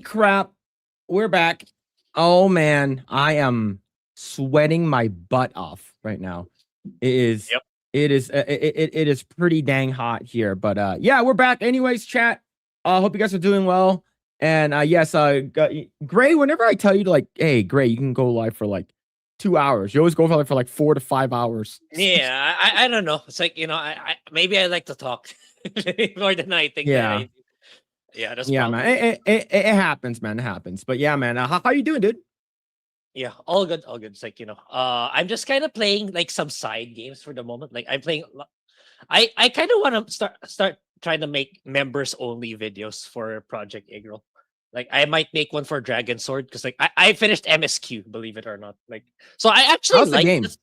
crap. We're back. Oh man, I am sweating my butt off right now. It is Yep. it is pretty dang hot here, but yeah, we're back anyways, chat. Hope you guys are doing well. And yes, Grae, whenever I tell you to like, hey, Grae, you can go live for like 2 hours. You always go for like 4 to 5 hours. Yeah, I don't know. It's like, I maybe I like to talk more than I think that Yeah. yeah, that's Yeah, probably man. It happens, man. It happens. But yeah, man. How you doing, dude? yeah, all good, all good. It's like, I'm just kind of playing like some side games for the moment. Like I'm playing I kind of want to start trying to make members only videos for Project Eggroll. Like I might make one for Dragon Sword because like I finished MSQ, believe it or not. Like so I actually How's the like game? this.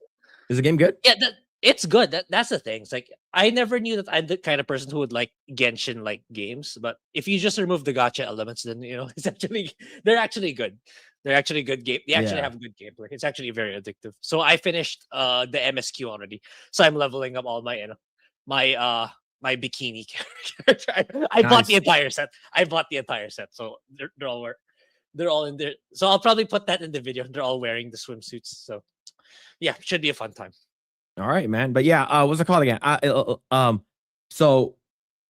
Is the game good? Yeah, it's good. That's the thing. It's like I never knew that I'm the kind of person who would like Genshin like games, but if you just remove the gotcha elements, then it's actually they're actually good. They're actually good game. They actually Yeah. have good gameplay. It's actually very addictive. So I finished the MSQ already. So I'm leveling up all my my bikini character. I bought the Nice. entire set. I bought the entire set. So they're all in there. So I'll probably put that in the video. They're all wearing the swimsuits. So yeah, should be a fun time. All right, man. But yeah, what's it called again? So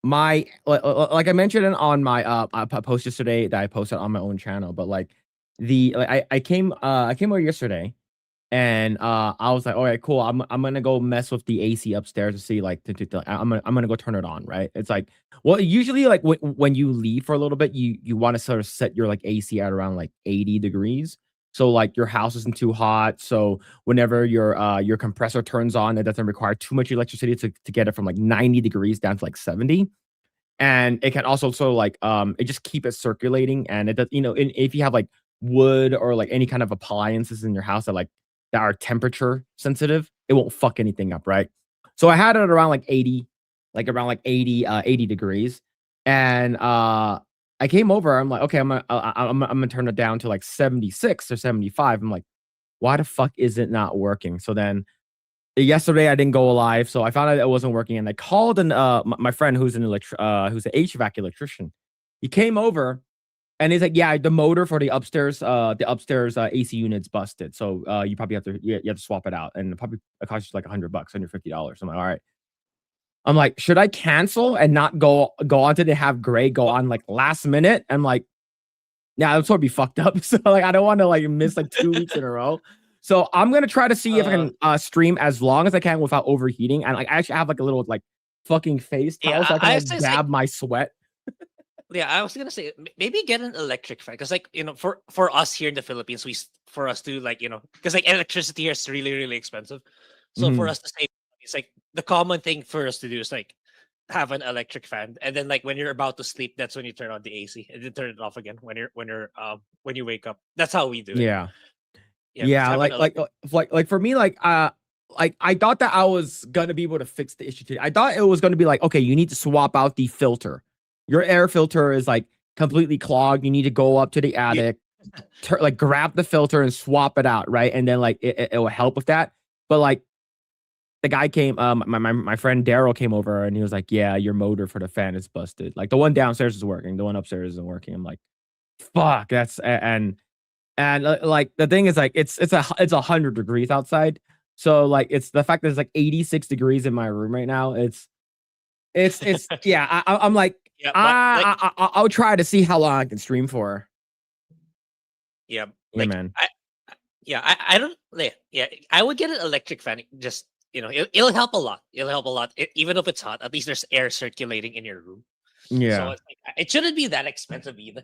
my like I mentioned it on my post yesterday that I posted on my own channel, but like I came over yesterday and I was like, all right, cool. I'm gonna go mess with the AC upstairs to see like I'm gonna go turn it on, right? It's like well, usually like when you leave for a little bit, you want to sort of set your like AC at around like 80 degrees. So like your house isn't too hot. So whenever your compressor turns on, it doesn't require too much electricity to get it from like 90 degrees down to like 70. And it can also so like it just keep it circulating and it does if you have like wood or like any kind of appliances in your house that are temperature sensitive, it won't fuck anything up, right? So I had it around like 80, like around like 80 degrees. And I came over, I'm like, okay, I'm gonna turn it down to like 76 or 75. I'm like, why the fuck is it not working? So then yesterday I didn't go live, so I found out it wasn't working, and I called my friend who's an who's an HVAC electrician. He came over and he's like, yeah, the motor for the upstairs AC unit's busted. So you probably you have to swap it out, and it probably costs you like $100, $150. I'm like, all right. I'm like, should I cancel and not go on to have Grae go on like last minute? I'm like, yeah, that's would be fucked up. So like I don't want to like miss like 2 weeks in a row. So I'm gonna try to see if I can stream as long as I can without overheating. And like I actually have like a little like fucking face towel so I can I like was just dab my sweat. yeah, I was gonna say maybe get an electric fan because, like, for us here in the Philippines, for us to like, because like electricity here is really really expensive. So for Mhm. us to save, it's like the common thing for us to do is like have an electric fan, and then like when you're about to sleep, that's when you turn on the AC and then turn it off again when you wake up. That's how we do it. Yeah. Yeah, just Yeah, have an electric. like for me, like I thought that I was gonna be able to fix the issue today. I thought it was gonna be like, okay, you need to swap out the filter. Your air filter is like completely clogged. You need to go up to the attic, like grab the filter and swap it out, right? And then like it will help with that. But like the guy came, my friend Daryl came over and he was like, yeah, your motor for the fan is busted. Like the one downstairs is working, the one upstairs isn't working. I'm like, fuck, and like the thing is like it's 100 degrees outside. So like it's the fact that it's like 86 degrees in my room right now. It's yeah. I'm like Yeah, but like I'll try to see how long I can stream for. yeah, Yeah, like man. I don't yeah, I would get an electric fan. Just it'll help a lot. It'll help a lot. Even if it's hot, at least there's air circulating in your room. So Yeah. it's like, it shouldn't be that expensive either.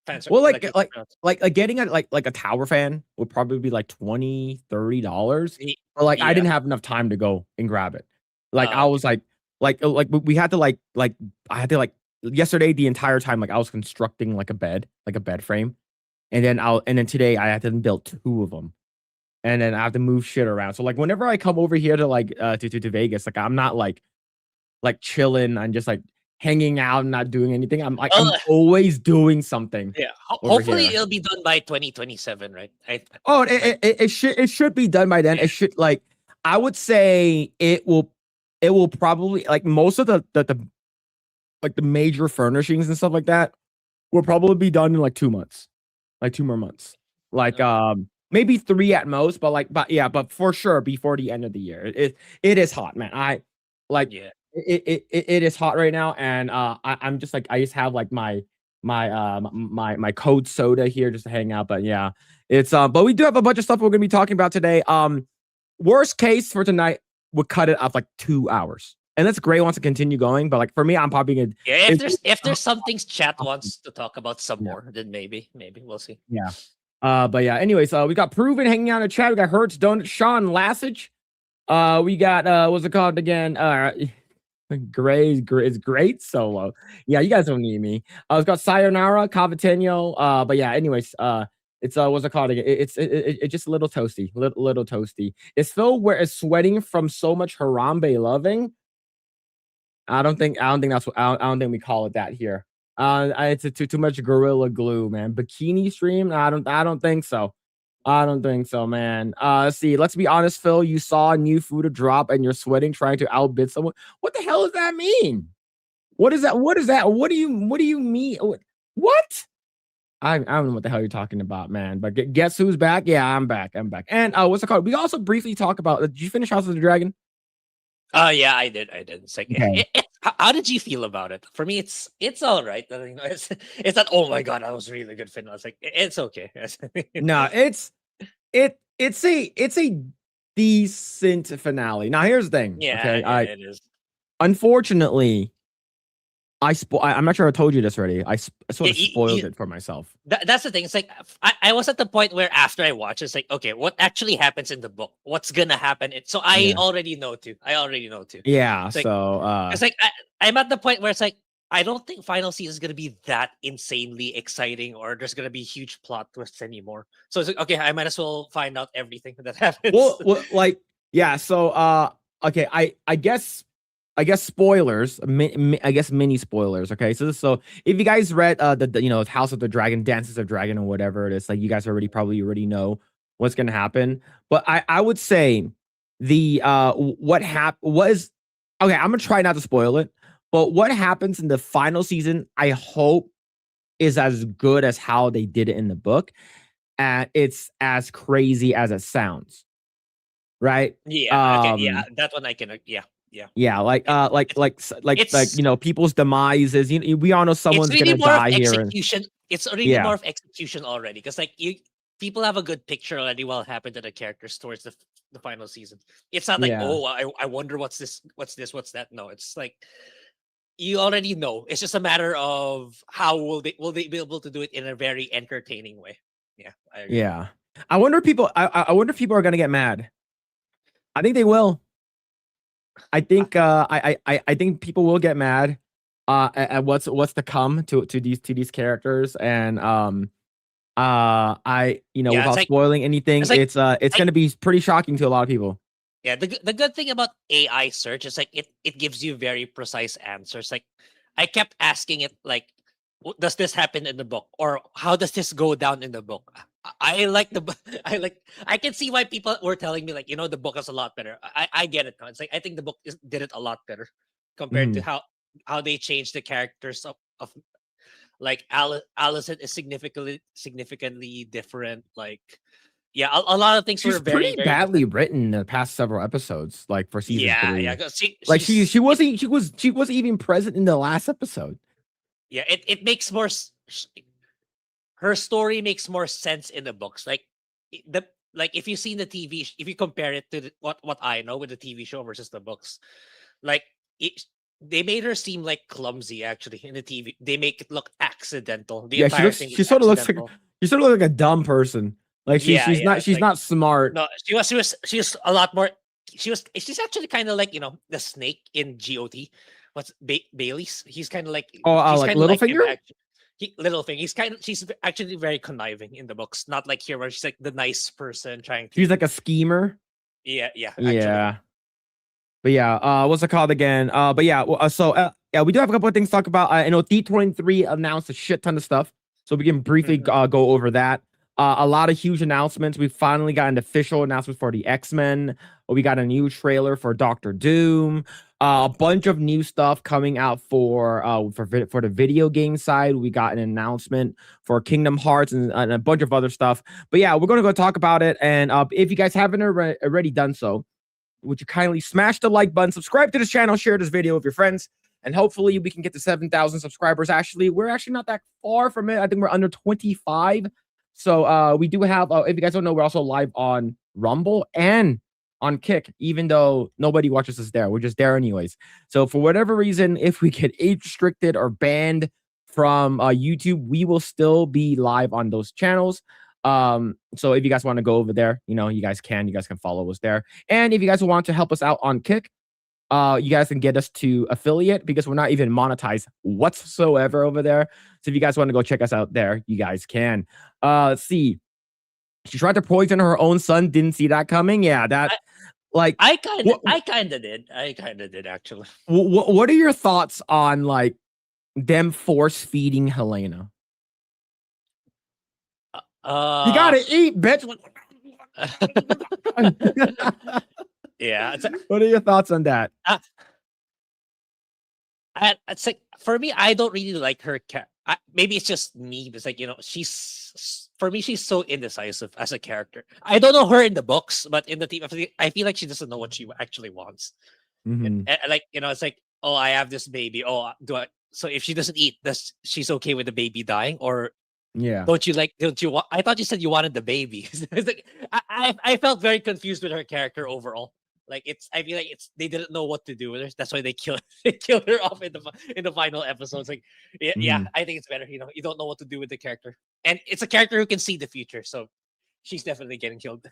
Fans are Well, electric fans. like getting a like a tower fan would probably be like 20 $30. But like I Yeah. didn't have enough time to go and grab it. Like I Okay. was like we had to like I had to like yesterday the entire time like I was constructing like a bed frame. And then today I had to build 2 of them. And then I have to move shit around. So like whenever I come over here to like to Vegas, like I'm not like chilling and just like hanging out and not doing anything. I'm Well, always doing something yeah. over Hopefully here. it'll be done by 2027, right? Oh, Like it should be done by then. It should like I would say it will probably like most of the like the major furnishings and stuff like that will probably be done in like 2 months, like 2 more months, like Okay. maybe 3 at most, but yeah, but for sure before the end of the year. It is hot, man. I like Yeah. it is hot right now, and I'm just like I just have like my cold soda here just to hang out. But yeah, it's but we do have a bunch of stuff we're gonna be talking about today. Worst case for tonight would cut it off like 2 hours. Unless Grae wants to continue going, but like for me, I'm probably gonna Yeah, it, if there's some things chat wants to talk about some yeah, more, then maybe we'll see. yeah. But yeah, anyways, we got Proven hanging out in the chat. We got Hertz, Donut, Sean, Lassage. We got what's it called again? Grae is great solo. Yeah, you guys don't need me. It's got Sayonara, Cavatenio. But yeah, anyways, it's what's it called again? It's just a little toasty, little toasty. It's Phil where it's sweating from so much Harambe loving. I don't think that's what I don't think we call it that here. It's too much gorilla glue, man. Bikini stream? I don't think so. I don't think so, man. Let's see. Let's be honest, Phil. You saw new food drop and you're sweating trying to outbid someone. What the hell does that mean? What is that? What is that? What do you mean? What? I don't know what the hell you're talking about, man. But guess who's back? Yeah, I'm back. I'm back. And what's it called? We also briefly talk about. Did you finish House of the Dragon? Yeah, I did. It's like, Okay. how did you feel about it? For me, it's all right. You know, it's not. Oh my god, that was really good finale. It's like it's okay. No, it's a decent finale. Now here's the thing. Yeah, Okay, yeah, it is. unfortunately I'm not sure I told you this already. I sort of spoiled You, it for myself. that's the thing. It's like I was at the point where after I watch, it's like, okay, what actually happens in the book? What's gonna happen? So I Yeah. already know too. I already know too. Yeah. It's like, So it's like I'm at the point where it's like I don't think final season is gonna be that insanely exciting, or there's gonna be huge plot twists anymore. So it's like, okay, I might as well find out everything that happens. well like yeah, so okay, I guess spoilers, I guess mini spoilers. Okay, so if you guys read the you know House of the Dragon, Dances of Dragon, or whatever it is, like you guys probably already know what's gonna happen. But I would say the what happened was okay. I'm gonna try not to spoil it, but what happens in the final season, I hope, is as good as how they did it in the book, and it's as crazy as it sounds, right? Yeah. Okay. Yeah. That one I can. Yeah. Yeah. Yeah, like, It, it's you know, people's demises. We all know it's someone's really gonna more of die here, and execution. It's really yeah, more of execution already, because like people have a good picture already what happened to the characters towards the final season. It's not like, yeah, oh, I wonder what's this, what's that. No, it's like you already know. It's just a matter of how will they be able to do it in a very entertaining way. Yeah, I agree. yeah. I wonder if people are gonna get mad. I think they will. I think I think people will get mad at what's to come to these characters, and I you know Yeah, without spoiling anything, it's like it's I gonna be pretty shocking to a lot of people. yeah, the good thing about AI search is like it gives you very precise answers. Like I kept asking it like, does this happen in the book, or how does this go down in the book? I like the I can see why people were telling me like, you know, the book is a lot better. I get it now. It's like I think the book did it a lot better compared to Mhm. how they changed the characters of like Allison is significantly different. Like yeah, a lot of things were She's pretty very badly different. written in the past several episodes, like for season Yeah, yeah. three. 'Cause Like she's she wasn't even present in the last episode. yeah. It makes more. Her story makes more sense in the books. Like the like if you see the TV, if you compare it to what I know with the TV show versus the books, like it, they made her seem like clumsy actually in the TV. They make it look accidental. The Yeah, entire thing she is sort of looks like accidental. a dumb person. Like Yeah, yeah. It's she's like not smart. no, she was a lot more. She's actually kind of like, you know, the snake in GOT. What's Bailey's? He's kind of like Oh, she's like kind of like him Littlefinger? actually. Little thing. She's actually very conniving in the books. Not like here where she's like the nice person trying to. She's like a schemer. Yeah, yeah. Actually, Yeah. But yeah, what's it called again? But yeah, yeah, we do have a couple of things to talk about. I know D23 announced a shit ton of stuff, so we can briefly Mhm. go over that. A lot of huge announcements. We finally got an official announcement for the X-Men. We got a new trailer for Doctor Doom. A bunch of new stuff coming out for the video game side. We got an announcement for Kingdom Hearts and a bunch of other stuff. But yeah, we're gonna go talk about it. And if you guys haven't already done so, would you kindly smash the like button, subscribe to this channel, share this video with your friends, and hopefully we can get to 7,000 subscribers. Actually, we're actually not that far from it. I think we're under 25. So we do have, if you guys don't know, we're also live on Rumble and on Kick, even though nobody watches us there. We're just there anyways. So for whatever reason, if we get age restricted or banned from YouTube, we will still be live on those channels. So if you guys want to go over there, you guys can follow us there. And if you guys want to help us out on Kick, you guys can get us to affiliate because we're not even monetized whatsoever over there. So if you guys want to go check us out there, you guys can. Let's see. She tried to poison her own son. Didn't see that coming. Yeah, I kind of did. I kind of did actually. What are your thoughts on like them force feeding Helena? You gotta eat, bitch. Yeah. What are your thoughts on that? It's like for me, I don't really like her. Maybe it's just me. But it's like for me, she's so indecisive as a character. I don't know her in the books, but in the team, I feel like she doesn't know what she actually wants. Mm-hmm. And like it's like, oh, I have this baby. Oh, so if she doesn't eat, she's okay with the baby dying, or yeah? Don't you want? I thought you said you wanted the baby. It's like, I felt very confused with her character overall. Like I feel like they didn't know what to do with her. That's why they killed her off in the final episodes. Like yeah, I think it's better. You don't know what to do with the character, and it's a character who can see the future. So she's definitely getting killed.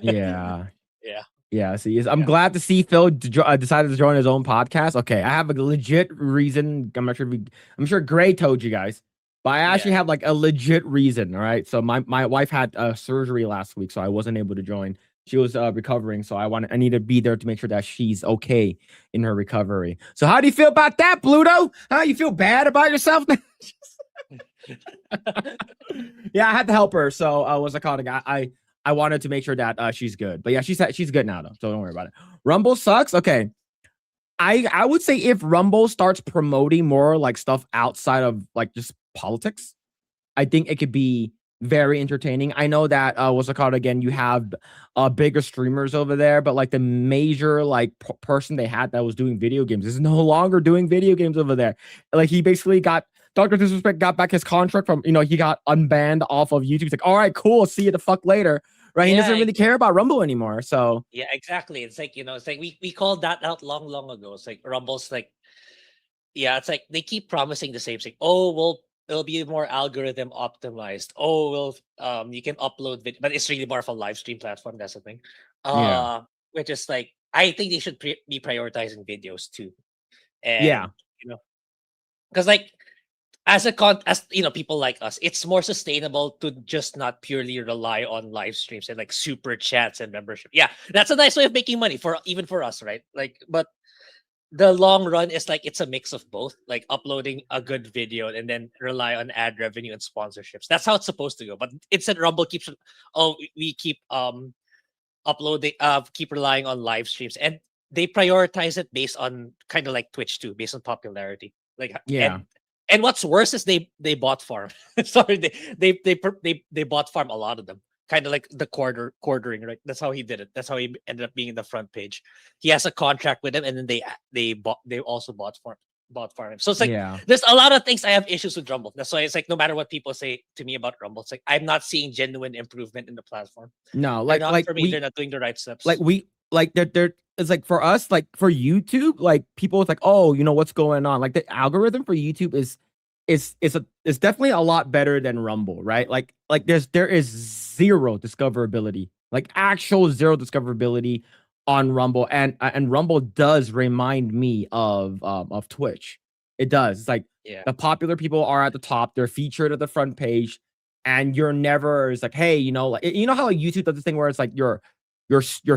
Yeah. Yeah. Yeah, see, I'm glad to see Phil decided to join his own podcast. Okay, I have a legit reason. I'm sure Grae told you guys, but I actually have like a legit reason. All right, so my wife had surgery last week, so I wasn't able to join. She was recovering, so I need to be there to make sure that she's okay in her recovery. So how do you feel about that, Pluto? How you feel bad about yourself? Yeah, I had to help her. So what's it called? I wanted to make sure that she's good. But yeah, she's good now though. So don't worry about it. Rumble sucks. Okay. I would say if Rumble starts promoting more like stuff outside of like just politics, I think it could be very entertaining. I know that what's it called again? You have bigger streamers over there, but like the major like person they had that was doing video games is no longer doing video games over there. Like he basically got Dr. Disrespect got back his contract from, he got unbanned off of YouTube. He's like, all right, cool. See you the fuck later. Right. He doesn't really care about Rumble anymore. So yeah, exactly. It's like, it's like we called that out long ago. It's like Rumble's like, yeah, it's like they keep promising the same thing. Oh, well, it'll be more algorithm optimized. Oh, well, you can upload video, but it's really more of a live stream platform. That's the thing. yeah. Which is like, I think they should be prioritizing videos too. And Yeah. Because like as people like us, it's more sustainable to just not purely rely on live streams and like super chats and membership. Yeah, that's a nice way of making money even for us, right? Like, but the long run is like it's a mix of both, like uploading a good video and then rely on ad revenue and sponsorships. That's how it's supposed to go. But Instant Rumble keeps we keep uploading keep relying on live streams, and they prioritize it based on kind of like Twitch too, based on popularity. Like Yeah. and what's worse is they bought farm. Sorry, they bought farm, a lot of them. Kind of like the quartering, right? That's how he did it. That's how he ended up being in the front page. He has a contract with them, and then they also bought farm. So it's like there's a lot of things I have issues with Rumble. That's why it's like no matter what people say to me about Rumble, it's like I'm not seeing genuine improvement in the platform. No, like for me, they're not doing the right steps. Like they're it's like for us, like for YouTube, like people, it's like, oh, what's going on? Like the algorithm for YouTube is definitely a lot better than Rumble, right? Like there is zero discoverability, like actual zero discoverability on Rumble, and Rumble does remind me of Twitch. It does. It's like the popular people are at the top, they're featured at the front page, and you're never, it's like, hey, like how like YouTube does this thing where it's like you're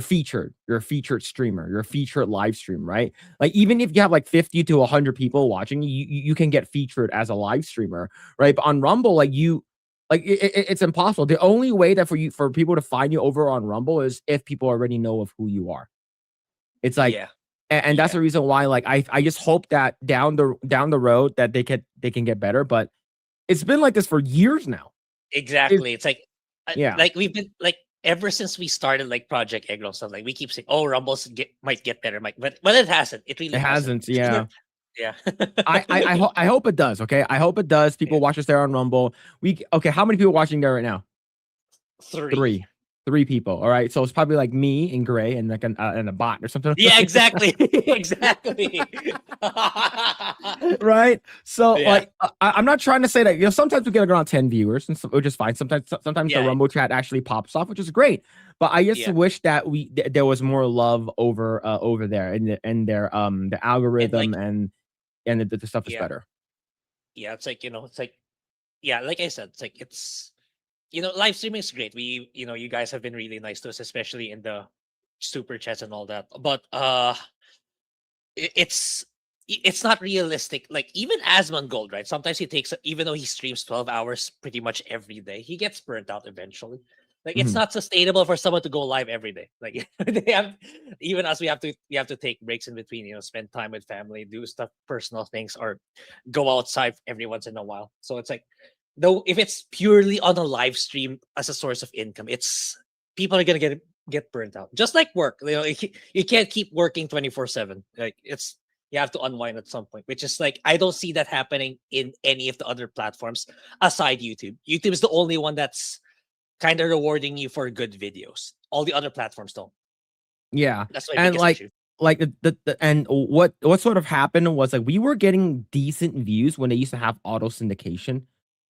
featured, you're a featured streamer, you're a featured live stream, right? Like even if you have like 50 to 100 people watching, you can get featured as a live streamer, right? But on Rumble, like it's impossible. The only way that for people to find you over on Rumble is if people already know of who you are. It's like And that's Yeah, the reason why, like, I just hope that down the road that they can get better. But it's been like this for years now. It, exactly. It's like, yeah, we've been like ever since we started like Project Eggroll stuff. Like we keep saying, "Oh, Rumbles might get better," but it hasn't. It it really hasn't. hasn't. Yeah. Yeah. I hope it does. Okay, I hope it does. Yeah. People watch us there on Rumble. Okay, how many people watching there right now? 3. Three. Three people. All right. So it's probably like me and Grae and like and a bot or something. Yeah, exactly. Exactly. Right. So Yeah. like I'm not trying to say that, sometimes we get around 10 viewers and which is fine. Sometimes the Yeah. Rumble chat actually pops off, which is great. But I just Yeah. wish that there was more love over there and their the And algorithm like, and the stuff is yeah. better. Yeah, it's like, it's like, yeah, like I said, it's like, live streaming is great. You guys have been really nice to us, especially in the super chats and all that. But it's not realistic. Like even Asmongold, right? Sometimes he takes, even though he streams 12 hours pretty much every day, he gets burnt out eventually. Like it's Mhm. not sustainable for someone to go live every day. Like they have, even us, we have to take breaks in between. Spend time with family, do stuff, personal things, or go outside every once in a while. So it's like, though, if it's purely on a live stream as a source of income, it's people are gonna get burnt out. Just like work, you can't keep working 24/7. Like you have to unwind at some point, which is like I don't see that happening in any of the other platforms aside YouTube. YouTube is the only one that's kind of rewarding you for good videos. All the other platforms don't. Yeah. That's my And biggest issue. like and what sort of happened was like we were getting decent views when they used to have auto syndication,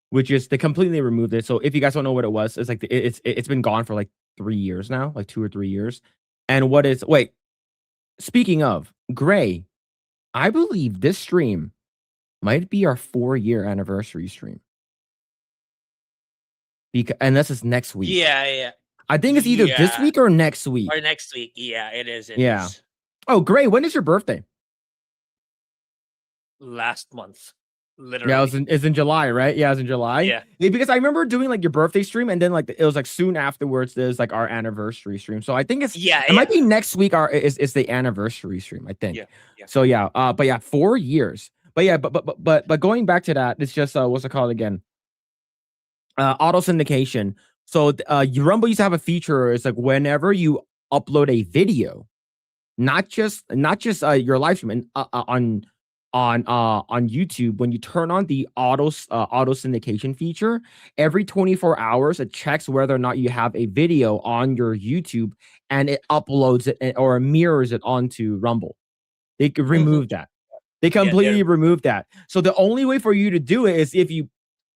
which is they completely removed it. So if you guys don't know what it was, it's like it's been gone for like 3 years now, like 2 or 3 years. And what is wait, speaking of Grae, I believe this stream might be our 4-year anniversary stream. Because and this is next week. Yeah, yeah, I think it's either this yeah. week or next week. Or next week. Yeah, it is. It Yeah. is. Oh, Grae, when is your birthday? Last month, Yeah, literally. it's in July, right? Yeah, it's in July. Yeah. Yeah, because I remember doing like your birthday stream, and then like it was like soon afterwards, there's like our anniversary stream. So I think Yeah, it yeah. might be next week. Is the anniversary stream, I think. Yeah, yeah. So yeah, but yeah, 4 years. But yeah, but going back to that, it's just what's it called again? Auto syndication. So Rumble used to have a feature. It's like whenever you upload a video, not just your live stream and on YouTube, when you turn on the auto syndication feature, every 24 hours it checks whether or not you have a video on your YouTube and it uploads it or mirrors it onto Rumble. They could remove that. They Yeah, completely remove that. So the only way for you to do it is if you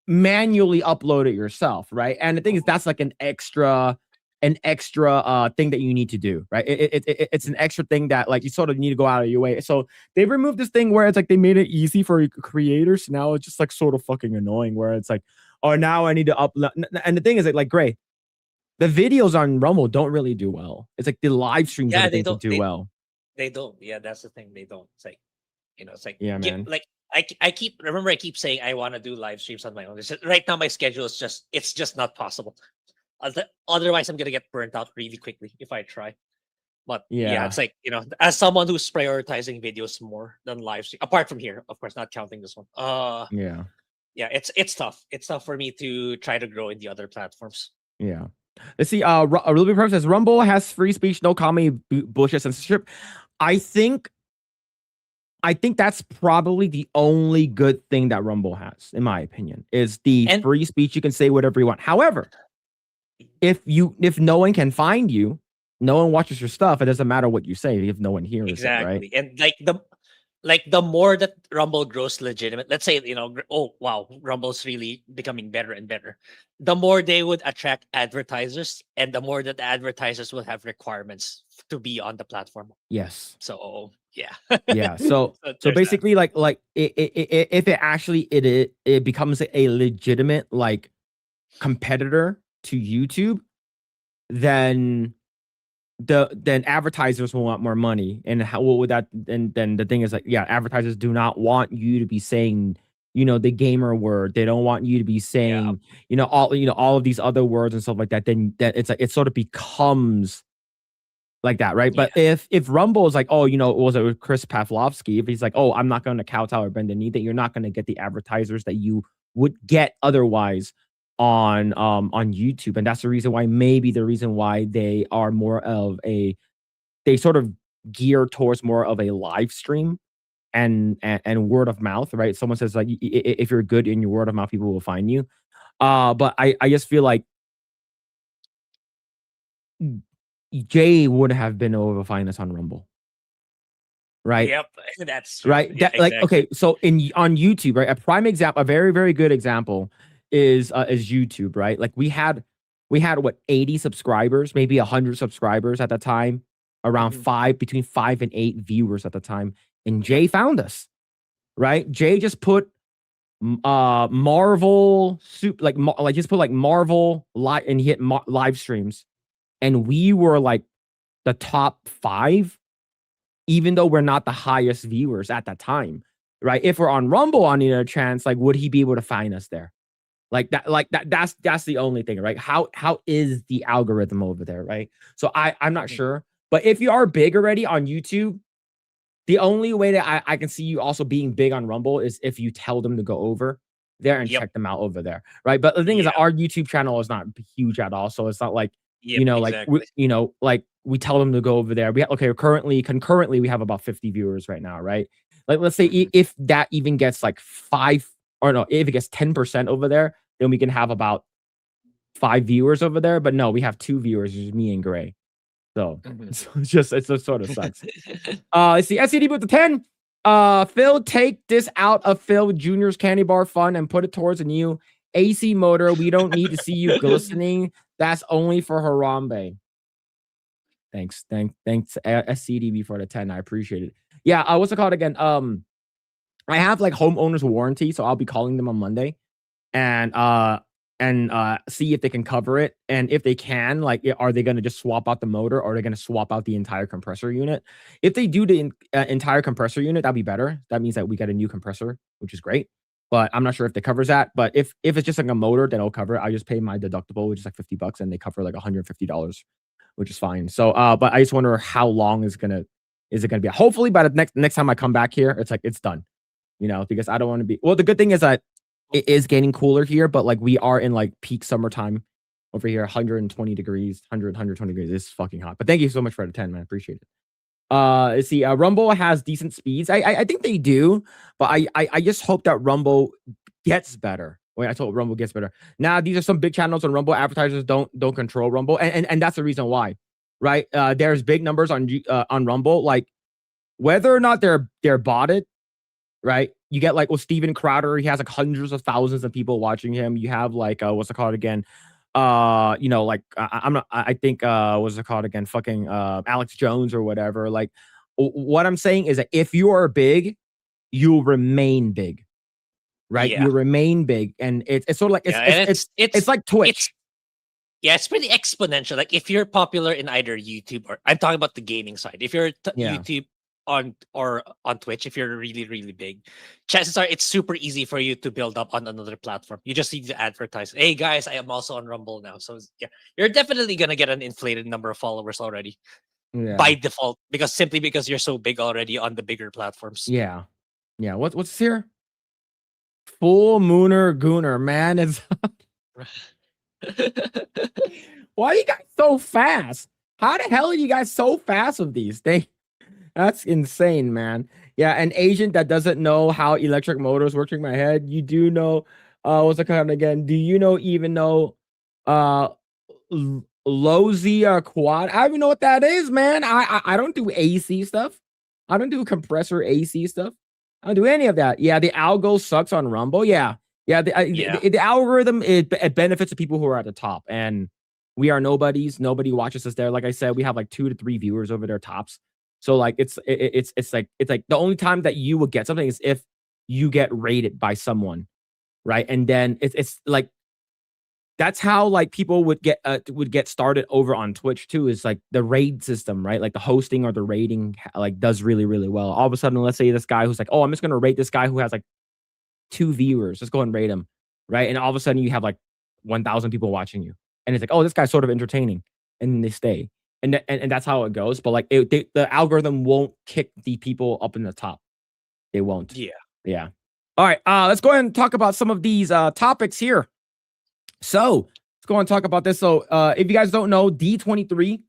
manually upload it yourself, right? And the thing is that's like an extra thing that you need to do, right? It's an extra thing that like you sort of need to go out of your way. So they removed this thing where it's like they made it easy for creators. Now it's just like sort of fucking annoying where it's like, oh, now I need to upload. And the thing is like Grae, the videos on Rumble don't really do well. It's like the live streams are yeah. the They things that don't. do well. They don't. Yeah, that's the thing. They don't. It's like, it's like Yeah, man. like I keep saying I want to do live streams on my own. Right now my schedule is just not possible. Otherwise, I'm gonna get burnt out really quickly if I try. But yeah, Yeah. it's like as someone who's prioritizing videos more than live stream, apart from here, of course, not counting this one. Yeah. Yeah, it's tough. It's tough for me to try to grow in the other platforms. Yeah. Let's see. Ruby Purp says Rumble has free speech, no comedy, bullshit, censorship. I think that's probably the only good thing that Rumble has, in my opinion, is the And free speech. You can say whatever you want. However, if no one can find you, no one watches your stuff, it doesn't matter what you say if no one hears it, right? exactly, and the more that Rumble grows legitimate, let's say, oh wow, Rumble's really becoming better and better. The more they would attract advertisers, and the more that the advertisers will have requirements to be on the platform. Yes. So yeah, Yeah. So there's that. basically, like if it actually it becomes a legitimate like competitor to YouTube, then advertisers will want more money. And what would that? And then the thing is like, yeah, advertisers do not want you to be saying, the gamer word. They don't want you to be saying, all of these other words and stuff like that. Then that it's like it sort of becomes like that, right? Yeah. But if Rumble is like, oh, you know, was it Chris Pavlovsky? If he's like, oh, I'm not going to kowtow or bend the knee, that you're not going to get the advertisers that you would get otherwise on YouTube, and that's the reason why they are more of they sort of gear towards more of a live stream and word of mouth, right? Someone says like if you're good in your word of mouth, people will find you. But I just feel like Jay would have been able to find us on Rumble, right? Yep. That's true. Right. Yeah, That, like, exactly. okay, so on YouTube, right? A prime example, a very, very good example is YouTube, right? Like we had what 80 subscribers, maybe 100 subscribers at the time, around Mhm. between 5 and 8 viewers at the time. And Yep. Jay found us, right? Jay just put Marvel soup like just put like Marvel live and hit live streams, and we were like the top 5, even though we're not the highest viewers at that time, right? If we're on Rumble on any other chance, like would he be able to find us there? That's the only thing, right? How is the algorithm over there, right? So I'm not Mhm. sure. But if you are big already on YouTube, the only way that I can see you also being big on Rumble is if you tell them to go over there and Yep. check them out over there, right? But the thing is that Yeah. our YouTube channel is not huge at all, so it's not like, Yep. Exactly. like we tell them to go over there. Okay, concurrently we have about 50 viewers right now, right? Like let's say Mhm. if that even gets like 5, or no, if it gets 10% over there, then we can have about 5 viewers over there. But no, we have 2 viewers, which is me and Grae. So Mhm. it just sort of sucks. Let's see. SCD with the 10. Phil, take this out of Phil Jr.'s candy bar fund and put it towards a new AC motor. We don't need to see you glistening. That's only for Harambe. Thanks, SCDB for the 10. I appreciate it. Yeah, what's it called again? I have like homeowner's warranty, so I'll be calling them on Monday and see if they can cover it. And if they can, like, are they going to just swap out the motor, or are they going to swap out the entire compressor unit? If they do the entire compressor unit, that'd be better. That means that we get a new compressor, which is great. But I'm not sure if it covers that. But if it's just like a motor, then it'll cover it. I just pay my deductible, which is like $50, and they cover like $150, which is fine. So, but I just wonder how long is it gonna be? Hopefully, by the next time I come back here, it's like it's done. Because I don't want to be. Well, the good thing is that it is getting cooler here, but like we are in like peak summertime over here, 120 degrees, 120 degrees. It's fucking hot. But thank you so much for the 10, man. Appreciate it. Let's see. Rumble has decent speeds. I think they do, but I just hope that Rumble gets better. Wait, I told Rumble gets better. Now, these are some big channels on Rumble. Advertisers don't control Rumble, and that's the reason why, right? There's big numbers on Rumble, like whether or not they're botted, right? You get like, well, Steven Crowder, he has like hundreds of thousands of people watching him. You have like what's it called again? Like I'm not I think what's it called again? Fucking Alex Jones or whatever. Like what I'm saying is that if you are big, you'll remain big, right? Yeah. You remain big. And it's sort of like Yeah. And it's like it's Twitch. yeah, it's pretty exponential. Like if you're popular in either YouTube, or I'm talking about the gaming side. If you're Yeah. YouTube or on Twitch, if you're really really big, chances are it's super easy for you to build up on another platform. You just need to advertise. Hey guys, I am also on Rumble now. So yeah, you're definitely gonna get an inflated number of followers already Yeah. by default, because you're so big already on the bigger platforms. Yeah. Yeah. What's here? Full Mooner Gooner, man. It's why are you guys so fast? How the hell are you guys so fast with these things? That's insane, man. Yeah, an agent that doesn't know how electric motors work in my head. You do know what's it called again? Do you even know uh Lozia quad? I don't even know what that is, man. I don't do AC stuff. I don't do compressor AC stuff. I don't do any of that. Yeah, the algo sucks on Rumble. Yeah. Yeah, Yeah. the algorithm it benefits the people who are at the top, and we are nobodies. Nobody watches us there. Like I said, we have like 2 to 3 viewers over there tops. So like it's like the only time that you will get something is if you get rated by someone, right? And then it's like that's how like people would get started over on Twitch too, is like the raid system, right? Like the hosting or the rating like does really, really well. All of a sudden, let's say this guy who's like, oh, I'm just gonna rate this guy who has like 2 viewers. Let's go and rate him, right? And all of a sudden you have like 1,000 people watching you. And it's like, oh, this guy's sort of entertaining. And they stay. and that's how it goes. But like the algorithm won't kick the people up in the top. They won't. Yeah. Yeah. All right. Let's go ahead and talk about some of these topics here. So let's go and talk about this. So if you guys don't know, D23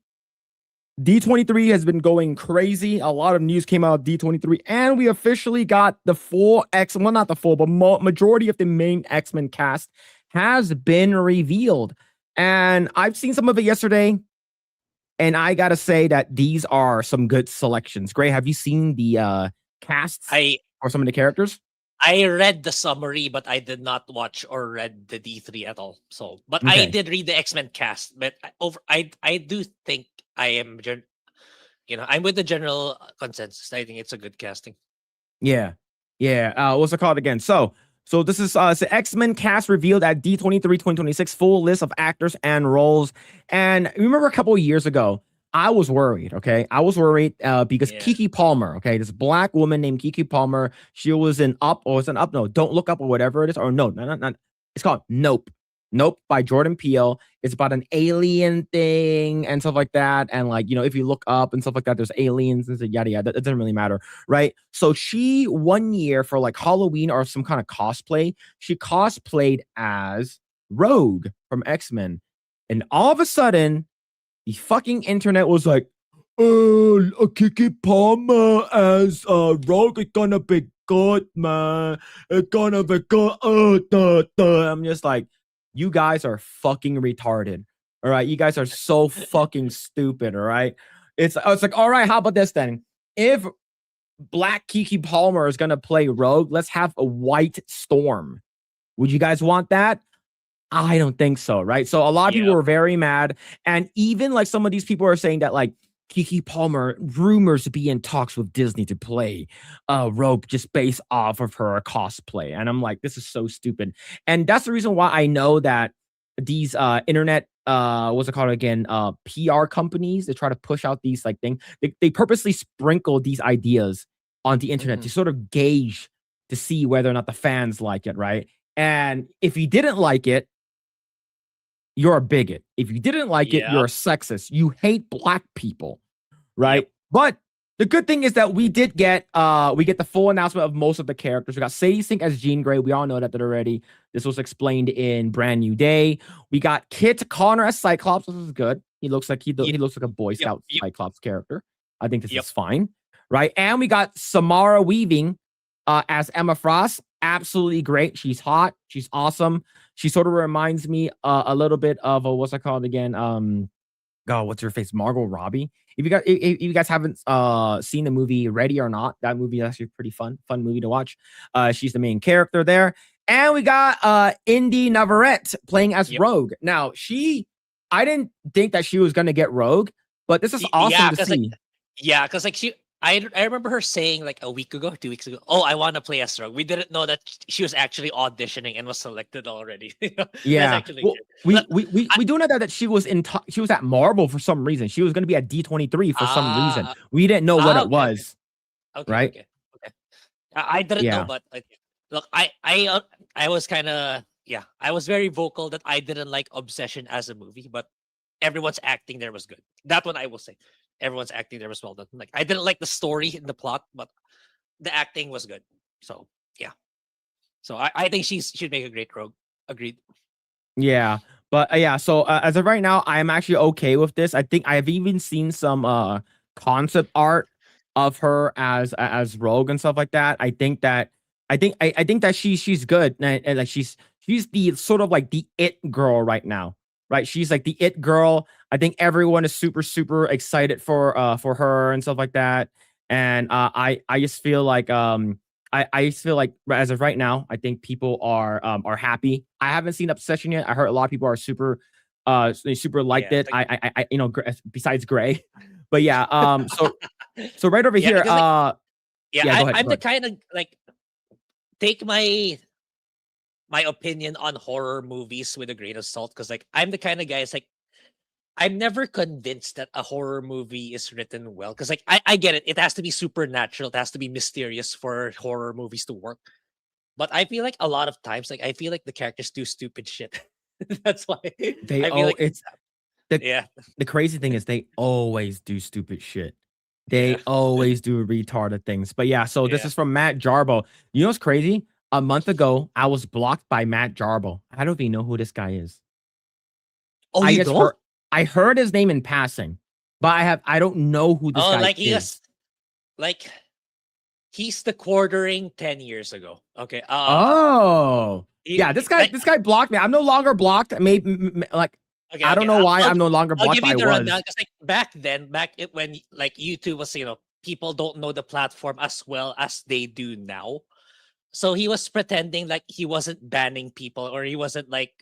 has been going crazy. A lot of news came out of D23, and we officially got the full well, not the full, but majority of the main X-Men cast has been revealed. And I've seen some of it yesterday, and I gotta say that these are some good selections. Grae, have you seen the casts or some of the characters? I read the summary, but I did not watch or read the D3 at all. So, but I Okay. did read the X-Men cast. But I do think I am, I'm with the general consensus. I think it's a good casting. Yeah. Yeah. What's it called again? So this is the X-Men cast revealed at D23 2026, full list of actors and roles. And remember a couple of years ago, I was worried, okay? I was worried because Yeah. Keke Palmer, okay, this black woman named Keke Palmer, she was in Up, or it's an Up, no, Don't Look Up, or whatever it is, or no, not. It's called Nope. Nope by Jordan Peele. It's about an alien thing and stuff like that. And like, if you look up and stuff like that, there's aliens and yada yada. That doesn't really matter, right? So she 1 year for like Halloween or some kind of cosplay, she cosplayed as Rogue from X-Men. And all of a sudden, the fucking internet was like, Keke Palmer as Rogue is gonna be good, man. It's gonna be good. I'm just like, you guys are fucking retarded. All right, you guys are so fucking stupid. All right, it's like, all right, how about this then? If Black Keke Palmer is gonna play Rogue, let's have a White Storm. Would you guys want that? I don't think so, right? So a lot of people were very mad, and even like some of these people are saying that like Keke Palmer rumors to be in talks with Disney to play Rogue just based off of her cosplay, and I'm like, this is so stupid, and that's the reason why I know that these internet what's it called again, PR companies, they try to push out these like things. They purposely sprinkle these ideas on the internet to sort of gauge to see whether or not the fans like it, right? And if you didn't like it, you're a bigot. If you didn't like it, you're a sexist. You hate black people, right? Yep. But the good thing is that we get the full announcement of most of the characters. We got Sadie Sink as Jean Grey. We all know that already. This was explained in Brand New Day. We got Kit Connor as Cyclops. This is good. He looks like he looks like a Boy Scout Cyclops character. I think this is fine, right? And we got Samara Weaving as Emma Frost. Absolutely great. She's hot. She's awesome. She sort of reminds me a little bit of what's it called again? God, what's her face? Margot Robbie. If you guys haven't seen the movie Ready or Not, that movie is actually pretty fun movie to watch. She's the main character there. And we got Indy Navarrete playing as Rogue. Now, I didn't think that she was gonna get Rogue, but this is awesome to see. Because like I remember her saying like a week ago, 2 weeks ago, "Oh, I want to play as Rogue." We didn't know that she was actually auditioning and was selected already. Yeah, well, we do know that she was she was at Marvel for some reason. She was going to be at D23 for some reason. We didn't know what it was. Okay, right? Okay. I didn't know, but look, I was kind of I was very vocal that I didn't like Obsession as a movie, but everyone's acting there was good. That one I will say. Everyone's acting there was well done. Like I didn't like the story and the plot, but the acting was good. So yeah. So I think she'd make a great Rogue. Agreed. Yeah, but yeah. So as of right now, I am actually okay with this. I think I've even seen some concept art of her as Rogue and stuff like that. I think that I think that she's good, and like she's the sort of like the it girl right now, right? She's like the it girl. I think everyone is super excited for her and stuff like that. And I just feel like I just feel like as of right now, I think people are happy. I haven't seen Obsession yet. I heard a lot of people are they super liked it. I besides Grae, but yeah. So right over here, go ahead, I'm go the ahead. kind of like take my opinion on horror movies with a grain of salt, because like I'm the kind of guy. It's like I'm never convinced that a horror movie is written well, because like I get it. It has to be supernatural. It has to be mysterious for horror movies to work. But I feel like a lot of times, like I feel like the characters do stupid shit. That's why They I feel like it's the Yeah. the crazy thing is they always do stupid shit. They Yeah. always do retarded things. But yeah, so this Yeah. is from Matt Jarbo. You know what's crazy? A month ago, I was blocked by Matt Jarbo. I don't even know who this guy is. Oh, I you just don't? heard his name in passing, but I don't know who this Oh, guy like he is. was like he's the quartering 10 years ago. Okay. Oh. Yeah, Like this guy blocked me. I'm no longer blocked. Maybe like okay, I don't okay. know why I'm no longer I'll blocked, give but you I the rundown was. because like back then, when like YouTube was, people don't know the platform as well as they do now. So he was pretending like he wasn't banning people or he wasn't like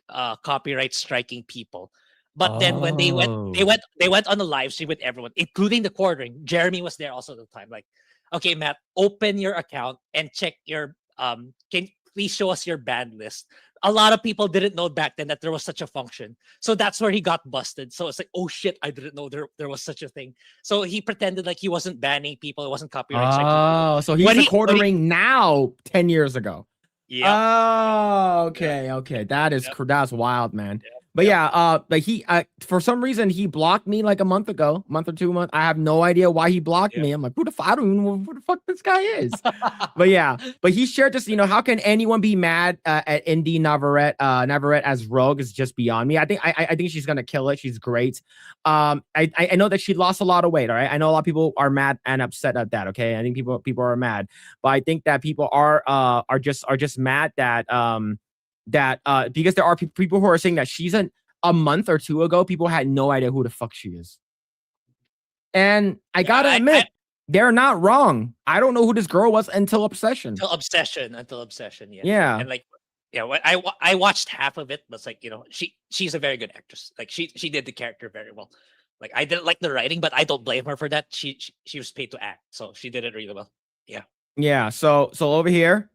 copyright striking people. But then when Oh. they went on a live stream with everyone, including the quartering. Jeremy was there also at the time. Like, okay, Matt, open your account and check your can please show us your ban list. A lot of people didn't know back then that there was such a function. So that's where he got busted. So it's like, oh shit, I didn't know there was such a thing. So he pretended like he wasn't banning people, it wasn't copyright striking people. Oh, so he's When the he quartering now 10 years ago. Yep. Oh, Yep. okay, okay. That's wild, man. Yep. But Yep. yeah, like he for some reason he blocked me like a month ago, month or 2 months. I have no idea why he blocked Yep. me. I'm like, who the fuck? I don't even know who the fuck this guy is. But yeah, but he shared this, how can anyone be mad at Indy Navarrete as Rogue is just beyond me. I think she's gonna kill it. She's great. I know that she lost a lot of weight, all right? I know a lot of people are mad and upset at that, okay? I think people are mad. But I think that people are just mad that because there are people who are saying that she's a month or two ago, people had no idea who the fuck she is. And I Yeah, gotta admit, they're not wrong. I don't know who this girl was until Obsession. until obsession, yeah. Yeah. And like, yeah, I watched half of it, but it's like she's a very good actress. Like she did the character very well. Like I didn't like the writing, but I don't blame her for that. She was paid to act, so she did it really well. Yeah. Yeah. So over here,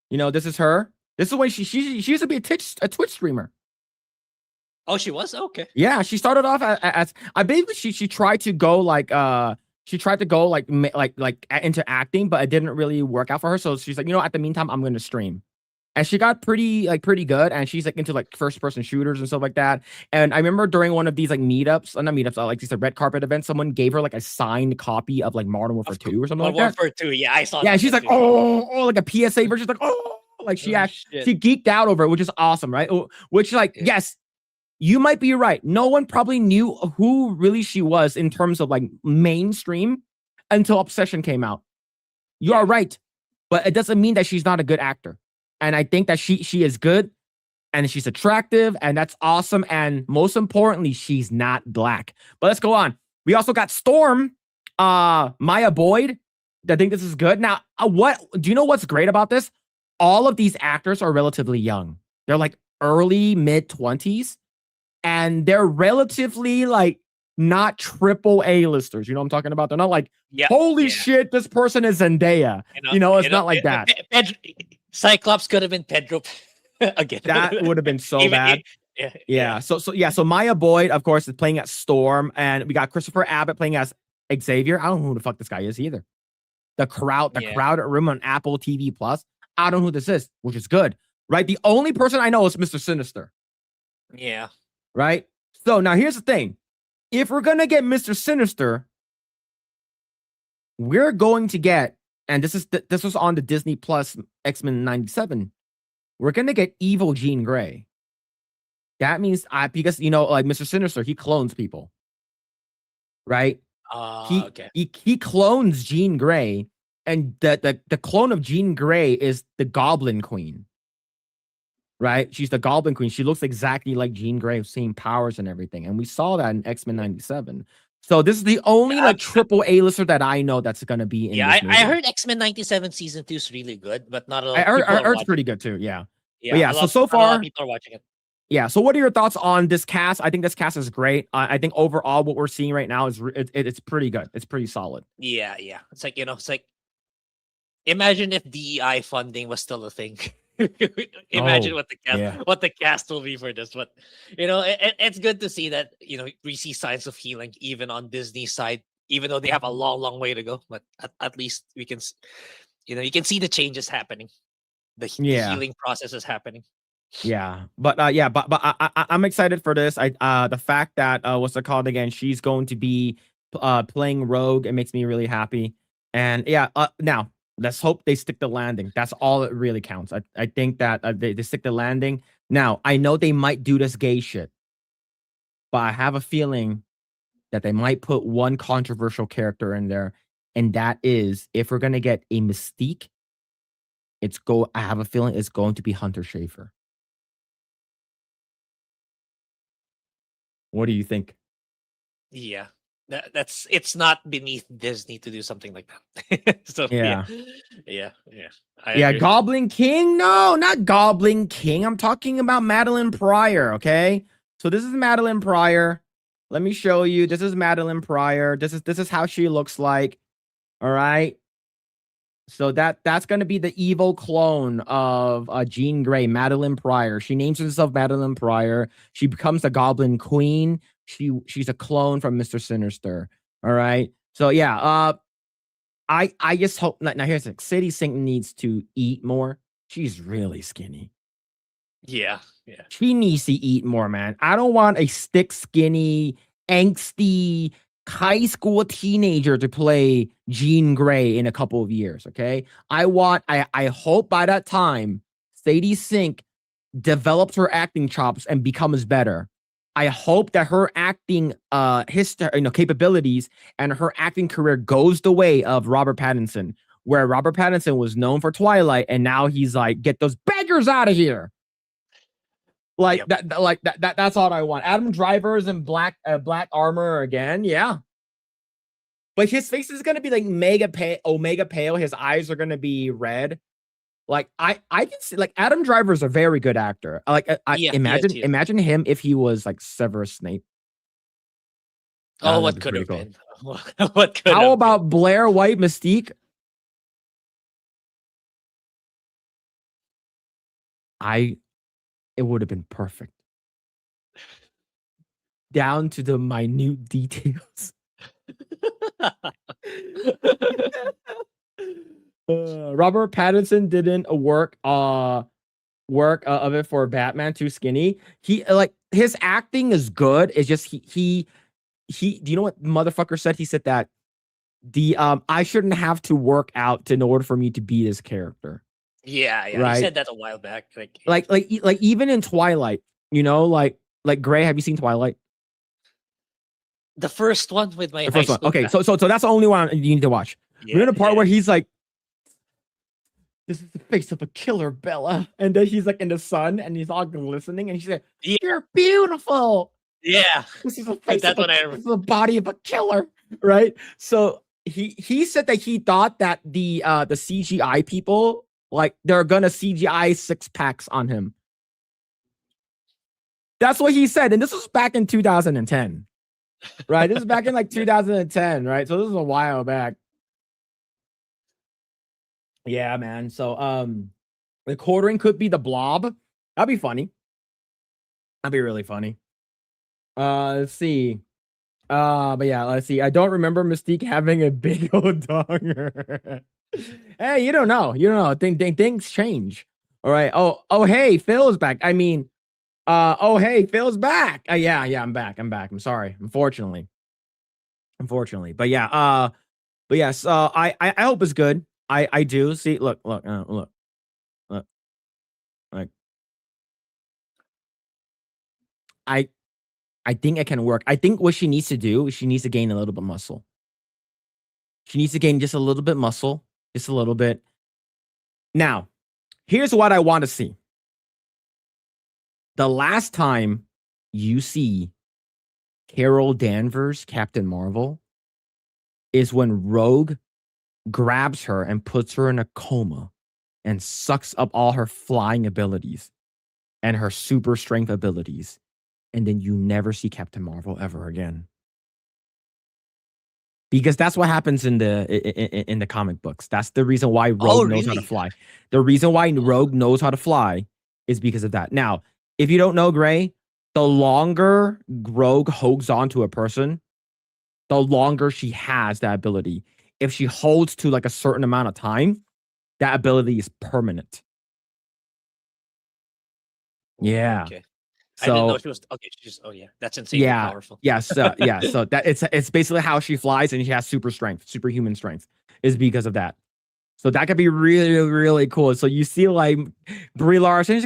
this is her. This is when she used to be a Twitch streamer. Oh, she was okay. Yeah, she started off as I believe she tried to go into acting, but it didn't really work out for her. So she's like, at the meantime, I'm going to stream. And she got pretty good, and she's like into like first person shooters and stuff like that. And I remember during one of these like meetups, not meetups, like these red carpet events, someone gave her like a signed copy of like Modern Warfare 2 or something like that. Modern Warfare 2, yeah, I saw. Yeah, that she's like, too. oh, like a PSA version. She's like, oh, like she geeked out over it, which is awesome, right? Which like, yes, you might be right. No one probably knew who really she was in terms of like mainstream until Obsession came out. You are right, but it doesn't mean that she's not a good actor. And I think that she is good and she's attractive and that's awesome. And most importantly, she's not black. But let's go on. We also got Storm, Maya Boyd. I think this is good. Now, what do you know what's great about this? All of these actors are relatively young. They're like early, mid-20s. And they're relatively like not triple A-listers. You know what I'm talking about? They're not like, holy shit, this person is Zendaya. It's not like that. Cyclops could have been Pedro again. That would have been so bad. Yeah. So Maya Boyd, of course, is playing as Storm, and we got Christopher Abbott playing as Xavier. I don't know who the fuck this guy is either. The crowded room on Apple TV Plus. I don't know who this is, which is good, right? The only person I know is Mr. Sinister. Yeah. Right? So now here's the thing. If we're gonna get Mr. Sinister, we're going to get, and this was on the Disney Plus X-Men 97. We're gonna get evil Jean Grey. That means because like Mr. Sinister, he clones people. Right? He clones Jean Grey, and the clone of Jean Grey is the Goblin Queen. Right? She's the Goblin Queen. She looks exactly like Jean Grey, same powers and everything. And we saw that in X-Men 97. So this is the only like triple A-lister that I know that's gonna be in this movie. I heard X-Men 97 season 2 is really good, but not a lot. I heard it's pretty good too. Yeah. Yeah. But yeah. So far, a lot of people are watching it. Yeah. So what are your thoughts on this cast? I think this cast is great. I think overall what we're seeing right now is it's pretty good. It's pretty solid. Yeah. Yeah. It's like imagine if DEI funding was still a thing. Imagine what the cast will be for this. But it's good to see that we see signs of healing even on Disney's side, even though they have a long way to go. But at least we can, you can see the changes happening. The healing process is happening. Yeah, but yeah, I'm excited for this. The fact that what's it called again? She's going to be playing Rogue. It makes me really happy. And yeah, now let's hope they stick the landing. That's all that really counts. I think that they stick the landing. Now I know they might do this gay shit, but I have a feeling that they might put one controversial character in there, and that is if we're gonna get a Mystique, I have a feeling it's going to be Hunter Schafer. What do you think? Yeah. That's it's not beneath Disney to do something like that. So yeah. Yeah. Yeah. I Yeah, agree. Goblin King? No, not Goblin King. I'm talking about Madeline Pryor, okay? So this is Madeline Pryor. Let me show you. This is Madeline Pryor. This is how she looks like. All right. So that's gonna be the evil clone of Jean Grey, Madeline Pryor. She names herself Madeline Pryor. She becomes the Goblin Queen. She's a clone from Mr. Sinister. All right. So yeah, I just hope now here's the thing. Sadie Sink needs to eat more. She's really skinny. Yeah. Yeah. She needs to eat more, man. I don't want a stick skinny, angsty high school teenager to play Jean Grey in a couple of years. Okay. I hope by that time Sadie Sink develops her acting chops and becomes better. I hope that her acting capabilities and her acting career goes the way of Robert Pattinson, where Robert Pattinson was known for Twilight and now he's like, get those beggars out of here. Like Yep. that's all I want. Adam Driver's in black armor again. Yeah. But his face is gonna be like omega pale. His eyes are gonna be red. Like I can see like Adam Driver's a very good actor. Like I Yeah, yes. imagine him if he was like Severus Snape. Oh, That'd what be could pretty have cool. been? What could How have been? about Blair White Mystique? It would have been perfect. Down to the minute details. Robert Pattinson didn't work of it for Batman too skinny. He like his acting is good. It's just he do you know what motherfucker said? He said that the I shouldn't have to work out in order for me to be this character. Yeah. He Right? said that a while back. Like, yeah. Like even in Twilight, you know, like Grae, have you seen Twilight? The first one with my The high first one. school Okay, class. so that's the only one you need to watch. We're in a part Yeah. where he's like, this is the face of a killer, Bella. And then he's like in the sun and he's all glistening and he's like, Yeah. you're beautiful. Yeah. This is the face That of one I this remember. is the body of a killer. Right. So he said that he thought that the CGI people, like they're gonna CGI six packs on him. That's what he said. And this was back in 2010. Right. This is back in like 2010, right? So this is a while back. Yeah, man. So the quartering could be the blob. That'd be funny. That'd be really funny. Let's see. But yeah, let's see. I don't remember Mystique having a big old donger. Hey, you don't know. You don't know. Things change. All right. Oh, hey, Phil's back. I mean, oh, hey, Phil's back. Yeah, I'm back. I'm sorry. Unfortunately. But yeah, but yes, I hope it's good. I do. See, look, look. Like I I think it can work. I think what she needs to do is she needs to gain a little bit muscle. She needs to gain just a little bit muscle, just a little bit. Now, here's what I want to see. The last time you see Carol Danvers, Captain Marvel, is when Rogue grabs her and puts her in a coma and sucks up all her flying abilities and her super strength abilities. And then you never see Captain Marvel ever again. Because that's what happens in the comic books. That's the reason why Oh, Rogue knows how to really? fly. The reason why Rogue knows how to fly is because of that. Now, if you don't know Grae, the longer Rogue holds on to a person, the longer she has that ability. If she holds to like a certain amount of time, that ability is permanent. Yeah. Okay. I didn't know So she was okay. She's oh yeah, that's insanely yeah, powerful. yes, yeah. So that it's basically how she flies, and she has super strength, superhuman strength, is because of that. So that could be really, really cool. So you see, like Brie Larson,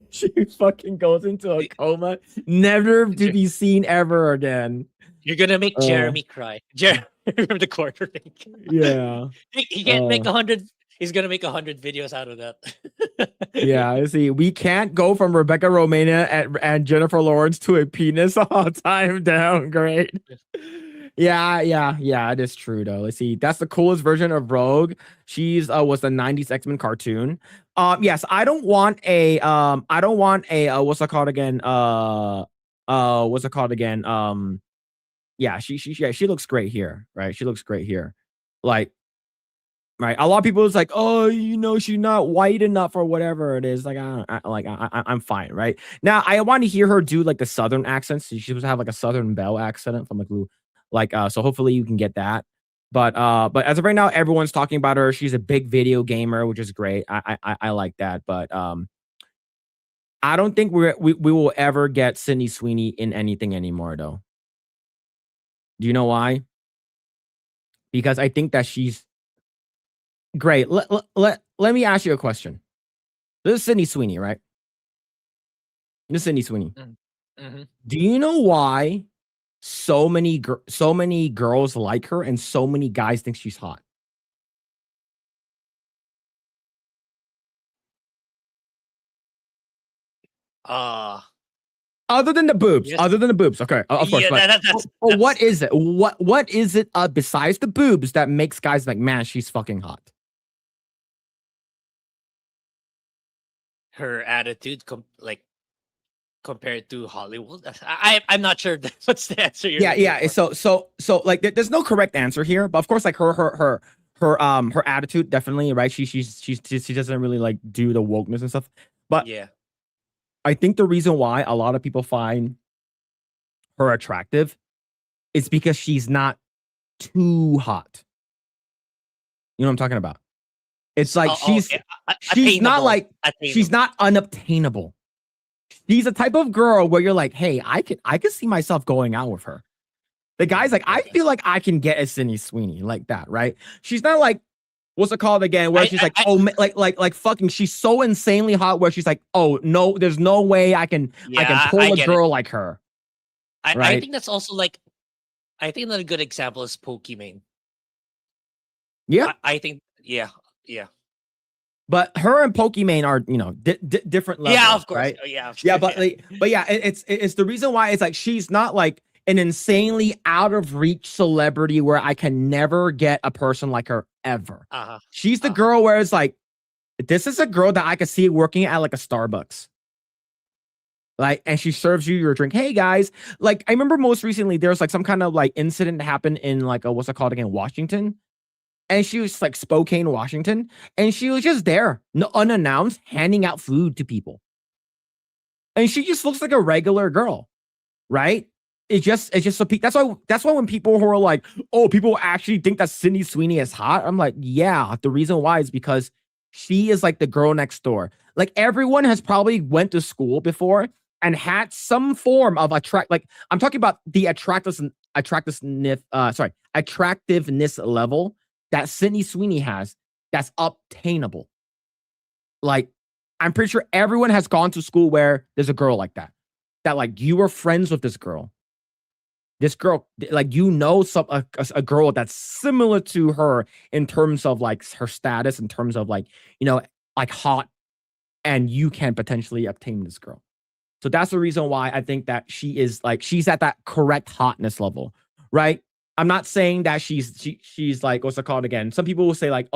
she fucking goes into a coma, never to be seen ever again. You're gonna make Jeremy cry. Jeremy from the corner. Yeah. He can't make 100. He's gonna make 100 videos out of that. Yeah, I see. We can't go from Rebecca Romania and Jennifer Lawrence to a penis all time down. Great. Yeah. It is true though. Let's see. That's the coolest version of Rogue. She's was the 90s X-Men cartoon. Yes, I don't want a what's it called again? What's it called again? Yeah, she looks great here, right? She looks great here. Like, right. A lot of people is like, oh, she's not white enough or whatever it is. Like, I'm fine, right? Now, I want to hear her do like the Southern accent. So she's supposed to have like a Southern Belle accent from so hopefully you can get that. But as of right now, everyone's talking about her. She's a big video gamer, which is great. I like that. But I don't think we will ever get Sydney Sweeney in anything anymore, though. Do you know why? Because I think that she's great. Let me ask you a question. This is Sydney Sweeney, right? This is Sydney Sweeney. Mm-hmm. Do you know why so many girls like her and so many guys think she's hot? Other than the boobs. Yes. Other than the boobs. Okay. Of course. Yeah, but what is it? What is it besides the boobs that makes guys like, man, she's fucking hot? Her attitude, compared to Hollywood. I'm not sure what's the answer. Yeah. So like, there's no correct answer here, but of course, like her attitude, definitely, right? She doesn't really like do the wokeness and stuff, but yeah, I think the reason why a lot of people find her attractive is because she's not too hot. You know what I'm talking about? It's like she's not like she's not unobtainable. She's a type of girl where you're like, hey, I could see myself going out with her. The guy's like, I feel like I can get a Sydney Sweeney like that, right? She's not like, what's it called again? Where she's like, like fucking, she's so insanely hot where she's like, oh no, there's no way I can pull a girl like her. I think that's also like, I think another good example is Pokimane. Yeah, I think, yeah. But her and Pokimane are, different levels. Yeah, of course. Right? Yeah, but yeah, it's the reason why it's like she's not like an insanely out of reach celebrity where I can never get a person like her ever. She's the girl where it's like, this is a girl that I could see working at like a Starbucks. Like, and she serves you your drink. Hey guys, like I remember most recently there was like some kind of like incident that happened in like what's it called again, Washington. And she was like Spokane, Washington, and she was just there, unannounced, handing out food to people. And she just looks like a regular girl, right? It's just so that's why when people who are like, oh, people actually think that Sydney Sweeney is hot. I'm like, yeah, the reason why is because she is like the girl next door. Like everyone has probably went to school before and had some form of like I'm talking about the attractiveness level that Sydney Sweeney has that's obtainable. Like, I'm pretty sure everyone has gone to school where there's a girl like that. That like you were friends with this girl. This girl, like a girl that's similar to her in terms of like her status, in terms of like, like hot, and you can potentially obtain this girl. So that's the reason why I think that she's at that correct hotness level, right? I'm not saying that she's like, what's it called again? Some people will say like,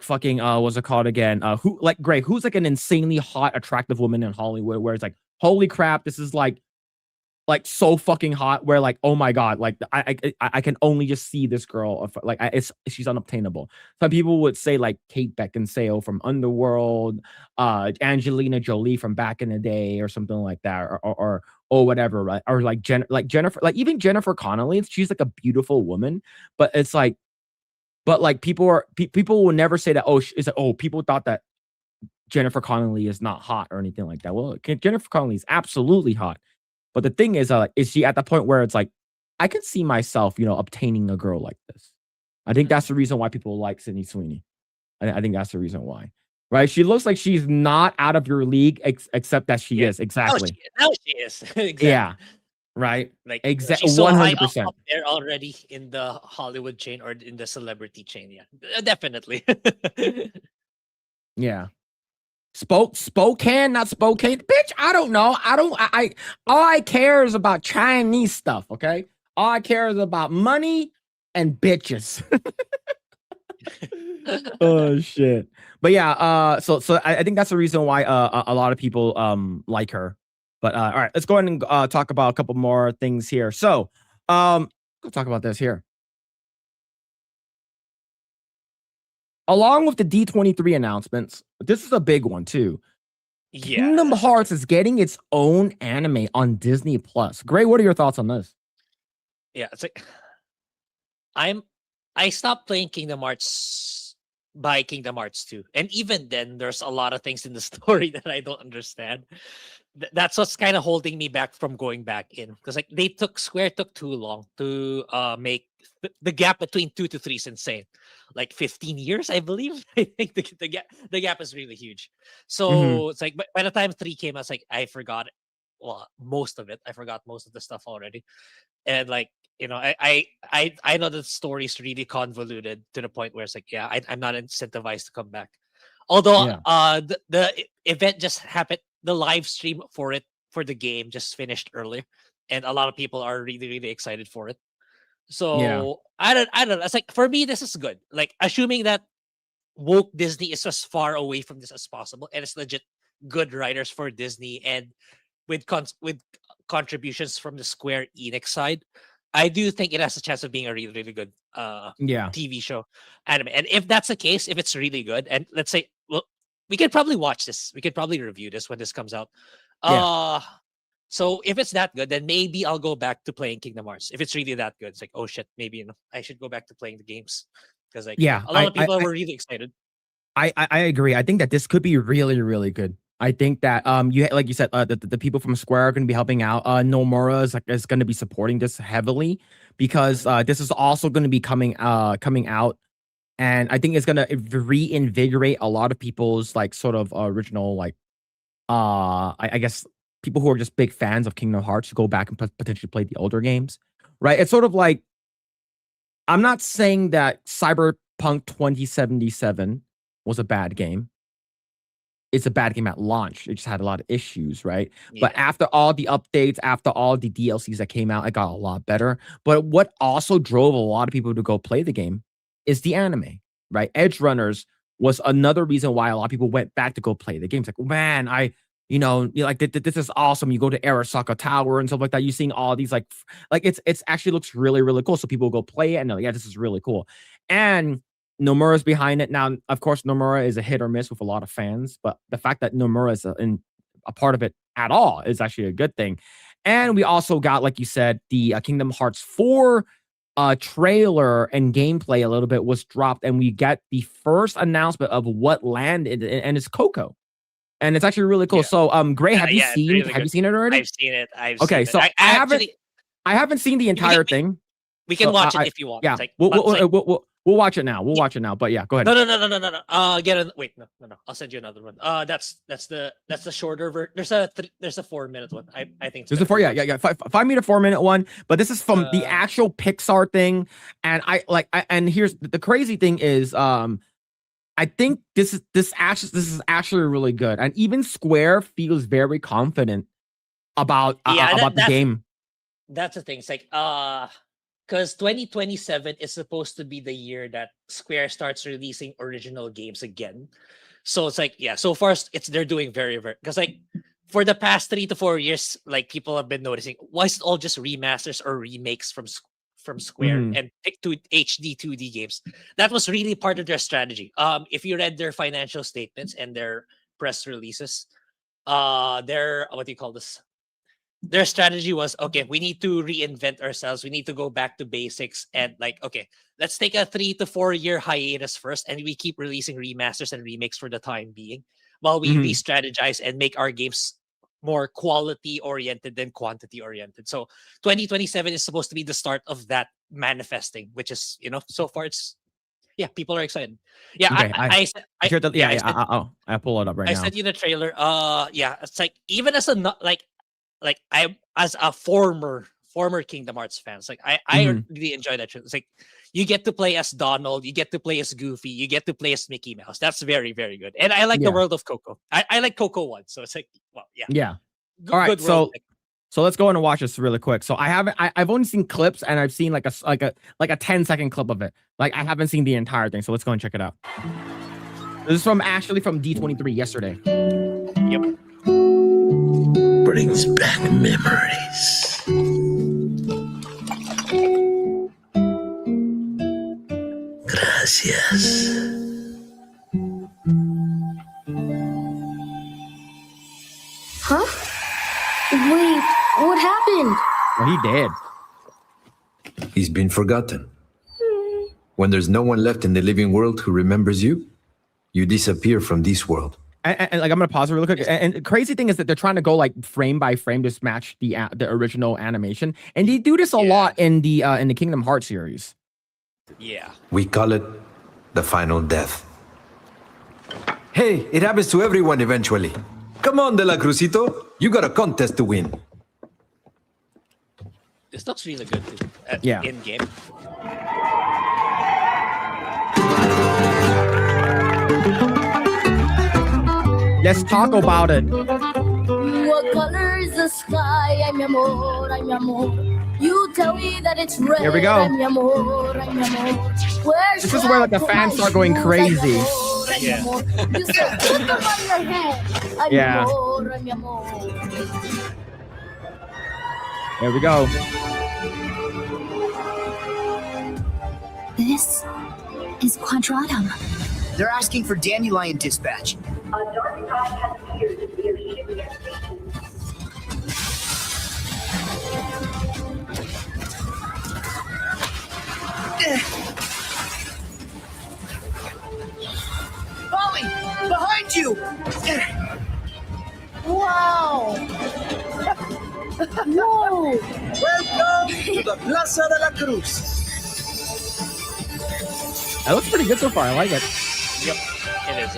fucking, what's it called again? Who like Grae, who's like an insanely hot, attractive woman in Hollywood where it's like, holy crap, this is like so fucking hot where like, oh my God, like I can only just see this girl. Like she's unobtainable. Some people would say like Kate Beckinsale from Underworld, Angelina Jolie from back in the day or something like that, or whatever, right? Or like Jennifer, like even Jennifer Connelly, she's like a beautiful woman, but it's like, but like people will never say that, oh, it's like, oh, people thought that Jennifer Connelly is not hot or anything like that. Well, Jennifer Connelly is absolutely hot. But the thing is she at the point where it's like, I can see myself, obtaining a girl like this. I think that's the reason why people like Sydney Sweeney. I think that's the reason why. Right? She looks like she's not out of your league, except that she Yeah. is. Exactly. Now she is. Exactly. Yeah. Right. Like Exactly. she's so high up, 100%. up there already in the Hollywood chain or in the celebrity chain. Yeah, definitely. Yeah. Spokane, not Spokane. Bitch, I don't know. I all I care is about Chinese stuff, okay? All I care is about money and bitches. Oh shit. But yeah, so I think that's the reason why a lot of people like her. But all right, let's go ahead and talk about a couple more things here. So, let's talk about this here. Along with the D23 announcements, this is a big one too. Yeah, Kingdom Hearts is getting its own anime on Disney Plus. Grae, what are your thoughts on this? yeah. It's like I stopped playing Kingdom Hearts by Kingdom Hearts 2. And even then, there's a lot of things in the story that I don't understand. That's what's kind of holding me back from going back in. Because like Square took too long to make the gap between 2 to 3 is insane. Like 15 years, I believe. I think the gap is really huge. So it's like by the time 3 came, I was like, I forgot most of it. I forgot most of the stuff already. And like, I know the story's really convoluted to the point where it's like, yeah, I'm not incentivized to come back. Although the event just happened, the live stream for the game just finished earlier, and a lot of people are really, really excited for it. So I don't know. It's like, for me, this is good. Like, assuming that woke Disney is as far away from this as possible, and it's legit good writers for Disney, and with contributions from the Square Enix side, I do think it has a chance of being a really, really good TV show, anime. And if that's the case, if it's really good, and let's say, well, we could probably watch this. We could probably review this when this comes out. So if it's that good, then maybe I'll go back to playing Kingdom Hearts. If it's really that good, it's like, oh shit, maybe I should go back to playing the games, because like a lot of people were really excited. I agree. I think that this could be really, really good. I think that you like you said, the people from Square are going to be helping out. Nomura is going to be supporting this heavily, because this is also going to be coming out, and I think it's going to reinvigorate a lot of people's like sort of original like I guess people who are just big fans of Kingdom Hearts to go back and potentially play the older games, right? It's sort of like, I'm not saying that Cyberpunk 2077 was a bad game. It's a bad game at launch. It just had a lot of issues, right? Yeah. But after all the updates, after all the DLCs that came out, it got a lot better. But what also drove a lot of people to go play the game is the anime, right? Edge Runners was another reason why a lot of people went back to go play the game. It's like, man, like this is awesome. You go to Arasaka Tower and stuff like that. You're seeing all these like it's actually looks really, really cool. So people go play it and they're like, yeah, this is really cool. And Nomura's behind it now. Of course, Nomura is a hit or miss with a lot of fans, but the fact that Nomura is a part of it at all is actually a good thing. And we also got, like you said, the Kingdom Hearts 4 trailer and gameplay a little bit was dropped, and we get the first announcement of what land and it's Coco. And it's actually really cool. So, Grae, have you seen it already? I've seen it. Okay, so I haven't seen the entire thing. We can watch it if you want. Yeah, like, we'll watch it now. We'll watch it now. But yeah, go ahead. No. Wait, no. I'll send you another one. That's the shorter version. There's a 4-minute one. I think there's a 5 minute 4-minute one. But this is from the actual Pixar thing, and and here's the crazy thing is, I think this is actually really good, and even Square feels very confident about the game. That's the thing. It's like because 2027 is supposed to be the year that Square starts releasing original games again. So it's like, yeah, so far they're doing very, very, because like for the past 3 to 4 years, like people have been noticing, why is it all just remasters or remakes from Square and pick to HD 2D games? That was really part of their strategy. If you read their financial statements and their press releases, their what do you call this? Their strategy was, okay, we need to reinvent ourselves. We need to go back to basics, and like, okay, let's take a 3 to 4 year hiatus first, and we keep releasing remasters and remakes for the time being. while we Mhm. re-strategize and make our games more quality oriented than quantity oriented. So 2027 is supposed to be the start of that manifesting, which is, so far it's people are excited. Yeah, Okay, I sure that, yeah, I yeah. said I pull it up right I now. sent you the trailer. Yeah, it's like even as a like I as a former Kingdom Hearts fans, like I Mhm. really enjoy that. It's like you get to play as Donald, you get to play as Goofy, you get to play as Mickey Mouse. That's very very good, and I like the Yeah, world of Coco. I like Coco one, so it's like yeah, yeah. All right, good world. so let's go in and watch this really quick. So I've only seen clips and I've seen like a 10-second clip of it. Like I haven't seen the entire thing. So let's go and check it out. This is from D23 yesterday. Yep. Brings back memories. Gracias. Huh? Wait, what happened? Well, he did. He's been forgotten. When there's no one left in the living world who remembers you, you disappear from this world. And like I'm gonna pause it really quick. And crazy thing is that they're trying to go like frame by frame to match the original animation, and they do this a lot in the Kingdom Hearts series. Yeah. We call it the final death. Hey, it happens to everyone eventually. Come on, De La Cruzito. You got a contest to win. This looks really good too. Yeah. In game. Let's talk about it. What color is the sky? Ay, mi amor, ay, mi amor. You tell me that it's red. Here we go. Ay, mi amor, ay, mi amor. Where's This is where like the fans start going crazy. Yeah. You said, put them on your head. Ay, mi Yeah. amor, ay, mi amor. There we go. This is Quadratum. They're asking for Dandelion dispatch. A dark tide has appeared near Shibuya Station. Molly, behind you! Wow. Whoa. Welcome to the Plaza de la Cruz. That looks pretty good so far. I like it. Yep. It is.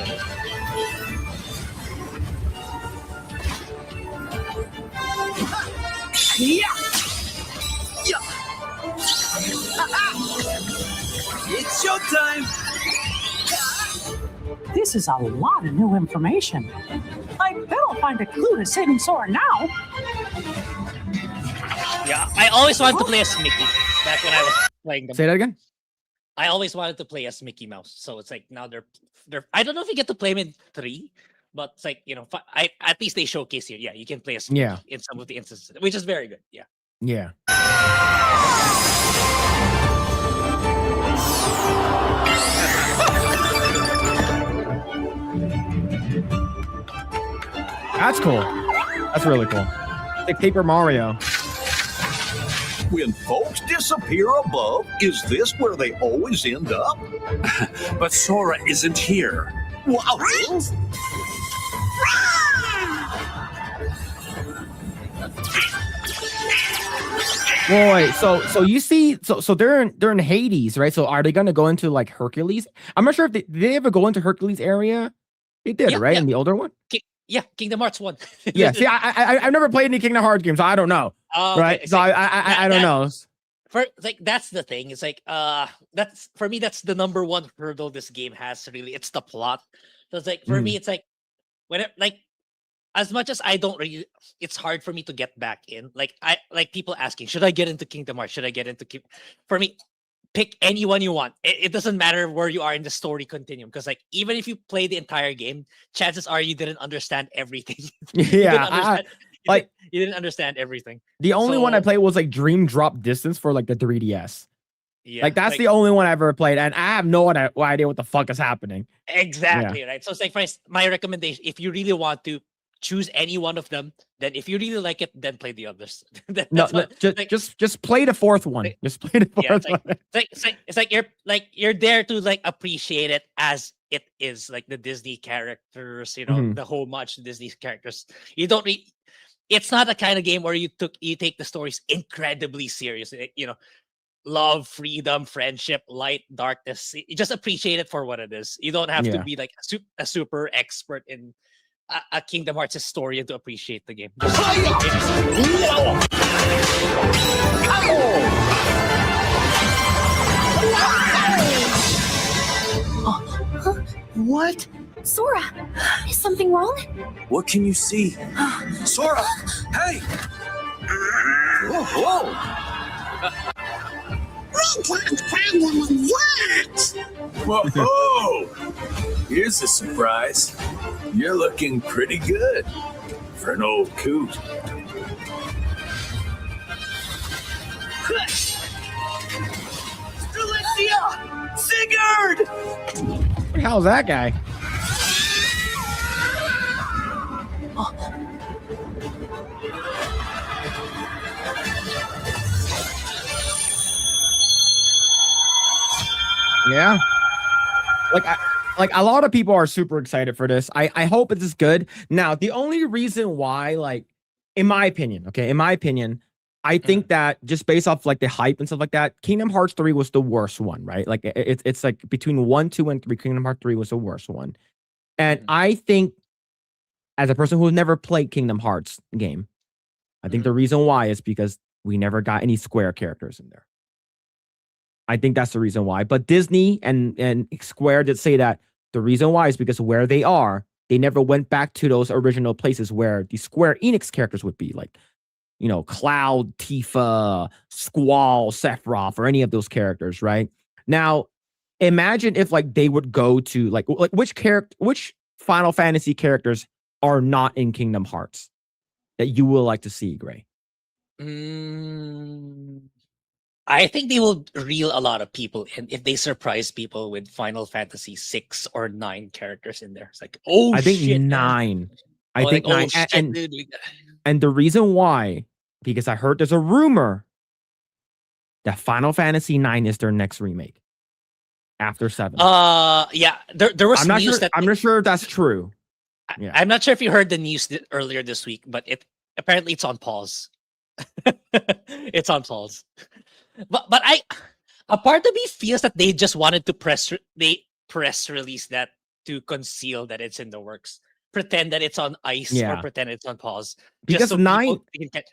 Yeah! Yeah! It's showtime! This is a lot of new information. I bet I'll find a clue to saving Sora now. Yeah. I always wanted to play as Mickey back when I was playing them. Say that again. I always wanted to play as Mickey Mouse. So it's like now they're I don't know if you get to play them in 3, but it's like, at least they showcase here. Yeah, you can play as Mickey in some of the instances, which is very good. Yeah. Yeah. That's cool. That's really cool. Like Paper Mario. When folks disappear above, is this where they always end up? But Sora isn't here. Wow. Wait, so you see, so they're in Hades, right? So are they gonna go into like Hercules? I'm not sure if did they ever go into Hercules area. They did, Yeah, right? yeah. In the older one. Yeah, Kingdom Hearts 1. Yeah. See, I've never played any Kingdom Hearts games, so I don't know. Right. Okay, So I don't know. For like that's the thing. It's like that's for me. That's the number one hurdle this game has. Really, it's the plot. So it's like for me, it's like when as much as I don't really, it's hard for me to get back in. Like I like people asking, should I get into Kingdom Hearts? Should I get into For me, pick anyone you want. It doesn't matter where you are in the story continuum, because like even if you play the entire game, chances are you didn't understand everything. Yeah. You didn't understand everything. The only one I played was like Dream Drop Distance for like the 3DS. Yeah, like that's the only one I ever played, and I have no idea what the fuck is happening. Exactly, right. So it's like my recommendation: if you really want to choose any one of them, then if you really like it, then play the others. Just play the fourth one. Just play the fourth one. It's like you're there to like appreciate it as it is like the Disney characters, Mhm. the homage to Disney characters. You don't re- It's not a kind of game where you take the stories incredibly serious. Love, freedom, friendship, light, darkness. You just appreciate it for what it is. You don't have to Yeah. be like a super expert in a Kingdom Hearts historian to appreciate the game. What? Sora, is something wrong? What can you see? Sora! Hey! Whoa, whoa! Whoa! Here's a surprise. You're looking pretty good for an old coot. Delicia! Sigurd! Who the hell's that guy? Yeah. Like a lot of people are super excited for this. I hope it is good. Now, the only reason why, like, in my opinion, I think that just based off like the hype and stuff like that, Kingdom Hearts 3 was the worst one, right? Like it's like between 1, 2, and 3, Kingdom Hearts 3 was the worst one. And I think, as a person who's never played Kingdom Hearts game, I think the reason why is because we never got any Square characters in there. I think that's the reason why. But Disney and Square did say that the reason why is because where they are, they never went back to those original places where the Square Enix characters would be, like, Cloud, Tifa, Squall, Sephiroth, or any of those characters, right? Now, imagine if like they would go to like which Final Fantasy characters are not in Kingdom Hearts that you would like to see, Grae? I think they will reel a lot of people in if they surprise people with Final Fantasy 6 or 9 characters in there. It's like, oh, I think shit, 9. I Oh, think like, 9. oh shit, And dude. the reason why, because I heard there's a rumor that Final Fantasy 9 is their next remake after 7. Yeah, there was I'm not news sure. that I'm not sure if that's true. Yeah. I'm not sure if you heard the news earlier this week, but apparently it's on pause. It's on pause. But a part of me feels that they just wanted to press release that to conceal that it's in the works, pretend that it's on ice, or pretend it's on pause, because just so 9 people, they can catch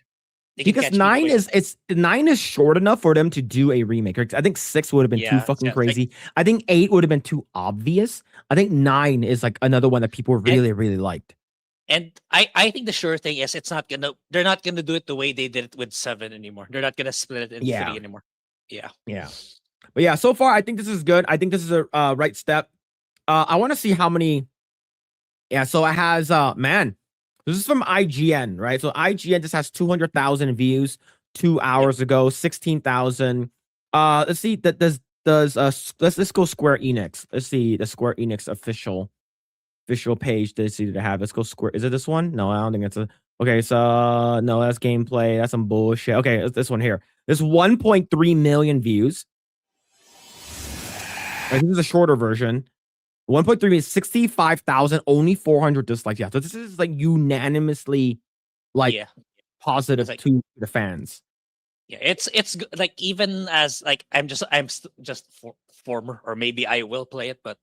because people 9 in. is 9 is short enough for them to do a remake. I think 6 would have been too fucking crazy. I think 8 would have been too obvious. I think 9 is like another one that people really liked. And I think the sure thing is they're not gonna do it the way they did it with 7 anymore. They're not gonna split it in 3 anymore. Yeah. But yeah, so far I think this is good. I think this is a right step. I want to see how many. Yeah, so it has man, this is from IGN, right? So IGN just has 200,000 views 2 hours ago, 16,000. Let's see that does let's go Square Enix. Let's see the Square Enix official page they see to have. Let's go Square. Is it this one? No, I don't think it's okay. So no, that's gameplay. That's some bullshit. Okay, it's this one here. There's 1.3 million views. This is a shorter version. 1.3 is 65,000, only 400 dislikes. Yeah, so this is like unanimously positive to the fans. Yeah, it's like, even as like I'm just former, or maybe I will play it, but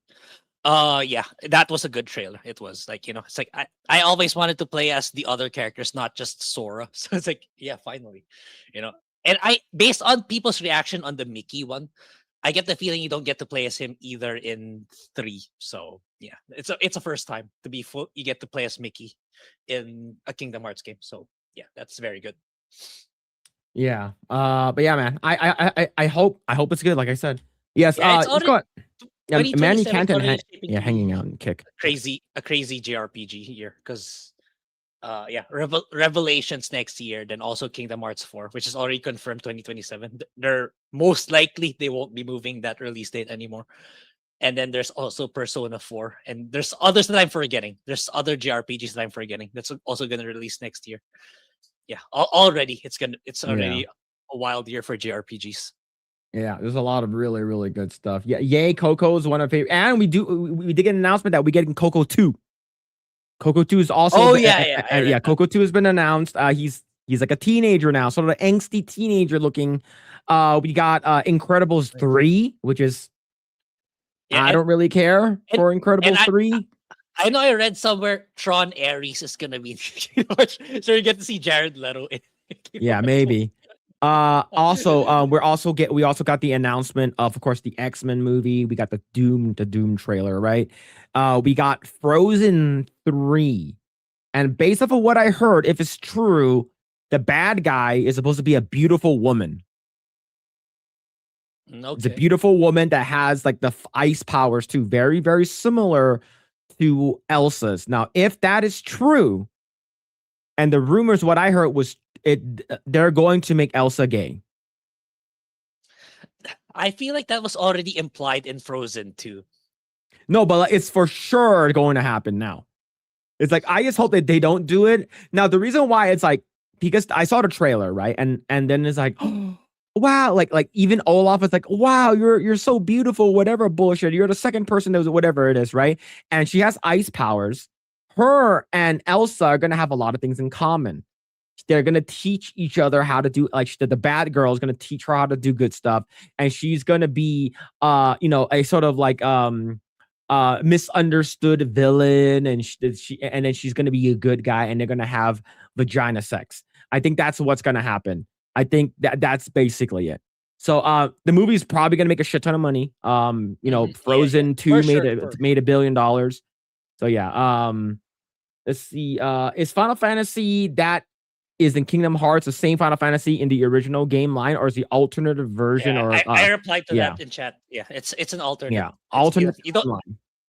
yeah, that was a good trailer. It was like, it's like I always wanted to play as the other characters, not just Sora. So it's like, yeah, finally, and based on people's reaction on the Mickey one, I get the feeling you don't get to play as him either in 3. So yeah, it's a first time to be full. You get to play as Mickey in a Kingdom Hearts game. So yeah, that's very good. Yeah. But yeah, man, I hope it's good. Like I said, yes. Yeah, it's already, Manny 2027 Canton, already shaping to hanging be out and kick. a crazy JRPG here, because yeah, Revelations next year, then also Kingdom Hearts 4, which is already confirmed 2027. They're most likely they won't be moving that release date anymore. And then there's also Persona 4, and there's others that I'm forgetting. There's other JRPGs that I'm forgetting that's also going to release next year. Yeah, already it's already a wild year for JRPGs. Yeah, there's a lot of really, really good stuff. Yeah, yay, Coco is one of favorite, and we did get an announcement that we getting Coco 2. Coco 2 is also Oh yeah, I read yeah, that. Coco 2 has been announced. He's like a teenager now, sort of an angsty teenager looking. We got Incredibles 3, which is Yeah, I don't really care for Incredibles 3. I know I read somewhere Tron Ares is gonna be so you get to see Jared Leto. Yeah, maybe. Also, we also got the announcement of course, the X-Men movie. We got the Doom trailer, right? We got Frozen 3. And based off of what I heard, if it's true, the bad guy is supposed to be a beautiful woman. It's a Okay. beautiful woman that has like the ice powers too, very, very similar to Elsa's. Now, if that is true, and the rumors, what I heard was they're going to make Elsa gay. I feel like that was already implied in Frozen 2. No, but like, it's for sure going to happen now. It's like I just hope that they don't do it. Now, the reason why it's like because I saw the trailer, right? And then it's like, oh, wow, like even Olaf is like, wow, you're so beautiful, whatever bullshit. You're the second person that was whatever it is, right? And she has ice powers. Her and Elsa are gonna have a lot of things in common. They're gonna teach each other how to do like the bad girl is gonna teach her how to do good stuff, and she's gonna be a sort of like misunderstood villain, and and then she's gonna be a good guy, and they're gonna have vagina sex. I think that's what's gonna happen. I think that's basically it. So the movie's probably gonna make a shit ton of money. Frozen 2 made $1 billion. So yeah. Let's see. Is Final Fantasy that is in Kingdom Hearts the same Final Fantasy in the original game line, or is the alternative version? Yeah, or I replied to that in chat. Yeah, it's an alternate. Yeah, alternate. You don't.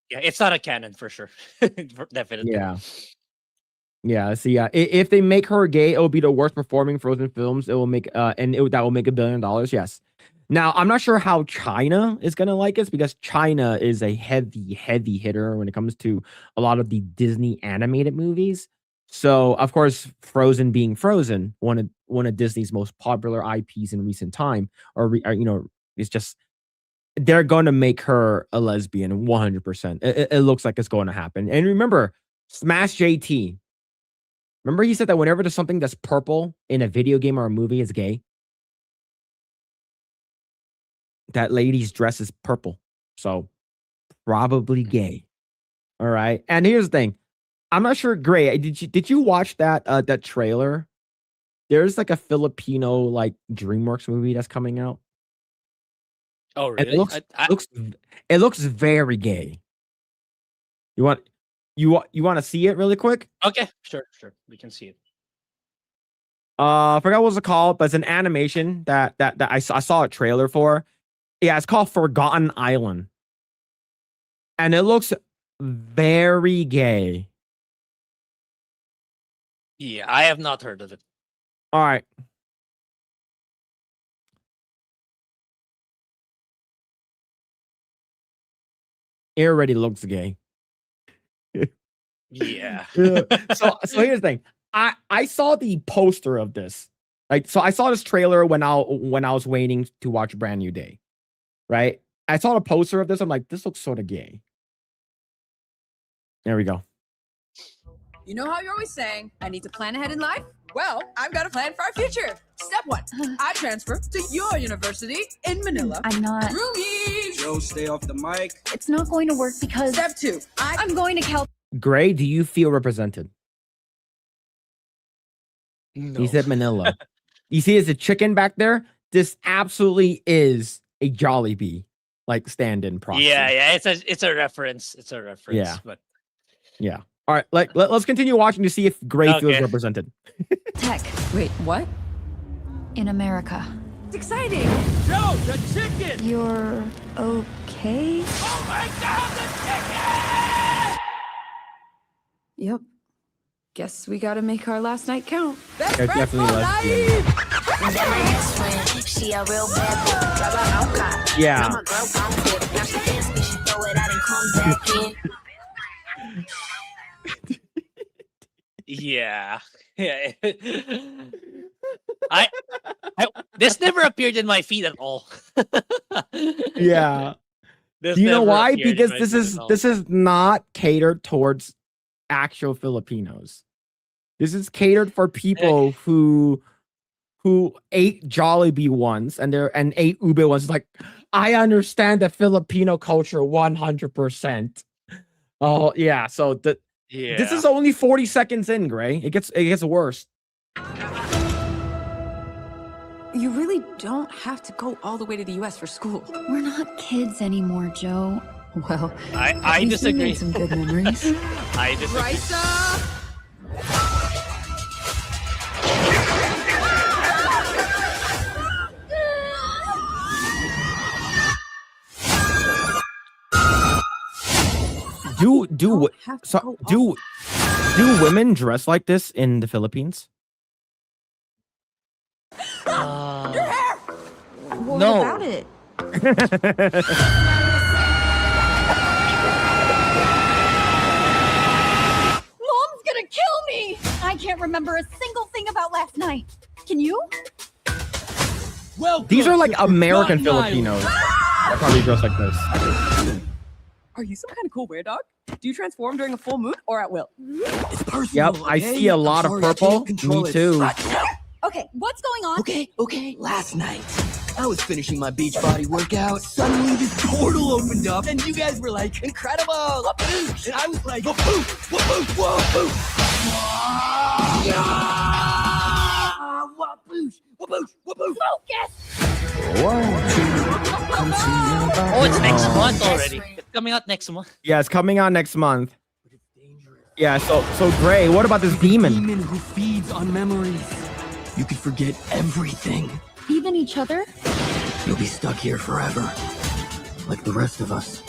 Yeah, it's not a canon for sure. Definitely. Yeah. Yeah. See, if they make her gay, it will be the worst performing Frozen films. It will make that will make $1 billion. Yes. Now, I'm not sure how China is gonna like this because China is a heavy hitter when it comes to a lot of the Disney animated movies. So, of course, Frozen being Frozen, one of Disney's most popular IPs in recent time, it's just they're going to make her a lesbian 100%. It looks like it's going to happen. And remember, Smash JT. Remember he said that whenever there's something that's purple in a video game or a movie, it's gay. That lady's dress is purple. So probably gay. All right. And here's the thing. I'm not sure, Grae, did you watch that trailer? There's like a Filipino like DreamWorks movie that's coming out. Oh, really? It looks very gay. You want to see it really quick? Okay, sure. We can see it. I forgot what it's called, but it's an animation that I saw a trailer for. Yeah, it's called Forgotten Island. And it looks very gay. Yeah, I have not heard of it. All right. It already looks gay. Yeah. So here's the thing. I saw the poster of this. Like, so I saw this trailer when I was waiting to watch Brand New Day. Right? I saw the poster of this. I'm like, this looks sort of gay. There we go. You know how you're always saying, I need to plan ahead in life? Well, I've got a plan for our future. Step 1, I transfer to your university in Manila. I'm not. Roomies! Joe, stay off the mic. It's not going to work because Step 2, I'm going to Cal. Grae, do you feel represented? No. He said Manila. You see, there's a chicken back there. This absolutely is a Jollibee, like stand-in proxy. Yeah. It's a reference. It's a reference. Yeah. But yeah. All right. Let's continue watching to see if Grae feels represented. Tech Wait, what? in America. It's exciting! Joe, the chicken! You're okay? Oh my God, the chicken! Yep. Guess we gotta make our last night count. That's They're definitely lesbian. She a real bad bitch. Drive her out. Yeah. Now my girl gon' flip. Now she dance me, she throw it out and come back in. yeah. I this never appeared in my feed at all. Yeah. This Do you know never why? appeared in Because my this feed is at all. this is not catered towards actual Filipinos. This is catered for people who ate Jollibee once and ate ube once. It's like, I understand the Filipino culture 100%. Oh yeah, so this is only 40 seconds in, Grae. It gets worse. You really don't have to go all the way to the US for school. We're not kids anymore, Joe. Well, I we disagree. made some good memories. I disagree. Risa! Do women dress like this in the Philippines? What No. about it? Mom's gonna kill me! I can't remember a single thing about last night. Can you? Well, These are like American Filipinos that probably dress like this. Are you some kind of cool weird dog? Do you transform during a full moon or at will? It's personal. Yep, I see a lot of purple. Me too. Okay, what's going on? Okay. Last night, I was finishing my beach body workout. Suddenly, this portal opened up, and you guys were like, incredible! Whoopoosh! And I was like, whoopoosh! Whoopoosh! Whoopoosh! Yeah! Whoopoosh! Whoopoosh! Whoopoosh! Focus! Oh, it's next month already. It's coming out next month. Yeah, it's coming out next month. Yeah, so Grae, what about this demon? Demon who feeds on memories. You could forget everything. Even each other? You'll be stuck here forever, like the rest of us.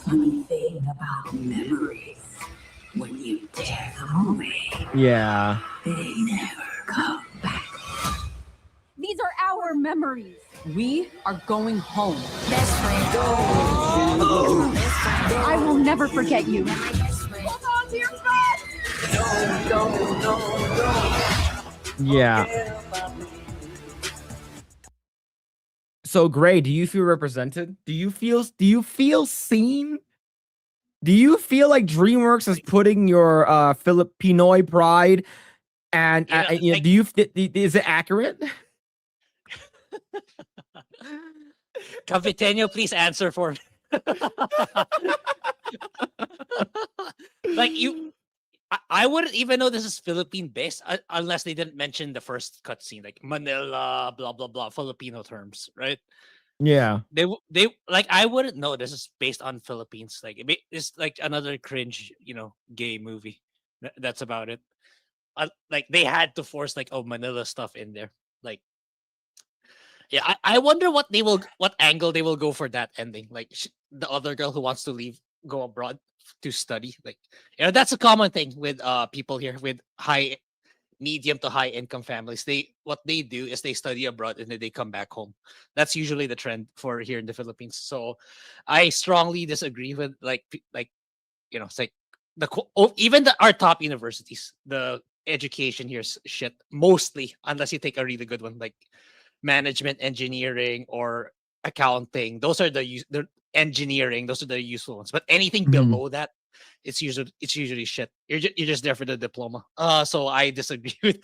Funny thing about memories, when you tear them away, Yeah. they never come back. These are our memories. We are going home. I will never forget you. Hold on to your butt! Yeah. So Grae, do you feel represented? Do you feel seen? Do you feel like DreamWorks is putting your Filipino pride and you know, is it accurate? Capitano, please answer for me. Like I wouldn't even know this is Philippine based unless they didn't mention the first cutscene, like Manila, blah blah blah, Filipino terms, right? Yeah. They like I wouldn't know this is based on Philippines. Like it's like another cringe, gay movie. That's about it. Like they had to force like Manila stuff in there. Like, yeah, I wonder what angle they will go for that ending. Like the other girl who wants to go abroad to study. Like, that's a common thing with people here with medium to high income families. What they do is they study abroad and then they come back home. That's usually the trend for here in the Philippines. So I strongly disagree with it's like even our top universities, the education here is shit mostly, unless you take a really good one like management, engineering, or accounting. Those are the engineering. Those are the useful ones. But anything below that, it's usually shit. You're just there for the diploma. So I disagree with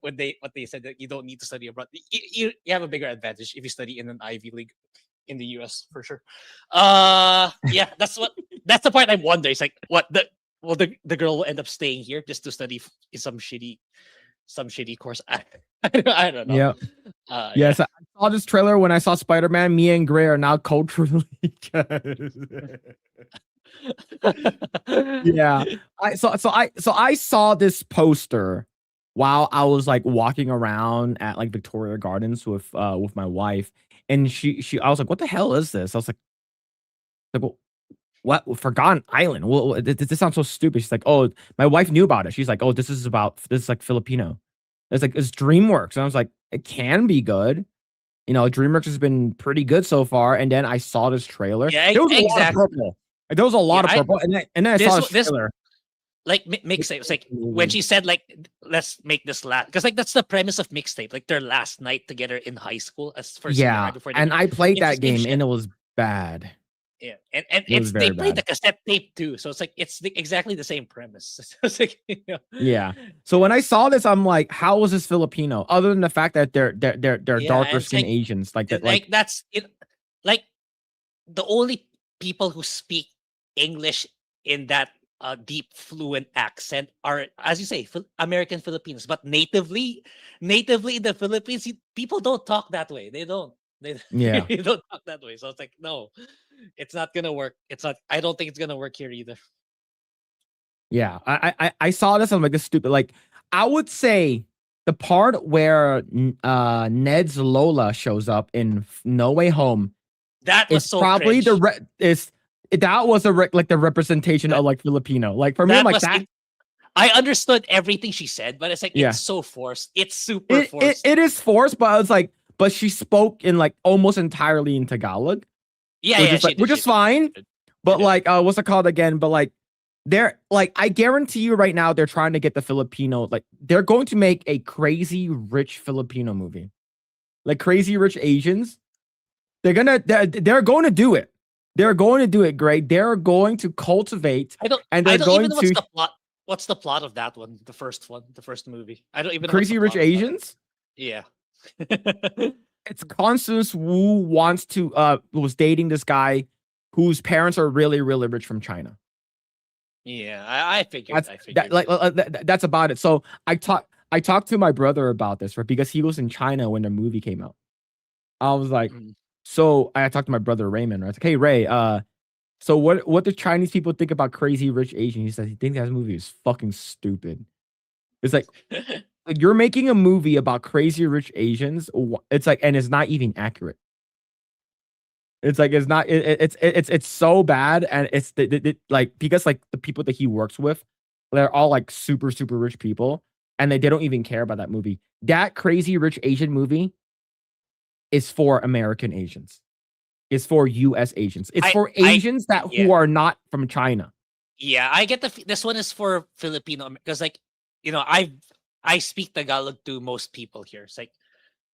what they said, that you don't need to study abroad. You have a bigger advantage if you study in an Ivy League in the US for sure. Yeah, that's the part I wonder. It's like the girl will end up staying here just to study in some shitty course. I don't know. Yeah. Yes, I saw this trailer when I saw Spider-Man. Me and Grae are now culturally yeah. I saw this poster while I was like walking around at like Victoria Gardens with my wife, and I was like, what the hell is this? I was like well, what? Forgotten Island? Well, this sounds so stupid. She's like, oh, my wife knew about it. She's like, oh, this is like Filipino. It's like, it's DreamWorks. And I was like, it can be good. DreamWorks has been pretty good so far. And then I saw this trailer. Yeah, there was a lot of purple. There was a lot of purple. And then I saw this trailer. like mixtape. It's like when she said like, let's make this last, because like that's the premise of mixtape. Like their last night together in high school as for senior high Yeah, before they, and I played it's the that same game shit. and it was bad. Yeah, and It was it's they very played bad. the cassette tape too, so it's like it's exactly the same premise. So it's like, Yeah. So when I saw this, I'm like, how is this Filipino? Other than the fact that they're Yeah, darker it's skinned like Asians, like that, like that's it. Like the only people who speak English in that deep fluent accent are, as you say, American Filipinos. But natively in the Philippines, people don't talk that way. They don't. They, Yeah. they don't talk that way. So it's like, no, it's not gonna work. It's not. I don't think it's gonna work here either. Yeah, I saw this. I'm like, this stupid. Like, I would say the part where Ned's Lola shows up in No Way Home That was is so probably cringe. that was like the representation of like Filipino. Like for me, I'm That like was that. I understood everything she said, but it's like Yeah. it's so forced. It's super It forced. it is forced, but I was like, but she spoke in like almost entirely in Tagalog, Yeah, which yeah, is like, which is fine. But like, what's it called again? But like, they're like, I guarantee you right now, they're trying to get the Filipino. Like, they're going to make a Crazy Rich Filipino movie, like Crazy Rich Asians. They're going to do it. They're going to do it, Greg. They're going to cultivate. I don't going even know to what's the plot. What's the plot of that one? The first movie. I don't even know Crazy Rich what's the plot of that. Asians. Yeah. It's Constance Wu was dating this guy whose parents are really, really rich from China. Yeah, I figured. That's about it. So I talked to my brother about this, right? Because he was in China when the movie came out. I was like, so I talked to my brother Raymond, right? I was like, hey Ray, so what do Chinese people think about Crazy Rich Asian? He says he thinks that movie is fucking stupid. It's like you're making a movie about Crazy Rich Asians. It's like, and it's not even accurate. It's like, it's not, it's so bad. And it's like, because like the people that he works with, they're all like super, super rich people. And they don't even care about that movie. That Crazy Rich Asian movie is for American Asians. It's for US Asians. It's for Asians who are not from China. Yeah, I get this one is for Filipino, because like, I speak Tagalog to most people here.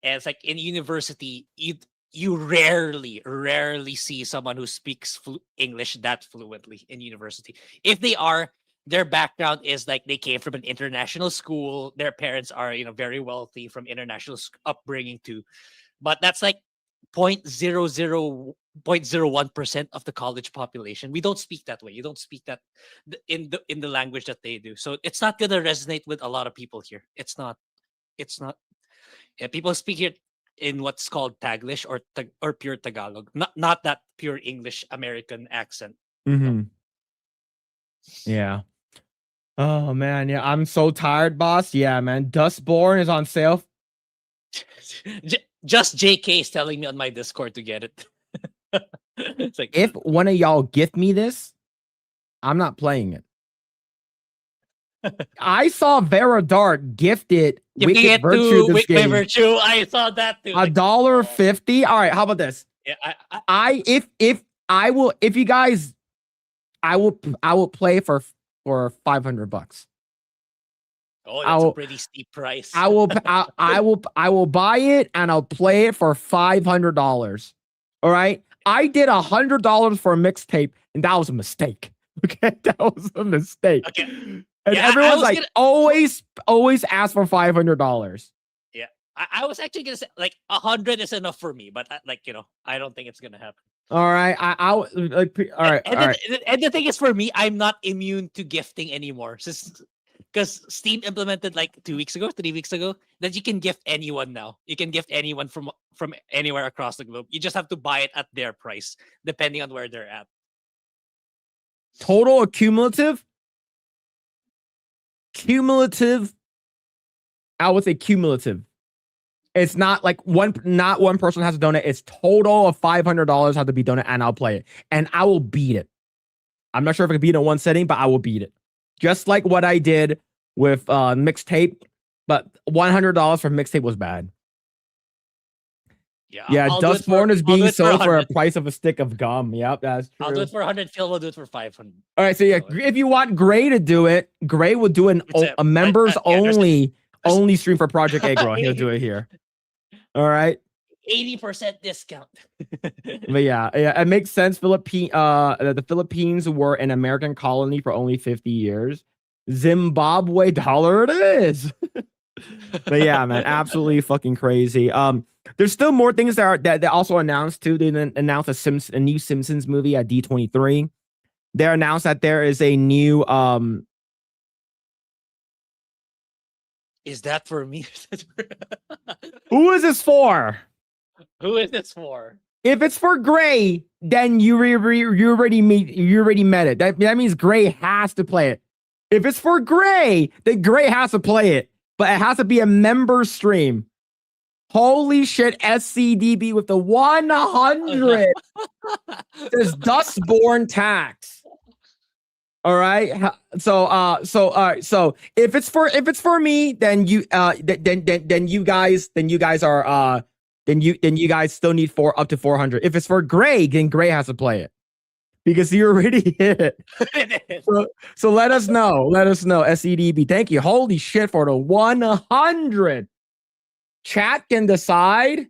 It's like in university, you rarely see someone who speaks English that fluently in university. If they are, their background is like they came from an international school. Their parents are very wealthy from international upbringing too. But that's like 0.01% of the college population. We don't speak that way. You don't speak that in the language that they do. So it's not gonna resonate with a lot of people here. It's not. Yeah, people speak it in what's called Taglish or pure Tagalog, not that pure English American accent. Mm-hmm. Yeah. Oh man, yeah. I'm so tired, boss. Yeah, man. Dustborn is on sale. Just JK is telling me on my Discord to get it. It's like, if one of y'all gift me this, I'm not playing it. I saw Vera Dark gifted Wicked Virtue this game. Virtue. I saw that too. $1.50. All right, how about this? Yeah, I will play for $500. Oh, that's a pretty steep price. I will buy it and I'll play it for $500. All right. I did $100 for a mixtape, and that was a mistake. Okay, that was a mistake. Okay. And everyone's like, always ask for $500. Yeah, I was actually gonna say like 100 is enough for me, but I don't think it's gonna happen. All right, all right. And the thing is, for me, I'm not immune to gifting anymore, because Steam implemented like 3 weeks ago that you can gift anyone now. You can gift anyone from anywhere across the globe. You just have to buy it at their price, depending on where they're at. Total or cumulative? Cumulative. I would say cumulative. It's not like one person has to donate. It's total of $500 have to be donated, and I'll play it. And I will beat it. I'm not sure if I can beat it in one setting, but I will beat it. Just like what I did with mixtape, but $100 for mixtape was bad. Yeah, I'll do it Dustborn is I'll do being it for sold for a 100. price of a stick of gum. Yep, that's true. I'll do it for 100. Phil will do it for 500. All right, so yeah, So, if you want Grae to do it, Grae will do a members yeah, only there's- stream for Project Eggroll. He'll do it here. All right. 80% discount. But yeah, it makes sense. The Philippines were an American colony for only 50 years. Zimbabwe dollar it is. But yeah, man, absolutely fucking crazy. There's still more things that also announced too. They announced a new Simpsons movie at D23. They announced that there is a new Is that for me? Who is this for? Who is this for? If it's for Grae, then you already met it. That means Grae has to play it. If it's for Grae, then Grae has to play it. But it has to be a member stream. Holy shit, SCDB with the 100. There's Dustborn tax. All right. So if it's for me, then you guys still need up to 400. If it's for Grae, then Grae has to play it. Because you already hit it. So let us know. Let us know. SCDB. Thank you. Holy shit for the 100. Chat can decide.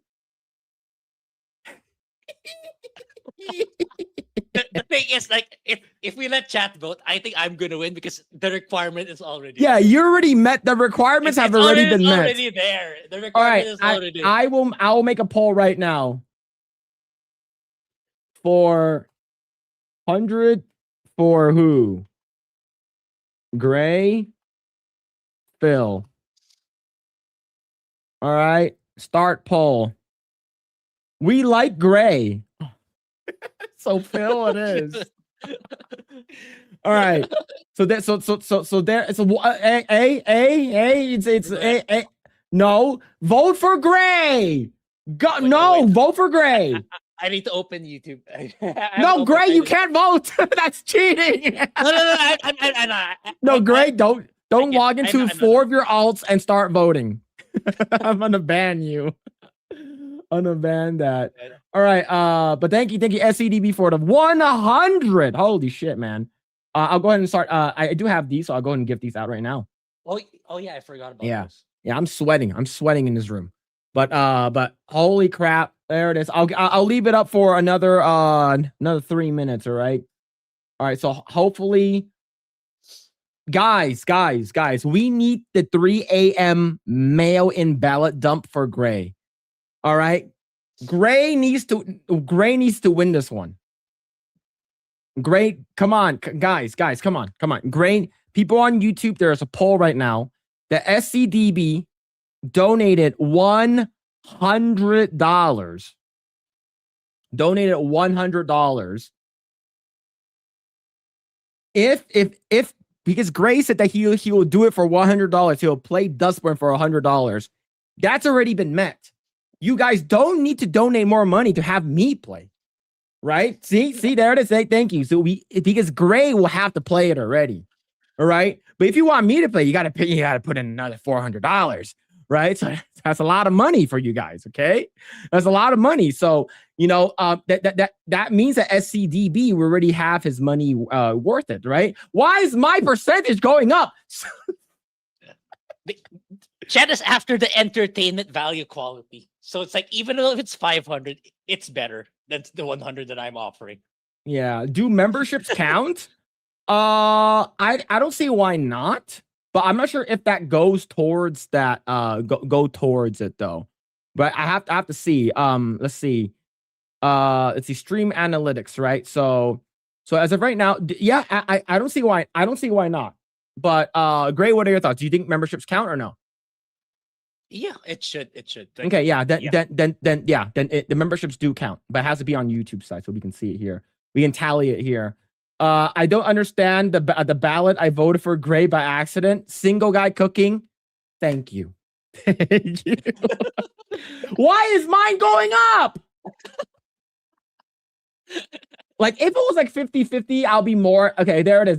The thing is, like, if we let chat vote, I think I'm gonna win because the requirement is already. Yeah, you already met the requirements. Have already been met. Already there. The requirement All right, is already. I will make a poll right now. For 100 for who? Grae, Phil. All right, start poll. We like Grae. So Phil it is. All right. So there it's a no, vote for Grae. Vote for Grae. I need to open YouTube. No, Grae, you can't vote. That's cheating. No, Grae, don't log into 4 of your alts and start voting. I'm gonna ban you. I'm gonna ban that. All right. But thank you, SCDB for the 100. Holy shit, man. I'll go ahead and start. I do have these, so I'll go ahead and give these out right now. Oh yeah, I forgot about those. Yeah, I'm sweating. I'm sweating in this room. But holy crap, there it is. I'll leave it up for another 3 minutes. All right. So hopefully, guys, we need the 3 a.m. mail-in ballot dump for Grae. All right, Grae needs to win this one. Grae, come on, guys, come on. Grae, people on YouTube, there's a poll right now. The SCDB donated $100. Donated $100. If because Grae said that he will do it for $100, he'll play Dustborn for $100. That's already been met. You guys don't need to donate more money to have me play, right? See, there it is. Thank you. So because Grae will have to play it already, all right. But if you want me to play, you got to put in another $400, right? So that's a lot of money for you guys. Okay, that's a lot of money. So that means that SCDB will already have his money worth it, right? Why is my percentage going up? Chat is after the entertainment value quality. So it's like, even though if it's 500, it's better than the 100 that I'm offering. Yeah. Do memberships count? I don't see why not, but I'm not sure if that goes towards that. Go towards it though. But I have to see. Let's see. Let's see. Stream analytics, right? So as of right now, yeah, I don't see why. I don't see why not. But Grae, what are your thoughts? Do you think memberships count or no? Yeah, it should. Like, okay, yeah. Then the memberships do count, but it has to be on YouTube side so we can see it here. We can tally it here. I don't understand the ballot. I voted for Grae by accident. Single guy cooking. Thank you. Thank you. Why is mine going up? Like, if it was like 50-50, I'll be more. Okay, there it is.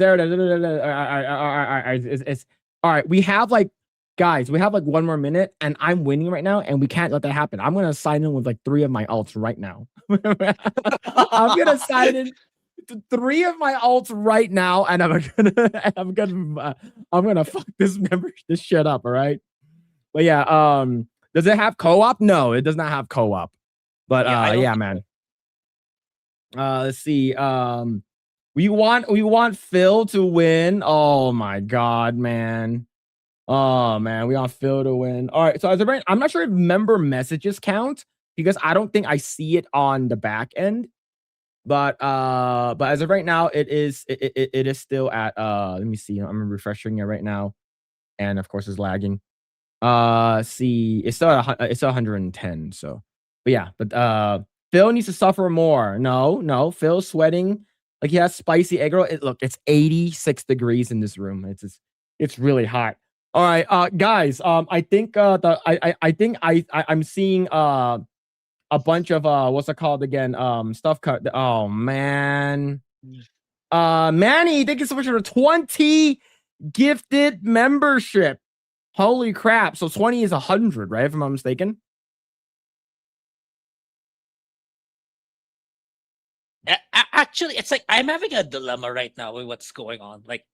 All right. We have like guys, we have like 1 more minute, and I'm winning right now, and we can't let that happen. I'm gonna sign in with like 3 of my alts right now. I'm gonna sign in to 3 of my alts right now, and I'm gonna fuck this shit up. All right. But yeah, does it have co-op? No, it does not have co-op. But yeah, man. Let's see. We want Phil to win. Oh my god, man. Oh man, we want Phil to win. All right, so as of right, I'm not sure if member messages count because I don't think I see it on the back end. But as of right now, it is still at let me see. I'm refreshing it right now, and of course it's lagging. See, it's still 110. So, but yeah, but Phil needs to suffer more. No, Phil's sweating like he has spicy egg roll. Look, it's 86 degrees in this room. It's really hot. All right, guys. I think I'm seeing a bunch of what's it called again? Stuff cut. Oh man. Manny, thank you so much for the 20 gifted membership. Holy crap. So 20 is 100, right? If I'm not mistaken. Actually, it's like I'm having a dilemma right now with what's going on. Like,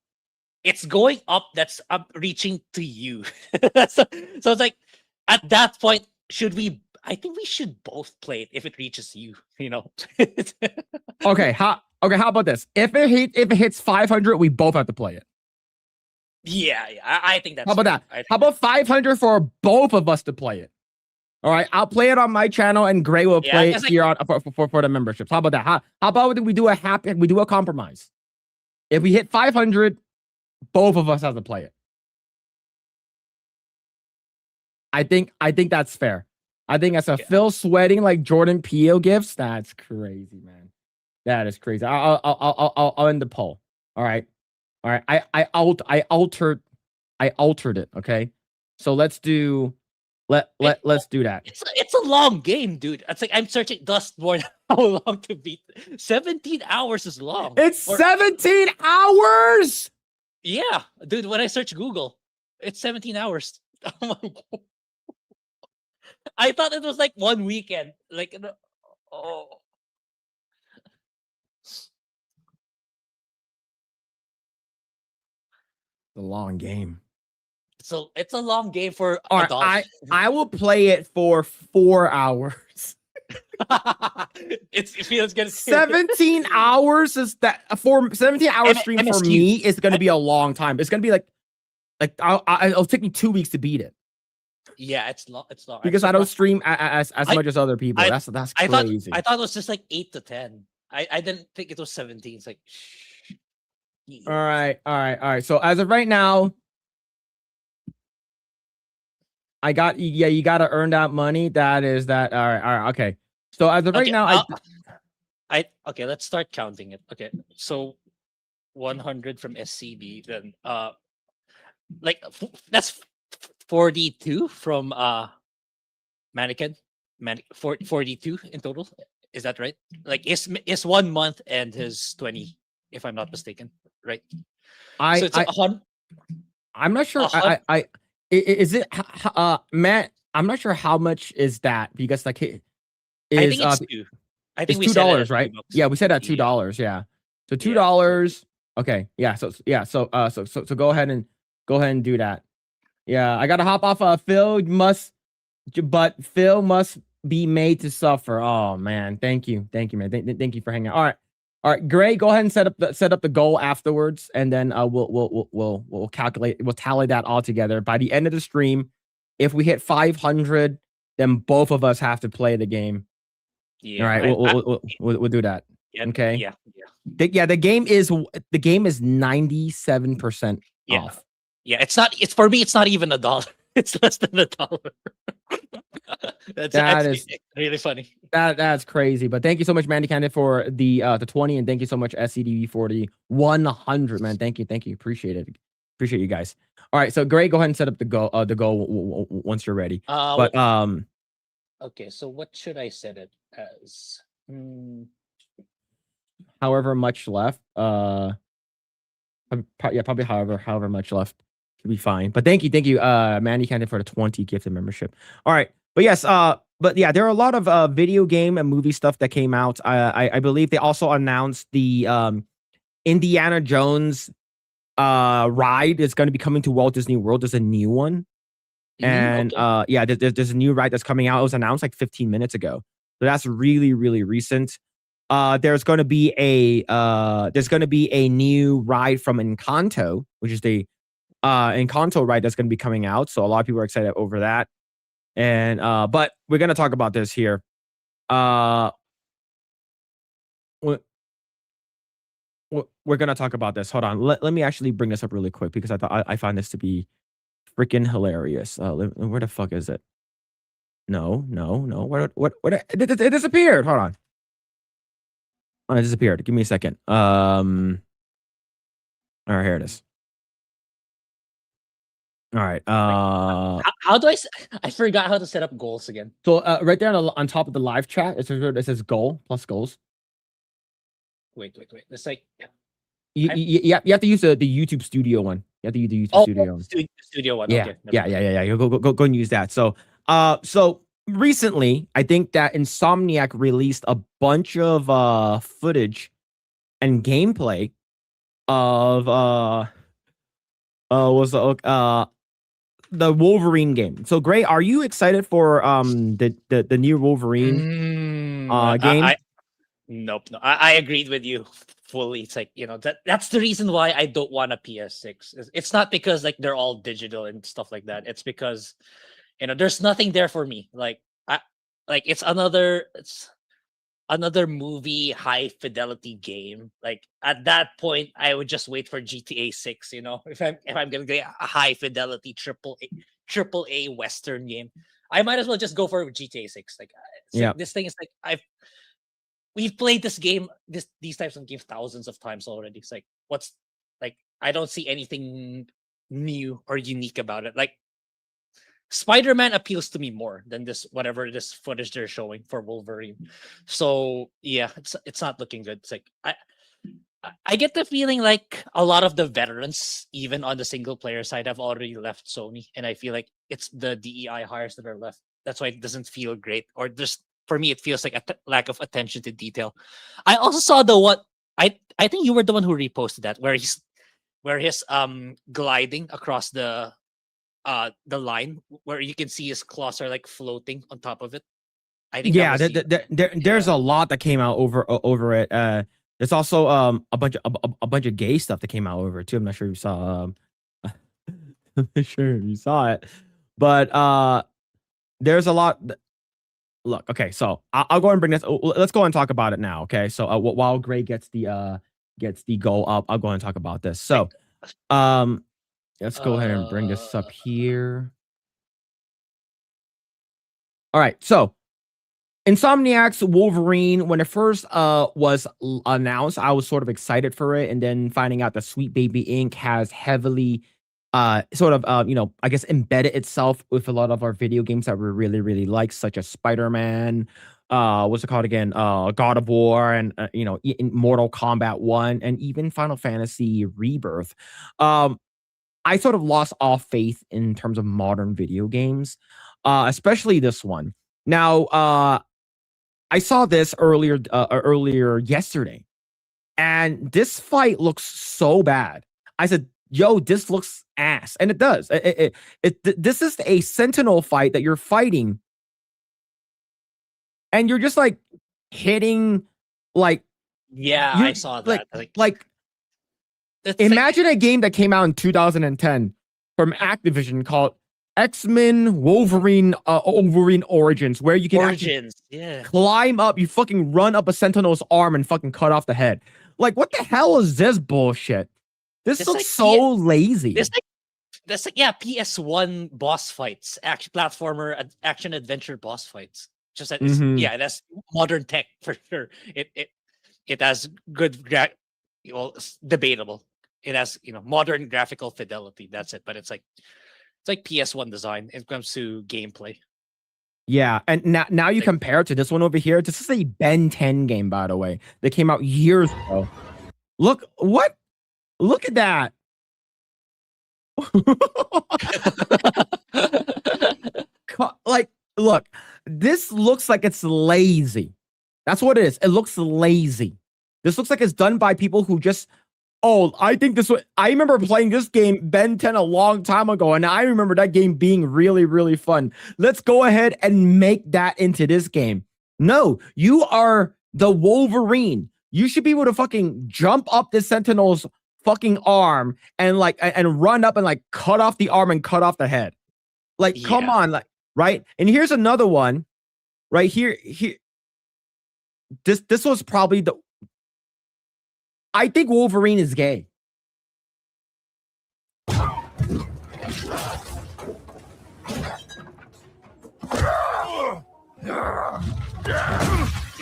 it's going up, that's up reaching to you. so it's like at that point, I think we should both play it if it reaches you, you know. Okay, how about this? If it hits 500, we both have to play it. Yeah, I think that's how about that? How about 500 for both of us to play it? All right, I'll play it on my channel, and Grae will play it here on for the memberships. How about that? How about we do a compromise? If we hit 500, both of us have to play it. I think that's fair. I think that's a Phil sweating like Jordan Peele gifts. That's crazy, man. That is crazy. I'll end the poll. All right. I altered it. Okay. So let's do let's do that. It's a long game, dude. It's like I'm searching Dustborn how long to beat. 17 hours is long. It's 17 hours. Yeah, dude. When I search Google, it's 17 hours. I thought it was like 1 weekend. Like, oh. The long game. So it's a long game for adults. I will play it for 4 hours. It feels good. 17 hours is that for 17 hour stream for me is going to be a long time. It's going to be like it'll take me 2 weeks to beat it. Yeah, it's long. It's long because I don't stream as much as other people. That's crazy. I thought it was just like 8 to 10. I didn't think it was 17. It's like. All right. So as of right now, you got to earn that money. That is that. All right. Okay. So as of right now, okay. Let's start counting it. Okay. So 100 from SCB, then like that's 42 from Mannequin. 42 in total. Is that right? Like is 1 month and his 20, if I'm not mistaken, right? So it's I'm not sure. Is it Matt? I'm not sure how much is that because like it is. I think it's two. I think it's $2, right? Yeah, we said at $2. Yeah, so $2. Okay, yeah. So go ahead and do that. Yeah, I gotta hop off. Phil must be made to suffer. Oh man, thank you, man. Thank you for hanging out. All right, Grae, go ahead and set up the goal afterwards, and then we'll tally that all together by the end of the stream. If we hit 500, then both of us have to play the game. Yeah. All right, we'll do that. Yeah, okay. Yeah. The game is 97% off. Yeah, it's for me. It's not even $1. It's less than $1. That is really funny. That's crazy. But thank you so much, Mandy Candid, for the 20, and thank you so much, SCDV for the 100, man. Thank you. Appreciate it. Appreciate you guys. All right, so Grae, go ahead and set up the goal. Once you're ready. Okay, so what should I set it as? However much left. Probably however much left. be fine. But thank you, Mandy Canton for the 20 gifted membership. All right, but yes, but yeah, there are a lot of video game and movie stuff that came out. I believe they also announced the Indiana Jones ride is going to be coming to Walt Disney World. There's a new one, and yeah, there's a new ride that's coming out. It was announced like 15 minutes ago, so that's really recent. There's going to be a new ride from Encanto, which is the Encanto ride that's going to be coming out. So a lot of people are excited over that. And but we're going to talk about this here. We're going to talk about this. Hold on. Let me actually bring this up really quick because I find this to be freaking hilarious. Where the fuck is it? No. What it disappeared. Hold on. Oh, it disappeared. Give me a second. All right, here it is. All right. How do I forgot how to set up goals again. So right there on top of the live chat, it says goal plus goals. Wait. It's like you have to use the YouTube Studio one. You have to use the YouTube Studio one. Studio one. Yeah. Okay, Yeah. You go and use that. So so recently, I think that Insomniac released a bunch of footage and gameplay of the Wolverine game. So Grae, are you excited for the new Wolverine game? Nope. No, I agreed with you fully. It's like, that's the reason why I don't want a PS6. It's not because like they're all digital and stuff like that. It's because there's nothing there for me. It's another movie high fidelity game. Like at that point, I would just wait for GTA 6. If I'm gonna get a high fidelity triple A Western game, I might as well just go for GTA 6. Like this thing is like we've played this game, these types of games thousands of times already. It's like I don't see anything new or unique about it. Like Spider-Man appeals to me more than this footage they're showing for Wolverine. So yeah, it's not looking good. It's like I get the feeling like a lot of the veterans, even on the single player side, have already left Sony, and I feel like it's the DEI hires that are left. That's why it doesn't feel great, or just for me, it feels like a lack of attention to detail. I also saw I think you were the one who reposted that where he's gliding across the line where you can see his claws are like floating on top of it. I think there's a lot that came out over it. There's also a bunch of gay stuff that came out over it too. I'm not sure if you saw I'm not sure if you saw it, but there's a lot. Look, okay, so I'll go and bring this. Let's go and talk about it now. Okay, so while Grae gets the goal up, I'll go and talk about this. So let's go ahead and bring this up here. All right, so Insomniac's Wolverine, when it first was announced, I was sort of excited for it, and then finding out that Sweet Baby Inc. has heavily I guess embedded itself with a lot of our video games that we really like, such as Spider-Man, what's it called again? God of War, and Mortal Kombat 1, and even Final Fantasy Rebirth. I sort of lost all faith in terms of modern video games, especially this one. Now, I saw this earlier yesterday, and this fight looks so bad. I said, yo, this looks ass. And it does. This is a Sentinel fight that you're fighting, and you're just like hitting like I saw that. Imagine a game that came out in 2010 from Activision called X-Men Wolverine Origins, where you can climb up, you fucking run up a Sentinel's arm and fucking cut off the head. Like, what the hell is this bullshit? This looks so lazy. That's PS1 boss fights, platformer action adventure boss fights. Just that that's modern tech for sure. It has good it's debatable. It has modern graphical fidelity. That's it. But it's like PS1 design when it comes to gameplay. Yeah, and now you compare it to this one over here. This is a Ben 10 game, by the way. That came out years ago. Look at that. Like, look, this looks like it's lazy. That's what it is. It looks lazy. This looks like it's done by people who just, oh, I think this was, I remember playing this game, Ben 10, a long time ago, and I remember that game being really, really fun. Let's go ahead and make that into this game. No, you are the Wolverine. You should be able to fucking jump up the Sentinel's fucking arm and like, and run up and like cut off the arm and cut off the head. Like, come on, like, right? And here's another one right here. This was probably the, I think Wolverine is gay. You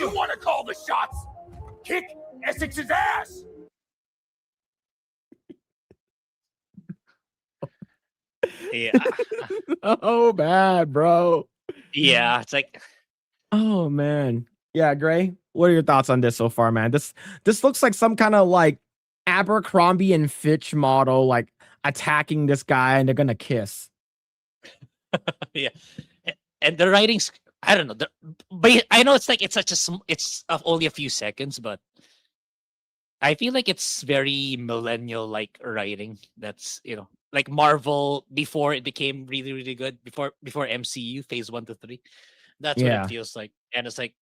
want to call the shots? Kick Essex's ass! Yeah. Oh, bad, bro. Yeah, it's like, oh man. Yeah, Grae, what are your thoughts on this so far, man? This looks like some kind of like Abercrombie and Fitch model, like attacking this guy and they're gonna kiss. yeah. And the writing's, I don't know, but I know it's like it's such a it's only a few seconds, but I feel like it's very millennial like writing. That's, you know, like Marvel before it became really, really good, before MCU phase 1 to 3. That's what it feels like. And it's like,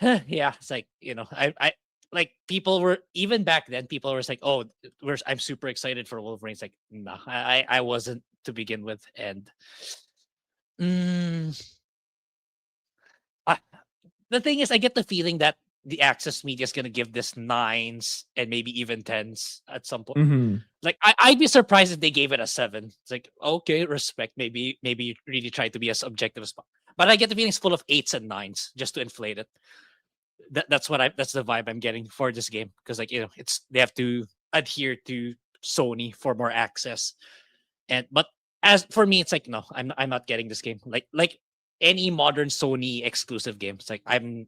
yeah, it's like, you know, I like people were, even back then, people were like, oh, I'm super excited for Wolverine. It's like, no, I wasn't to begin with. And the thing is, I get the feeling that the Access media is going to give this 9s and maybe even 10s at some point. Mm-hmm. Like, I'd be surprised if they gave it a 7. It's like, okay, respect. Maybe you really try to be as objective as possible. But I get the feeling it's full of 8s and 9s just to inflate it. That's the vibe I'm getting for this game, because like, you know, they have to adhere to Sony for more access. But as for me, it's like, no, I'm not getting this game. Like any modern Sony exclusive game, it's like I'm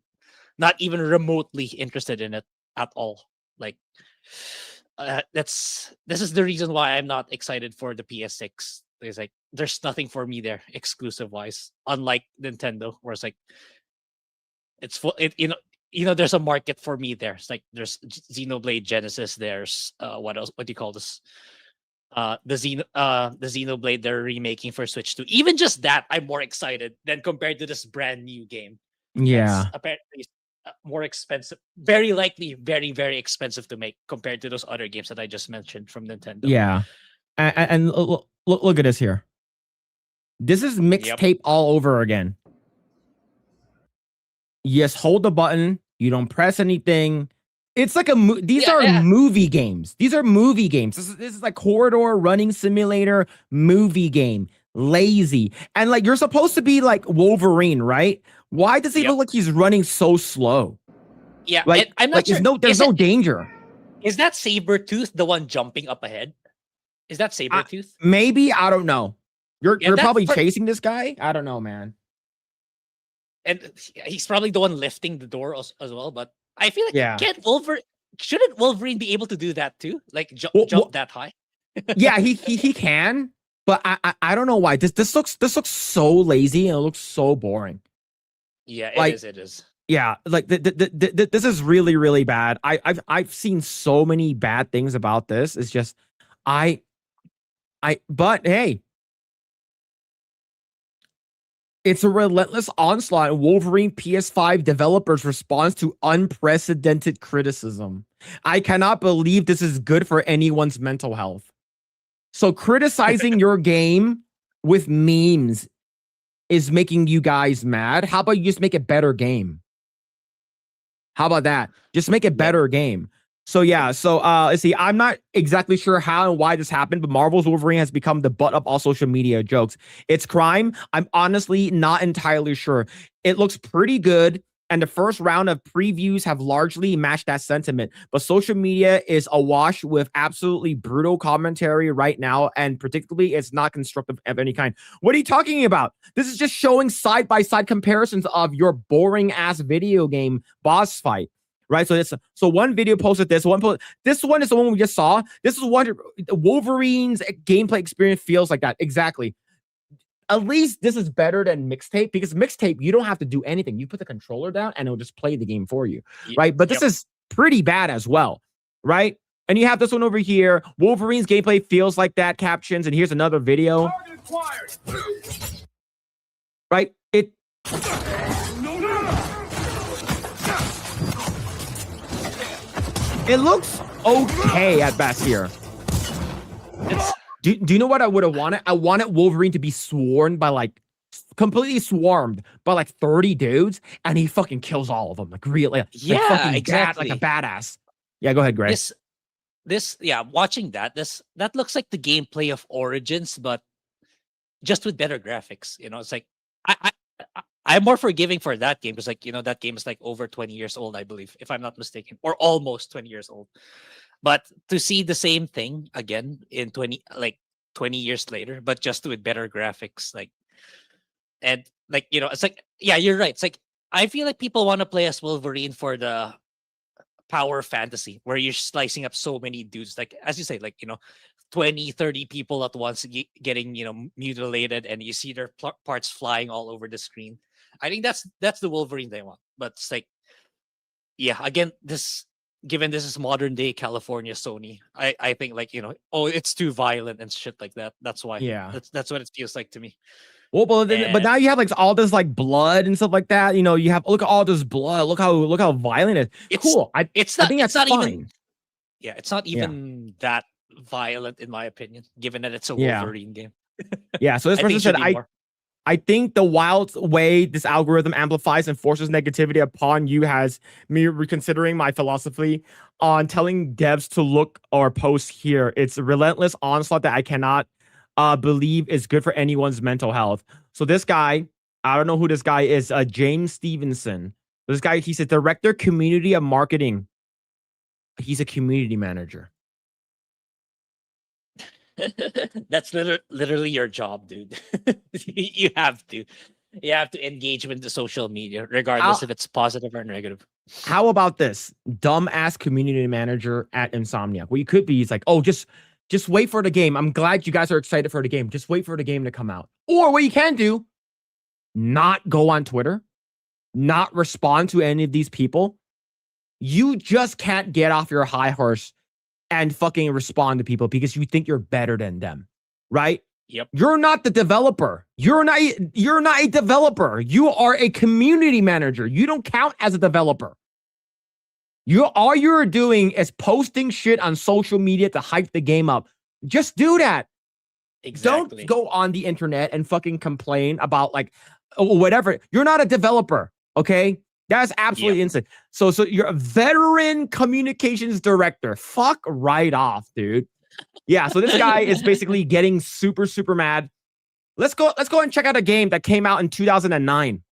not even remotely interested in it at all. Like this is the reason why I'm not excited for the PS6. It's like there's nothing for me there exclusive wise, unlike Nintendo, where it's like it's full. You know, there's a market for me there. It's like there's Xenoblade Genesis. There's what else? What do you call this? The Xenoblade they're remaking for Switch 2. Even just that, I'm more excited than compared to this brand new game. Yeah, that's apparently more expensive. Very likely, very, very expensive to make compared to those other games that I just mentioned from Nintendo. Yeah, and look at this here. This is mixtape all over again. Yes, hold the button. You don't press anything. It's like these are movie games. These are movie games. This is like corridor running simulator movie game. Lazy. And like you're supposed to be like Wolverine, right? Why does he look like he's running so slow? Yeah, like I'm not sure. There's no danger. Is that Sabretooth the one jumping up ahead? Is that Sabretooth? Maybe, I don't know. You're probably chasing this guy. I don't know, man. And he's probably the one lifting the door as well. But I feel like shouldn't Wolverine be able to do that too? Like jump that high? Yeah, he can. But I don't know why. This looks so lazy and it looks so boring. Yeah, it is. Yeah, like this is really, really bad. I've seen so many bad things about this. It's just but hey, it's a relentless onslaught in Wolverine PS5 developers' response to unprecedented criticism. I cannot believe this is good for anyone's mental health. So criticizing your game with memes is making you guys mad. How about you just make a better game? How about that? Just make a better game. So yeah, let's see. I'm not exactly sure how and why this happened, but Marvel's Wolverine has become the butt of all social media jokes. It's crime. I'm honestly not entirely sure. It looks pretty good, and the first round of previews have largely matched that sentiment. But social media is awash with absolutely brutal commentary right now, and particularly it's not constructive of any kind. What are you talking about? This is just showing side-by-side comparisons of your boring-ass video game boss fight. right? So one video posted this one. This one is the one we just saw. This is what Wolverine's gameplay experience feels like. That exactly. At least this is better than mixtape, because mixtape you don't have to do anything. You put the controller down and it'll just play the game for you, right? But this is pretty bad as well, right? And you have this one over here. Wolverine's gameplay feels like that. Captions, and here's another video. Right? It looks okay at best here. Do you know what I would have wanted? I wanted Wolverine to be swarmed by like completely swarmed by like 30 dudes, and he fucking kills all of them. Like really, exactly. Like a badass. Yeah, go ahead, Grae. Watching that, that looks like the gameplay of Origins, but just with better graphics. You know, it's like I'm more forgiving for that game because, like, you know, that game is like over 20 years old, I believe, if I'm not mistaken, or almost 20 years old. But to see the same thing again in 20 years later, but just with better graphics, like, and like, you know, it's like, yeah, you're right. It's like, I feel like people want to play as Wolverine for the power fantasy where you're slicing up so many dudes, like, as you say, like, you know, 20, 30 people at once getting, you know, mutilated, and you see their parts flying all over the screen. I think that's the Wolverine they want. But it's like, yeah, again, given this is modern day California Sony, I think, like, you know, it's too violent and shit like that. That's why. Yeah, that's what it feels like to me. Well, but now you have like all this like blood and stuff like that. You know, you have, look at all this blood. Look how violent it is. It's cool. I think it's not fine. even. Yeah, it's not even that violent in my opinion, given that it's a Wolverine game. Yeah. So this person said, I think the wild way this algorithm amplifies and forces negativity upon you has me reconsidering my philosophy on telling devs to look or post here. It's a relentless onslaught that I cannot believe is good for anyone's mental health. So this guy, I don't know who this guy is, James Stevenson. This guy, he's a director, community of marketing. He's a community manager. That's literally your job, dude. you have to engage with the social media, regardless if it's positive or negative. How about this dumbass community manager at Insomniac? What you could be is like, oh, just wait for the game. I'm glad you guys are excited for the game. Just wait for the game to come out. Or what you can do, not go on Twitter, not respond to any of these people. You just can't get off your high horse and fucking respond to people because you think you're better than them, right? Yep. You're not the developer. You're not a developer. You are a community manager. You don't count as a developer. All you're doing is posting shit on social media to hype the game up. Just do that. Exactly. Don't go on the internet and fucking complain about like whatever. You're not a developer, okay? That's absolutely insane. So you're a veteran communications director. Fuck right off, dude. Yeah, so this guy is basically getting super, super mad. Let's go and check out a game that came out in 2009.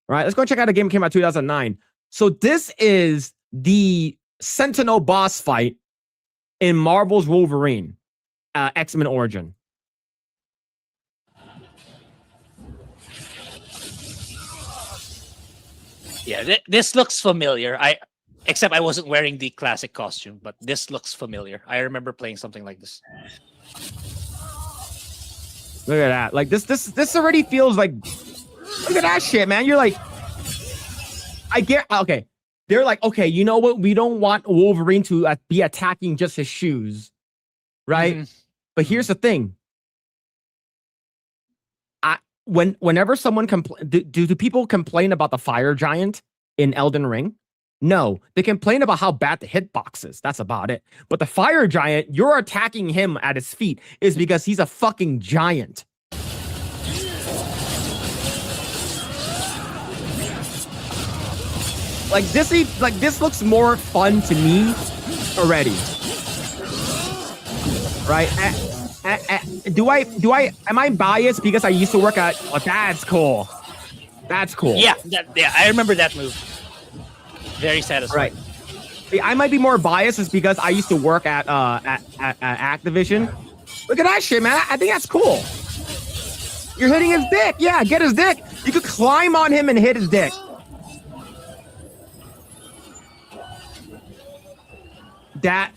All right, let's go and check out a game that came out in 2009. So this is the Sentinel boss fight in Marvel's Wolverine, X-Men Origin. Yeah, this looks familiar. Except I wasn't wearing the classic costume, but this looks familiar. I remember playing something like this. Look at that. Like this already feels like, look at that shit, man. You're like, okay. They're like, okay, you know what? We don't want Wolverine to be attacking just his shoes, right? Mm-hmm. But here's the thing. Whenever someone do people complain about the fire giant in Elden Ring? No, they complain about how bad the hitbox is. That's about it. But the fire giant, you're attacking him at his feet is because he's a fucking giant. Like this looks more fun to me already. Right? Am I biased because I used to work at, oh, that's cool. That's cool. Yeah, I remember that move. Very satisfying. Right. I might be more biased is because I used to work at Activision. Look at that shit, man. I think that's cool. You're hitting his dick. Yeah, get his dick. You could climb on him and hit his dick. that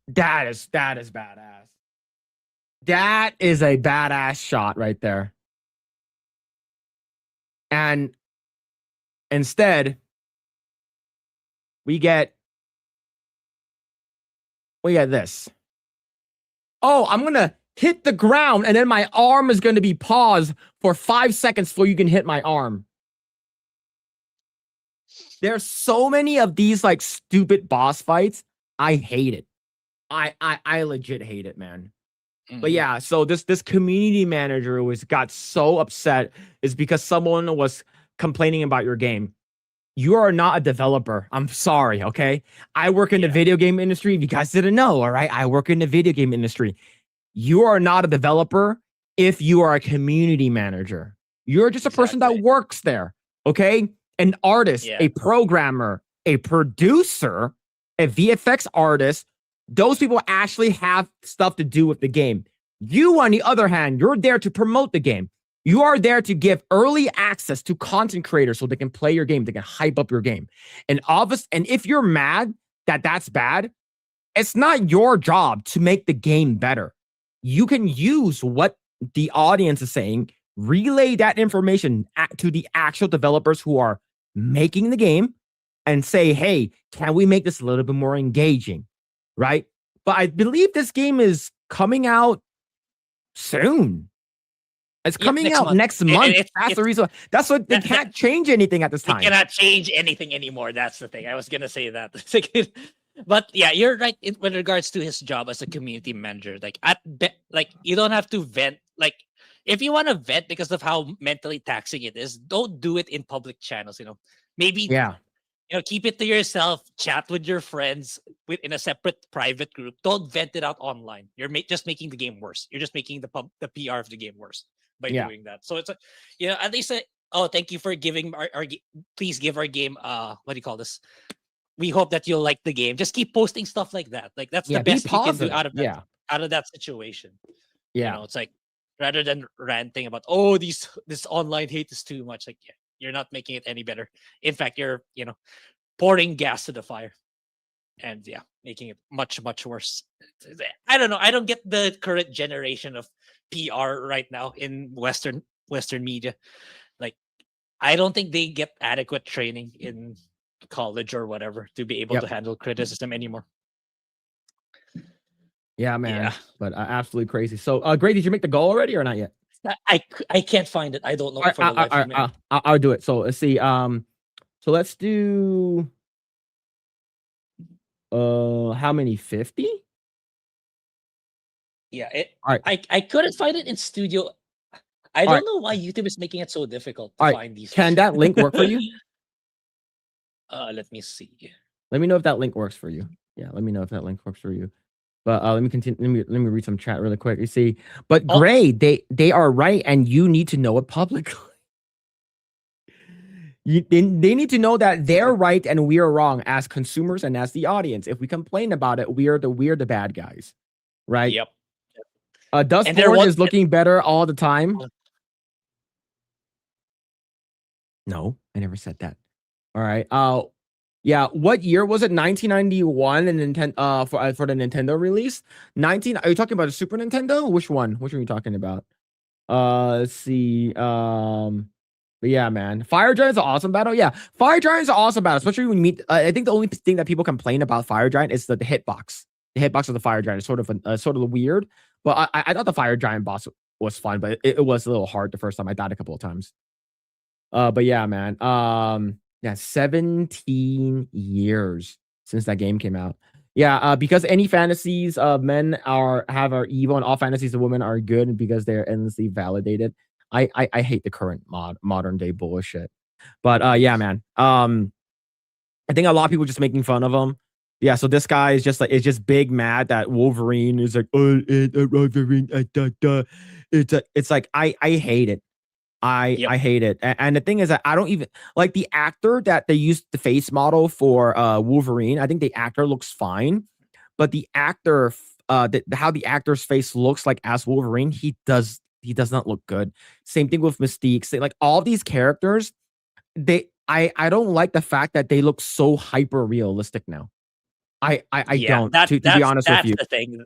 is badass. That is a badass shot right there. And instead, we get this. Oh, I'm gonna hit the ground, and then my arm is gonna be paused for 5 seconds before you can hit my arm. There's so many of these like stupid boss fights. I hate it. I legit hate it, man. But yeah, so this community manager got so upset is because someone was complaining about your game. You are not a developer. I'm sorry, okay? I work in the video game industry. If you guys didn't know, all right? I work in the video game industry. You are not a developer if you are a community manager. You're just a person that works there, okay? An artist, a programmer, a producer, a VFX artist. Those people actually have stuff to do with the game. You, on the other hand, you're there to promote the game. You are there to give early access to content creators so they can play your game, they can hype up your game. And if you're mad that that's bad, it's not your job to make the game better. You can use what the audience is saying, relay that information to the actual developers who are making the game and say, hey, can we make this a little bit more engaging? Right? But I believe this game is coming out soon. It's coming out next month. That's the reason. That's what they can't change anything at this time. They cannot change anything anymore. That's the thing. I was gonna say that. But yeah, you're right with regards to his job as a community manager. Like you don't have to vent. Like if you want to vent because of how mentally taxing it is, don't do it in public channels. Maybe keep it to yourself. Chat with your friends in a separate private group. Don't vent it out online. You're just making the game worse. You're just making the PR of the game worse by doing that. So it's at least thank you for giving our please give our game what do you call this? We hope that you'll like the game. Just keep posting stuff like that. Like that's the best you can do out of that situation. Yeah. It's like rather than ranting about this online hate is too much. Like you're not making it any better. In fact, you're pouring gas to the fire. And making it much, much worse. I don't know. I don't get the current generation of PR right now in Western media. Like, I don't think they get adequate training in college or whatever to be able to handle criticism anymore. Yeah, man. Yeah. But absolutely crazy. So, Grae, did you make the goal already or not yet? I can't find it. I don't know. I'll do it. So let's see. So let's do. How many? 50? Yeah. I couldn't find it in studio. I don't know why YouTube is making it so difficult to find these. Can that link work for you? Let me see. Let me know if that link works for you. Yeah, let me know if that link works for you. But let me continue. Let me read some chat really quick. You see, but Grae, they are right, and you need to know it publicly. They need to know that they're right and we are wrong as consumers and as the audience. If we complain about it, we're the bad guys, right? Yep. Dustborn is looking better all the time. No, I never said that. All right. Yeah. What year was it? 1991 and Nintendo for the Nintendo release. Are you talking about the Super Nintendo? Which one? Which one are you talking about? Let's see. But yeah, man, Fire Giant's an awesome battle. Yeah, Fire Giant's an awesome battle, especially when you meet. I think the only thing that people complain about Fire Giant is the hitbox. The hitbox of the Fire Giant is sort of weird. But I thought the Fire Giant boss was fun, but it was a little hard the first time. I died a couple of times. But yeah, man. 17 years since that game came out. Yeah, because any fantasies of men are evil and all fantasies of women are good because they're endlessly validated. I hate the current modern day bullshit. But yeah, man. I think a lot of people just making fun of him. Yeah, so this guy is just big mad that Wolverine is like, Wolverine. It's like I hate it. I hate it. And the thing is that I don't even like the actor that they used the face model for Wolverine. I think the actor looks fine, but the actor how the actor's face looks like as Wolverine, he does not look good. Same thing with Mystique. Like all these characters, I don't like the fact that they look so hyper realistic now. I Yeah, don't. To be honest with that's you, the thing.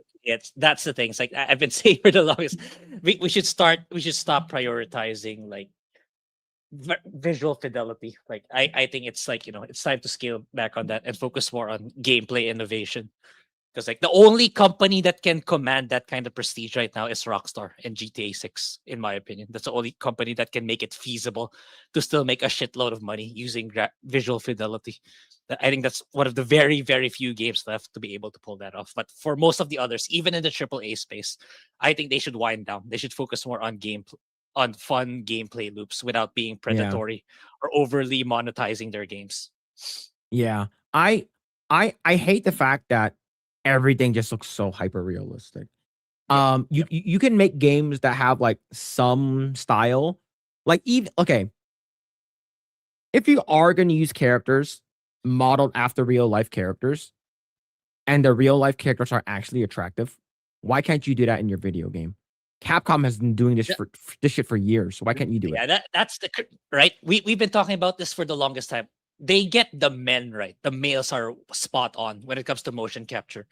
That's the thing. It's like I've been saying for the longest. We should stop prioritizing like visual fidelity. Like I think it's like it's time to scale back on that and focus more on gameplay innovation. Because like the only company that can command that kind of prestige right now is Rockstar and GTA 6, in my opinion. That's the only company that can make it feasible to still make a shitload of money using visual fidelity. I think that's one of the very, very few games left to be able to pull that off. But for most of the others, even in the AAA space, I think they should wind down. They should focus more on on fun gameplay loops without being yeah, predatory or overly monetizing their games. yeah. I hate the fact that everything just looks so hyper realistic. You can make games that have like some style, like even okay. If you are going to use characters modeled after real life characters, and the real life characters are actually attractive, why can't you do that in your video game? Capcom has been doing this for this shit for years. So why can't you do it? Yeah, that's right. We've been talking about this for the longest time. They get the men right. The males are spot on when it comes to motion capture.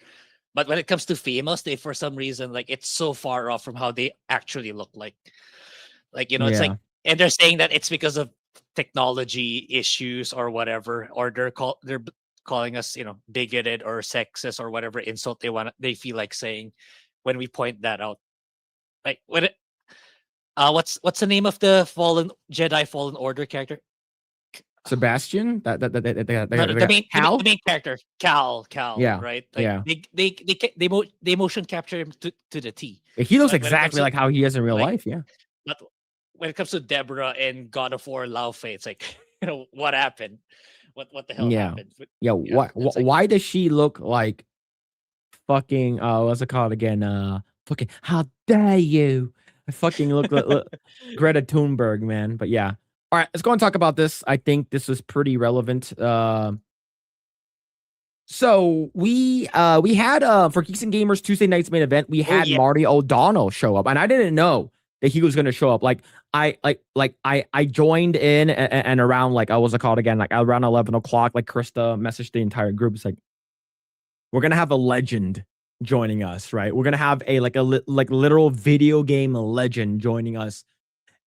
But when it comes to females, they for some reason like it's so far off from how they actually look like. Like, it's like, and they're saying that it's because of technology issues or whatever, or they're calling us, bigoted or sexist or whatever insult they feel like saying when we point that out. Like what's the name of the Fallen Order character? Sebastian, The main character, Cal. Yeah, right. Like, yeah. They motion capture him to the T. He looks exactly like how he is in real life. Yeah. But when it comes to Deborah and God of War Lao Fei, it's like what happened? What the hell happened? Yeah. Why does she look like fucking what's it called again? Fucking how dare you? I fucking look Greta Thunberg, man. But yeah. All right, let's go and talk about this. I think this is pretty relevant. So we had for Geeks and Gamers Tuesday night's main event, we had Marty O'Donnell show up, and I didn't know that he was going to show up. Like I joined in and around like what's it called again? Like around 11 o'clock. Like Krista messaged the entire group. It's like we're gonna have a legend joining us, right? We're gonna have a literal video game legend joining us.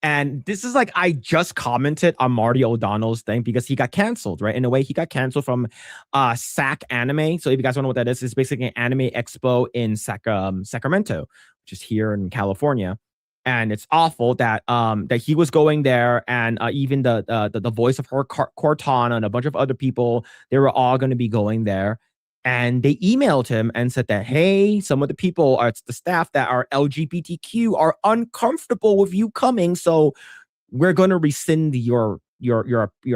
And this is like, I just commented on Marty O'Donnell's thing because he got canceled, right? In a way, he got canceled from SAC Anime. So if you guys don't know what that is, it's basically an anime expo in Sacramento, which is here in California. And it's awful that that he was going there, and even the voice of her Cortana and a bunch of other people, they were all going to be going there. And they emailed him and said that, hey, some of the people it's the staff that are LGBTQ are uncomfortable with you coming, so we're going to rescind your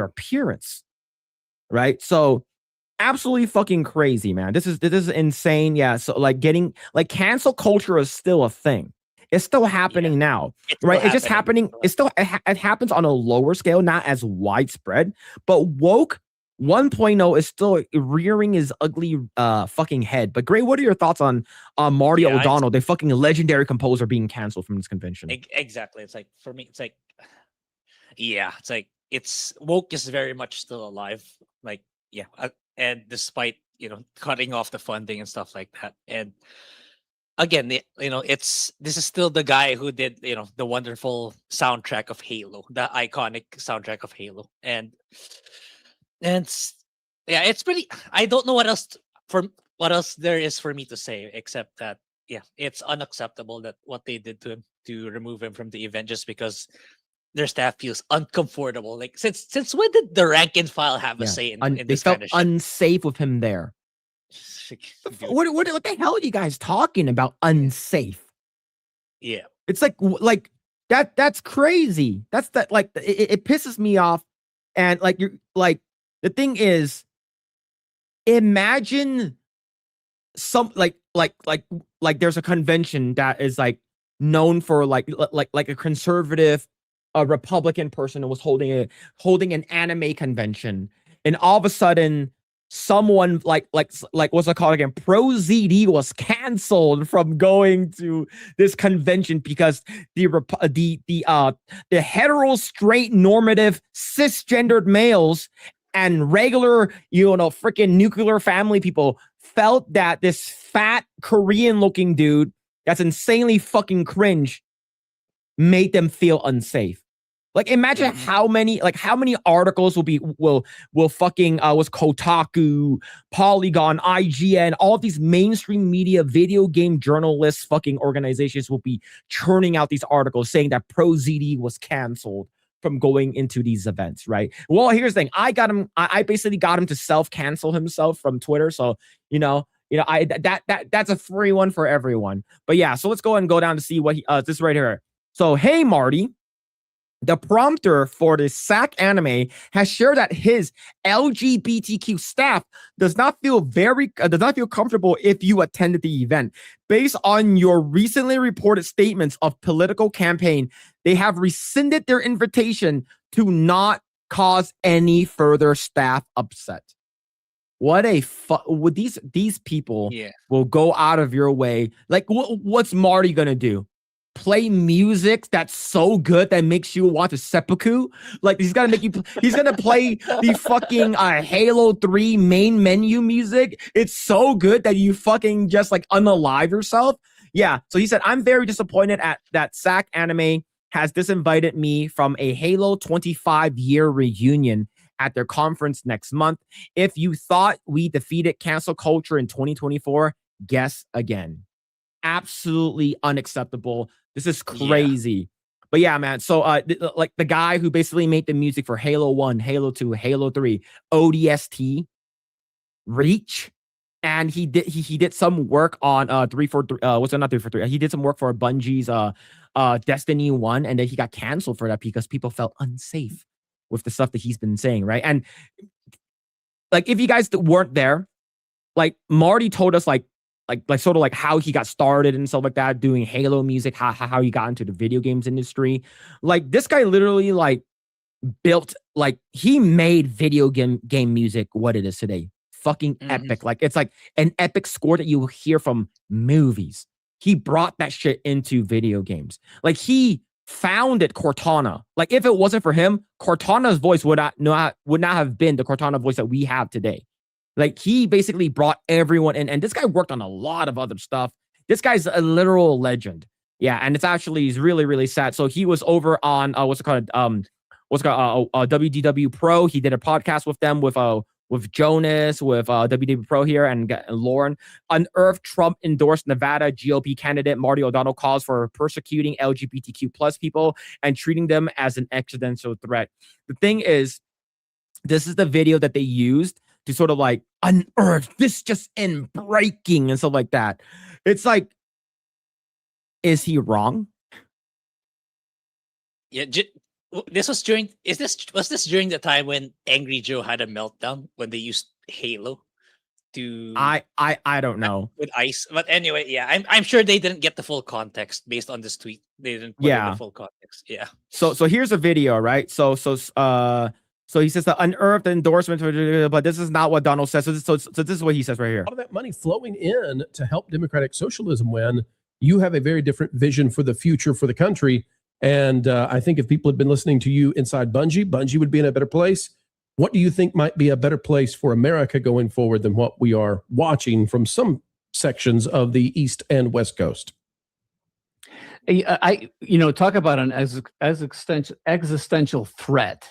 appearance, right? So absolutely fucking crazy, man. This is insane. Yeah. So like cancel culture is still a thing. It's still happening now, right? It's just happening. It happens on a lower scale, not as widespread, but woke 1.0 is still rearing his ugly fucking head. But Grae, what are your thoughts on Marty O'Donnell, the fucking legendary composer, being canceled from this convention? Exactly. It's like, for me, it's like, it's like woke is very much still alive. Like, and despite cutting off the funding and stuff like that, and again, this is still the guy who did the wonderful soundtrack of Halo, the iconic soundtrack of Halo, and it's pretty. I don't know what else there is for me to say except that it's unacceptable that what they did to him, to remove him from the event just because their staff feels uncomfortable. Like since when did the rank and file have a say in they this felt kind of shit? unsafe with him there. What the hell are you guys talking about? Unsafe? Yeah, it's like that's crazy. That's that like it pisses me off, and like you're like. The thing is, imagine some like there's a convention that is like known for like a conservative, Republican person who was holding an anime convention, and all of a sudden someone like what's it called again? Pro ZD was canceled from going to this convention because the hetero, straight, normative, cisgendered males and regular, freaking nuclear family people felt that this fat Korean looking dude that's insanely fucking cringe made them feel unsafe. Like, imagine how many articles will fucking was Kotaku, Polygon, IGN, all of these mainstream media, video game journalists, fucking organizations will be churning out these articles saying that ProZD was canceled from going into these events, right? Well, here's the thing. I basically got him to self-cancel himself from Twitter. So, that's a free one for everyone. But yeah, so let's go and go down to see what this right here. So, hey, Marty. The prompter for the SAC anime has shared that his LGBTQ staff does not feel comfortable if you attended the event. Based on your recently reported statements of political campaign, they have rescinded their invitation to not cause any further staff upset. What a would these people will go out of your way. Like, what's Marty gonna do? Play music that's so good that makes you want to seppuku? Like, he's gonna play the fucking Halo 3 main menu music. It's so good that you fucking just like unalive yourself. Yeah. So he said, I'm very disappointed at that SAC Anime has disinvited me from a Halo 25-year reunion at their conference next month. If you thought we defeated cancel culture in 2024, guess again. Absolutely unacceptable. This is crazy. Yeah. But yeah, man. So like the guy who basically made the music for Halo 1, Halo 2, Halo 3, ODST, Reach, and he did some work on 343 what's it, not 343. He did some work for Bungie's Destiny 1, and then he got canceled for that because people felt unsafe with the stuff that he's been saying, right? And like, if you guys weren't there, like Marty told us like sort of like how he got started and stuff like that, doing Halo music, how he got into the video games industry. Like, this guy literally like built, like, he made video game music what it is today. Fucking epic. Like, it's like an epic score that you will hear from movies. He brought that shit into video games. Like, he founded Cortana. Like, if it wasn't for him, Cortana's voice would not have been the Cortana voice that we have today. Like, he basically brought everyone in, and this guy worked on a lot of other stuff. This guy's a literal legend. Yeah, and he's really, really sad. So he was over on WDW Pro. He did a podcast with them with Jonas, with WDW Pro here, and Lauren. Unearthed Trump endorsed Nevada GOP candidate Marty O'Donnell calls for persecuting LGBTQ plus people and treating them as an existential threat. The thing is, this is the video that they used to sort of like unearth this just in breaking and stuff like that. It's like, is he wrong? Yeah, was this during the time when Angry Joe had a meltdown when they used Halo to I don't know with ice, but anyway, yeah, I'm sure they didn't get the full context based on this tweet. They didn't put in the full context. Yeah. So here's a video, right? So he says the unearthed endorsement, but this is not what Donald says. So this is what he says right here. A lot of that money flowing in to help democratic socialism when you have a very different vision for the future for the country. And I think if people had been listening to you inside Bungie would be in a better place. What do you think might be a better place for America going forward than what we are watching from some sections of the East and West Coast? I talk about an existential threat.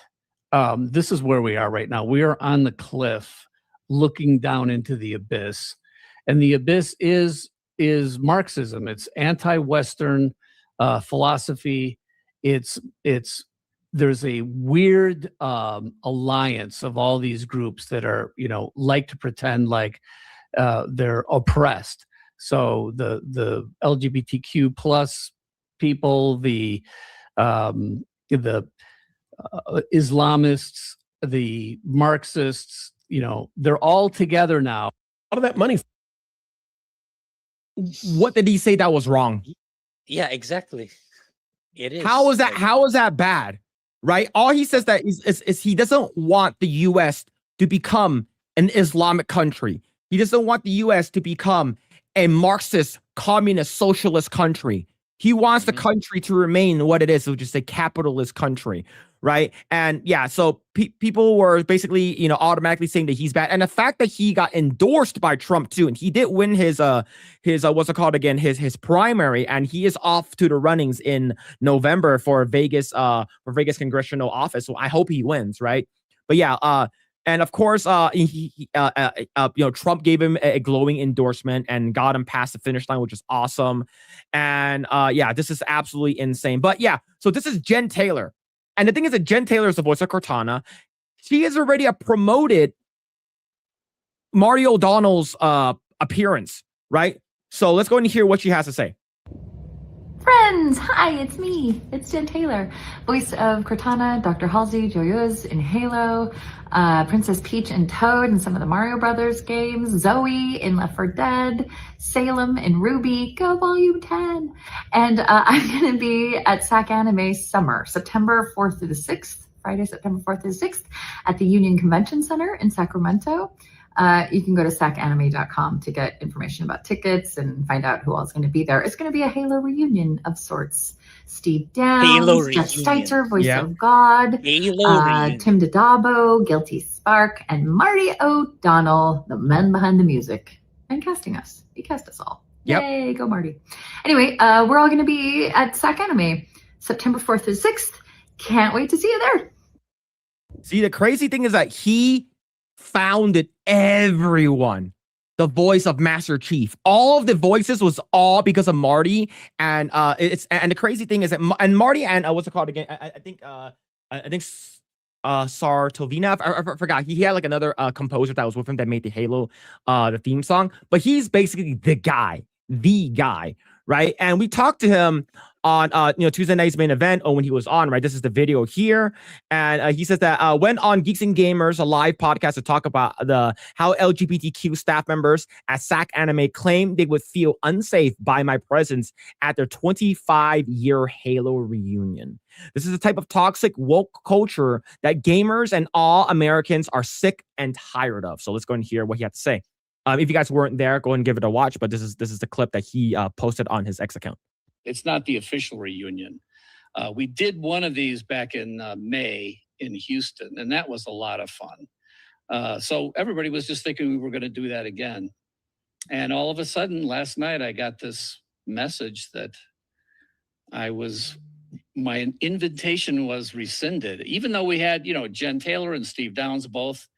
This is where we are right now. We are on the cliff looking down into the abyss. And the abyss is Marxism. It's anti-Western philosophy. There's a weird alliance of all these groups that are, like to pretend like they're oppressed. So the LGBTQ plus people, the Islamists, the Marxists, they're all together now. A lot of that money. What did he say that was wrong? Yeah, exactly. It is. How is that bad? Right? All he says that is he doesn't want the US to become an Islamic country. He doesn't want the US to become a Marxist, communist, socialist country. He wants the country to remain what it is, which is a capitalist country. right? And yeah, so people were basically, you know, automatically saying that he's bad. And the fact that he got endorsed by Trump too, and he did win his what's it called again, his primary, and he is off to the runnings in November for Vegas congressional office. So I hope he wins, right? But yeah, and of course, you know, Trump gave him a glowing endorsement and got him past the finish line, which is awesome. And yeah, this is absolutely insane. But yeah, so this is Jen Taylor. And the thing is that Jen Taylor is the voice of Cortana. She has already promoted Marty O'Donnell's appearance, right? So let's go and hear what she has to say. Friends, hi, it's me. It's Jen Taylor, voice of Cortana, Dr. Halsey, Joyeuse in Halo, Princess Peach and Toad in some of the Mario Brothers games, Zoe in Left 4 Dead, Salem in Ruby, Go Volume 10. And I'm going to be at SAC Anime Summer, September 4th through the 6th, Friday, September 4th through the 6th, at the Union Convention Center in Sacramento. You can go to sacanime.com to get information about tickets and find out who else is going to be there. It's going to be a Halo reunion of sorts. Steve Downs, Jeff Steitzer, voice of God, Tim Dadabo, Guilty Spark, and Marty O'Donnell, the men behind the music, and casting us. He cast us all. Yep. Yay, go Marty. Anyway, we're all going to be at SAC Anime September 4th through 6th. Can't wait to see you there. See, the crazy thing is that he founded everyone. The voice of Master Chief, all of the voices was all because of Marty. And the crazy thing is that Marty and what's it called again? I think Sartovina. I forgot. He had like another composer that was with him that made the Halo the theme song. But he's basically the guy, right? And we talked to him on Tuesday night's main event, or when he was on, right? This is the video here. And he says that went on Geeks and Gamers, a live podcast, to talk about how LGBTQ staff members at SAC Anime claimed they would feel unsafe by my presence at their 25-year Halo reunion. This is a type of toxic woke culture that gamers and all Americans are sick and tired of. So let's go and hear what he had to say. If you guys weren't there, go and give it a watch. But this is the clip that he posted on his X account. It's not the official reunion. We did one of these back in May in Houston, and that was a lot of fun. So everybody was just thinking we were going to do that again. And all of a sudden, last night, I got this message that my invitation was rescinded, even though we had, Jen Taylor and Steve Downs both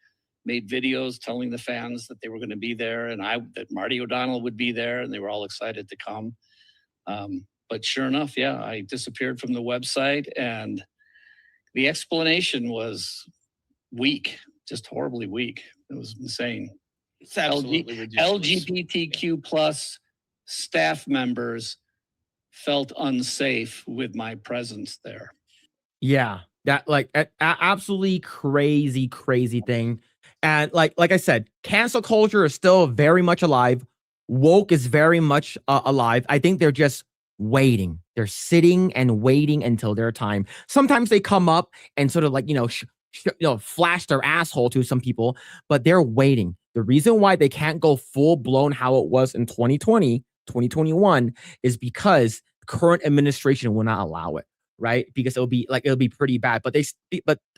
made videos telling the fans that they were going to be there, and that Marty O'Donnell would be there, and they were all excited to come. But sure enough, yeah, I disappeared from the website, and the explanation was weak, just horribly weak. It was insane. It's absolutely ridiculous. LGBTQ plus staff members felt unsafe with my presence there. Yeah, that absolutely crazy thing. And like I said, cancel culture is still very much alive. Woke is very much alive. I think they're just waiting. They're sitting and waiting until their time. Sometimes they come up and sort of flash their asshole to some people, but they're waiting. The reason why they can't go full blown how it was in 2020, 2021 is because current administration will not allow it, right? Because it'll be pretty bad. But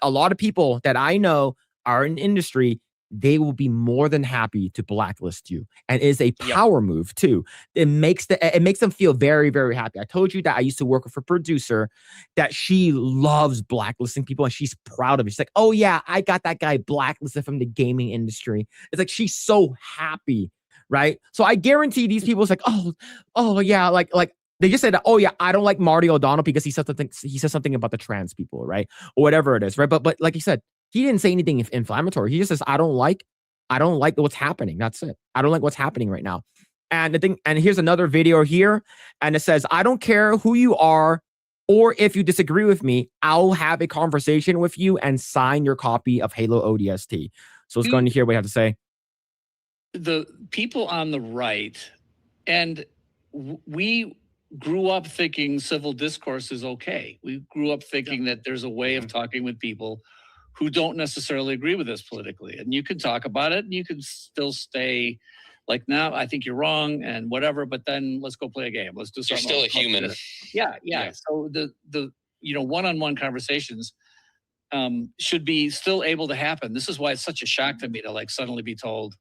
a lot of people that I know are in industry, they will be more than happy to blacklist you, and it is a power move too. It makes them feel very, very happy. I told you that I used to work with a producer that she loves blacklisting people, and she's proud of it. She's like, "Oh yeah, I got that guy blacklisted from the gaming industry." It's like she's so happy, right? So I guarantee these people is like, "Oh yeah," like they just said, "Oh yeah, I don't like Marty O'Donnell because he said something about the trans people, right, or whatever it is, right?" But like you said, he didn't say anything inflammatory. He just says, I don't like what's happening. That's it. I don't like what's happening right now. And here's another video here. And it says, I don't care who you are or if you disagree with me, I'll have a conversation with you and sign your copy of Halo ODST. So let's go and hear what you have to say. The people on the right, and we grew up thinking civil discourse is okay. We grew up thinking that there's a way of talking with people who don't necessarily agree with us politically. And you can talk about it and you can still stay like, no, I think you're wrong and whatever, but then let's go play a game. Let's do something. You're still a human. Yeah. So the one-on-one conversations should be still able to happen. This is why it's such a shock to me to like suddenly be told,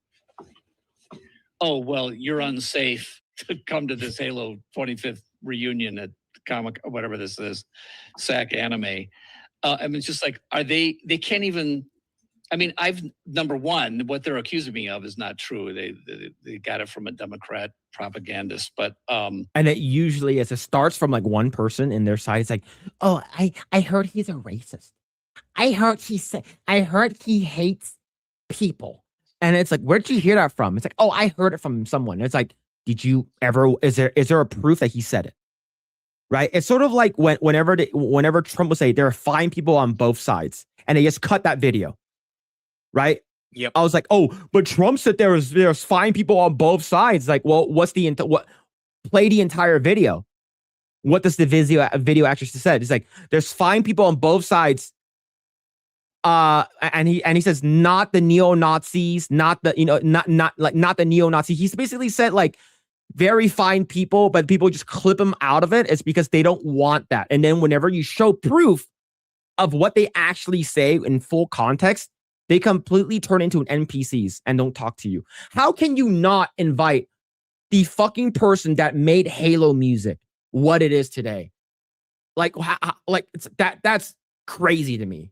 oh, well, you're unsafe to come to this Halo 25th reunion at Comic, whatever this is, SAC Anime. I mean, it's just like, they can't even, I mean, number one, what they're accusing me of is not true. They got it from a Democrat propagandist, but and it usually is. It starts from like one person in their side. It's like, oh, I heard he's a racist. I heard he hates people. And it's like, where'd you hear that from? It's like, oh, I heard it from someone. It's like, did you ever? Is there a proof that he said it? Right? It's sort of like whenever Trump would say there are fine people on both sides, and they just cut that video. Right? Yep. I was like, oh, but Trump said there's fine people on both sides. Like, well, play the entire video. What does the video actress said? It's like, there's fine people on both sides. And he says, not the neo-Nazis, not the neo-Nazi. He's basically said like very fine people, but people just clip him out of it. It's because they don't want that. And then whenever you show proof of what they actually say in full context, they completely turn into an NPCs and don't talk to you. How can you not invite the fucking person that made Halo music what it is today? Like that's crazy to me.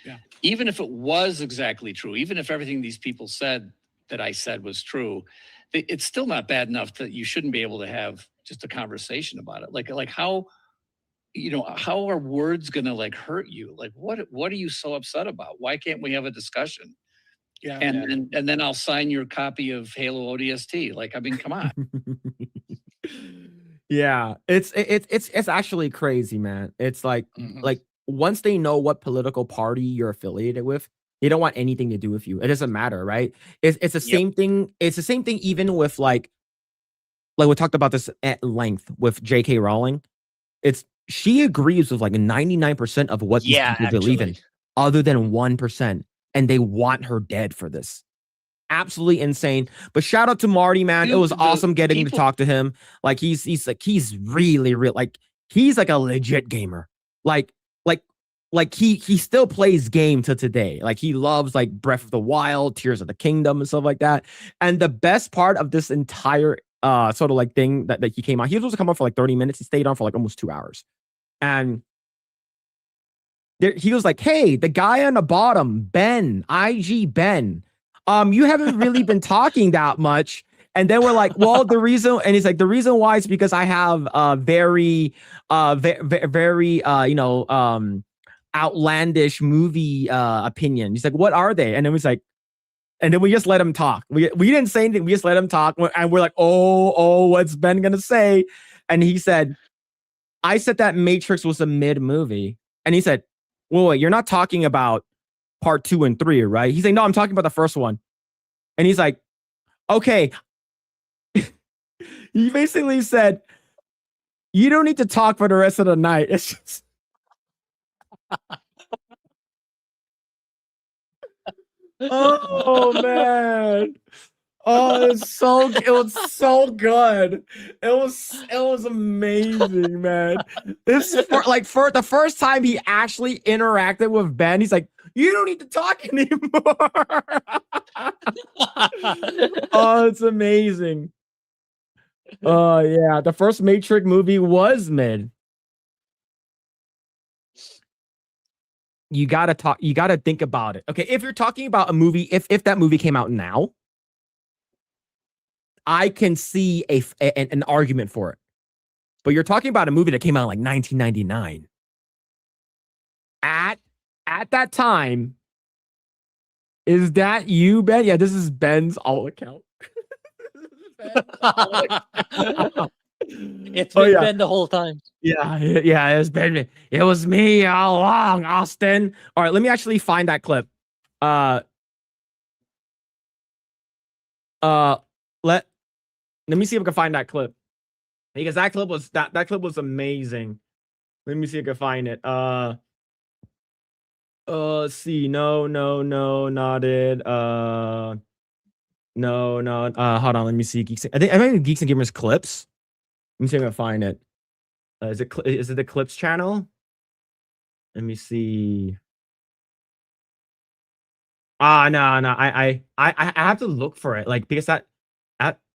Yeah. Even if it was exactly true, even if everything these people said that I said was true, it's still not bad enough that you shouldn't be able to have just a conversation about it. Like how, how are words gonna like hurt you? Like what are you so upset about? Why can't we have a discussion? Yeah. And then I'll sign your copy of Halo ODST. Like, I mean, come on. Yeah, it's actually crazy, man. It's like like once they know what political party you're affiliated with, they don't want anything to do with you. It doesn't matter, right? It's the same thing. It's the same thing even with like we talked about this at length with J.K. Rowling. She agrees with like 99% of what these people believe in, other than 1%, and they want her dead for this. Absolutely insane. But shout out to Marty, man. Dude, it was awesome getting to talk to him. Like he's really real. Like he's like a legit gamer. Like he still plays game to today. Like he loves like Breath of the Wild, Tears of the Kingdom, and stuff like that. And the best part of this entire sort of like thing that he came on, he was supposed to come on for like 30 minutes. He stayed on for like almost 2 hours. And he was like, hey, the guy on the bottom, Ben, IG Ben, you haven't really been talking that much. And then we're like, well, the reason why is because I have very outlandish movie opinion. He's like, what are they? And then we just let him talk. We didn't say anything. We just let him talk. And we're like, oh, what's Ben gonna say? And he said, I said that Matrix was a mid movie. And he said, well, wait, you're not talking about part 2 and 3, right? He's like, no, I'm talking about the first one. And he's like, okay. He basically said, you don't need to talk for the rest of the night. It's just oh man. Oh, it was so good. It was amazing, man. This for the first time he actually interacted with Ben. He's like, you don't need to talk anymore. Oh, it's amazing. Oh yeah, the first Matrix movie was mid. You gotta think about it. Okay, if you're talking about a movie, if that movie came out now, I can see an argument for it. But you're talking about a movie that came out in like 1999. At that time, is that you, Ben? Yeah, this is Ben's alt account. It's been Ben the whole time. Yeah, it's been. It was me all along, Austin. All right, let me actually find that clip. Let me see if I can find that clip, because that clip was amazing. Let me see if I can find it. Let's see. No, not it. No. Hold on. Let me see. Geeks. I think Geeks and Gamers clips. Let me see if I can find it. Is it the clips channel? Let me see. No. I have to look for it. Like because I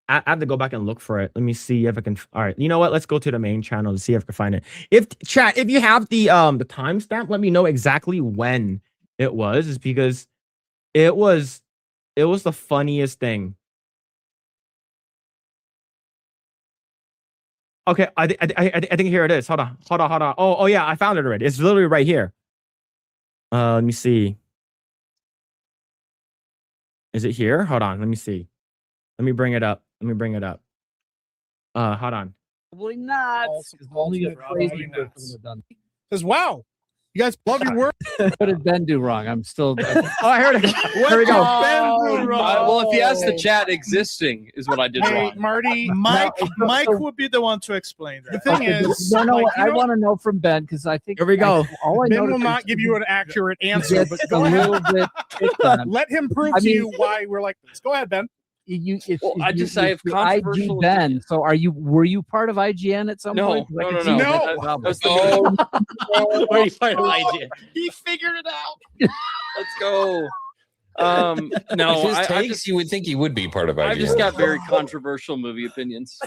have to go back and look for it. Let me see if I can. All right. You know what? Let's go to the main channel to see if I can find it. If chat, if you have the timestamp, let me know exactly when it was. Is because it was the funniest thing. Okay, I think here it is. Hold on. Oh yeah, I found it already. It's literally right here. Let me see. Is it here? Hold on. Let me see. Let me bring it up. Hold on. Probably not. Only a crazy person would have done. Says, wow, you guys love your work. What did Ben do wrong? I'm still. I heard it. Here we go. Well, if you ask the chat, existing is what I did Hey, wrong. Marty, Mike would be the one to explain that. The thing is, no, Mike, I want to know from Ben because I think here we go. Ben will not give you an accurate answer, but go a ahead. little bit. Let him prove to you why we're like this. Go ahead, Ben. I have controversial. Ben. So were you part of IGN at some point? No. That's Were you part of IGN? He figured it out. Let's go. No, his takes, you would think he would be part of IGN. I've just got very controversial movie opinions.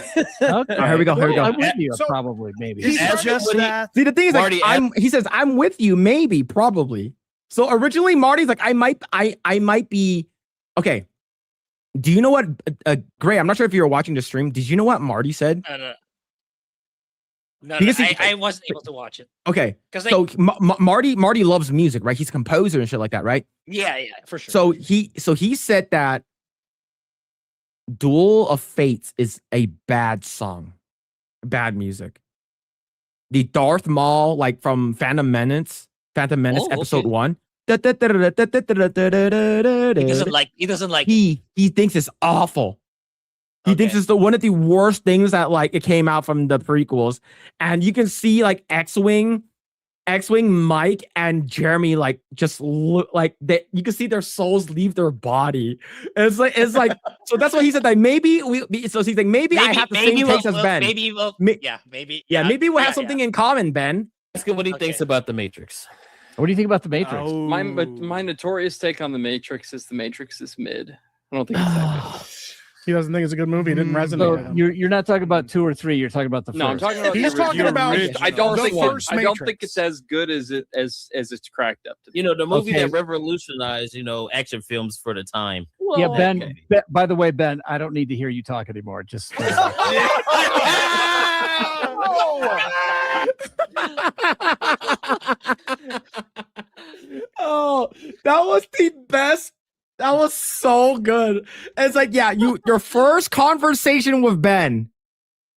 Okay. Here we go. I'm with you, probably, maybe. He's just that. See, the thing is, like, he says, I'm with you, maybe, probably. So originally, Marty's like, I might be. Okay. Do you know what, Grae? I'm not sure if you were watching the stream. Did you know what Marty said? No, I wasn't able to watch it. Okay, because so Marty loves music, right? He's a composer and shit like that, right? Yeah, for sure. So he said that Duel of Fates is a bad song, bad music. The Darth Maul, like from Phantom Menace episode 1. He doesn't like he thinks it's awful. He thinks it's one of the worst things that like it came out from the prequels. And you can see like X-Wing, Mike, and Jeremy like just look like they, you can see their souls leave their body. It's like so that's why he said that maybe he's like maybe I have the same takes as Ben. Maybe maybe we'll have something in common, Ben. Ask him what he thinks about The Matrix. What do you think about The Matrix? Oh. My notorious take on The Matrix is The Matrix is mid. I don't think it's that good. He doesn't think it's a good movie. It didn't resonate. So with him. you're not talking about 2 or 3. You're talking about the first. No, I'm talking about. He's talking about. I don't think Matrix. it's as good as it's cracked up to be. You know, the movie that revolutionized, action films for the time. Well, yeah, Ben. By the way, Ben, I don't need to hear you talk anymore. Just. Oh, that was the best. That was so good. It's like, yeah, your first conversation with Ben.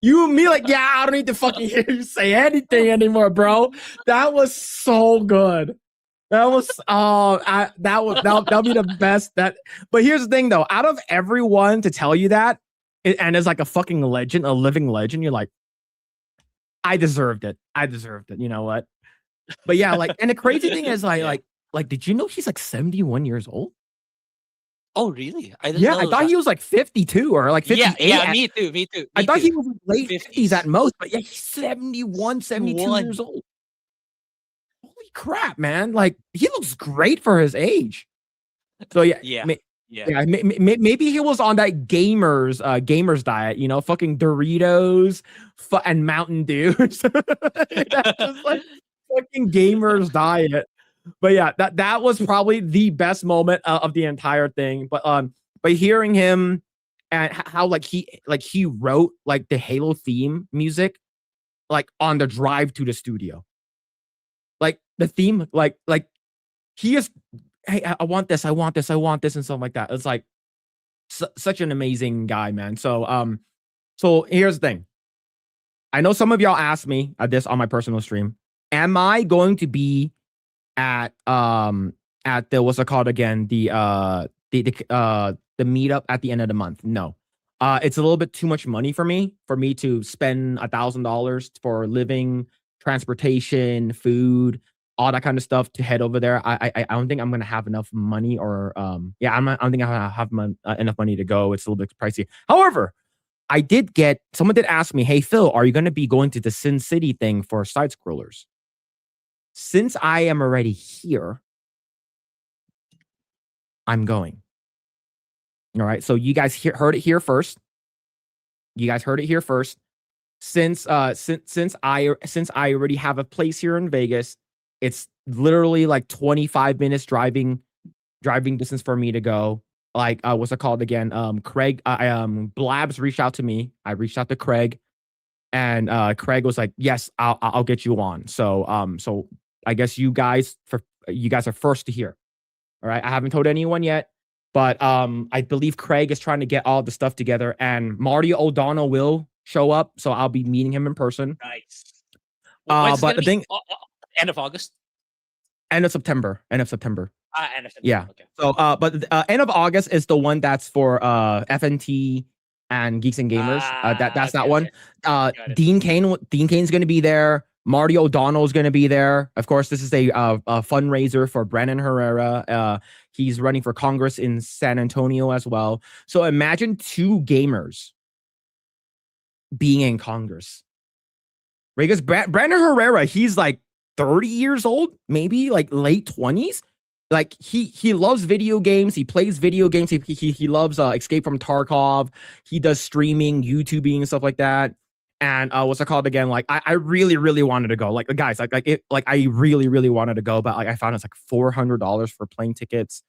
You and me, like, yeah, I don't need to fucking hear you say anything anymore, bro. That was so good. That was that'll be the best. But here's the thing, though. Out of everyone to tell you that, and as like a fucking legend, a living legend, you're like, I deserved it. You know what? But yeah, like, and the crazy thing is, like, did you know he's like 71 years old? Oh, really? I didn't know I thought he was like 52 or like 58. Yeah, me too. I thought he was late 50s at most, but yeah, he's 71, 72 years old. Holy crap, man. Like, he looks great for his age. So yeah. Maybe he was on that gamers diet, fucking Doritos and Mountain Dew. That's just like fucking gamers diet. But yeah, that was probably the best moment of the entire thing. But hearing him and how like he wrote like the Halo theme music like on the drive to the studio, like the theme, like he is, hey, I want this, and stuff like that. It's like such an amazing guy, man. So here's the thing. I know some of y'all asked me this on my personal stream. Am I going to be at the what's it called again, the meetup at the end of the month? No, it's a little bit too much money for me to spend $1,000 for living, transportation, food, all that kind of stuff to head over there. I don't think I'm gonna have enough money, or I don't think I'm gonna have enough money to go. It's a little bit pricey. However, someone did ask me, hey Phil, are you gonna be going to the Sin City thing for side scrollers? Since I am already here, I'm going. All right. So you guys heard it here first. You guys heard it here first. Since I already have a place here in Vegas, it's literally like 25 minutes driving distance for me to go. Like what's it called again? Craig, Blabs reached out to me. I reached out to Craig, and Craig was like, "Yes, I'll get you on." So so I guess you guys are first to hear. All right, I haven't told anyone yet, but I believe Craig is trying to get all the stuff together, and Marty O'Donnell will show up, so I'll be meeting him in person. Nice. When's But the thing, end of August. end of September. End of September. Yeah. Okay. So, but end of August is the one that's for FNT and Geeks and Gamers. That's that one. Dean Kane's going to be there. Marty O'Donnell's going to be there. Of course, this is a fundraiser for Brandon Herrera. He's running for Congress in San Antonio as well. So imagine two gamers being in Congress. Right? Because Brandon Herrera, he's like 30 years old, maybe like late 20s. Like he loves video games. He plays video games. He loves Escape from Tarkov. He does streaming, YouTubing, and stuff like that. And what's it called again? Like I really wanted to go. Like guys, I really wanted to go, but like I found it's like $400 for plane tickets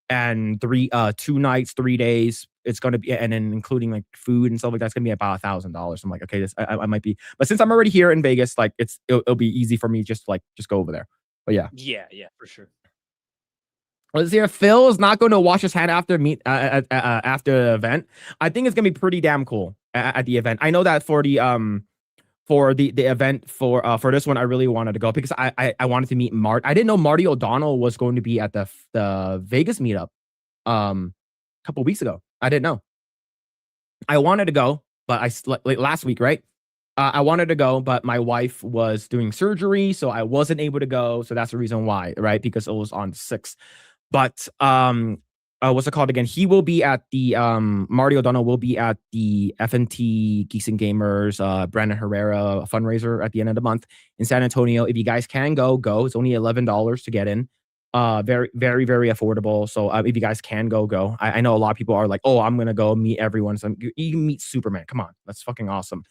and 2 nights, 3 days. It's gonna be, and then including like food and stuff like that, it's gonna be about $1,000. I'm like, okay, this I might be, but since I'm already here in Vegas, like it'll be easy for me just go over there. But yeah. Yeah, for sure. Let's see if Phil is not going to wash his hand after after the event. I think it's gonna be pretty damn cool at the event. I know that for the event for this one, I really wanted to go because I wanted to meet Mart. I didn't know Marty O'Donnell was going to be at the Vegas meetup a couple weeks ago. I didn't know. I wanted to go, but like last week, right? I wanted to go, but my wife was doing surgery, so I wasn't able to go. So that's the reason why, right? Because it was on 6th. But what's it called again? He will be at the Marty O'Donnell will be at the FNT Geeks and Gamers Brandon Herrera fundraiser at the end of the month in San Antonio. If you guys can go. It's only $11 to get in. Very affordable. So if you guys can go. I know a lot of people are like, oh, I'm gonna go meet everyone. So you can meet Superman. Come on, that's fucking awesome.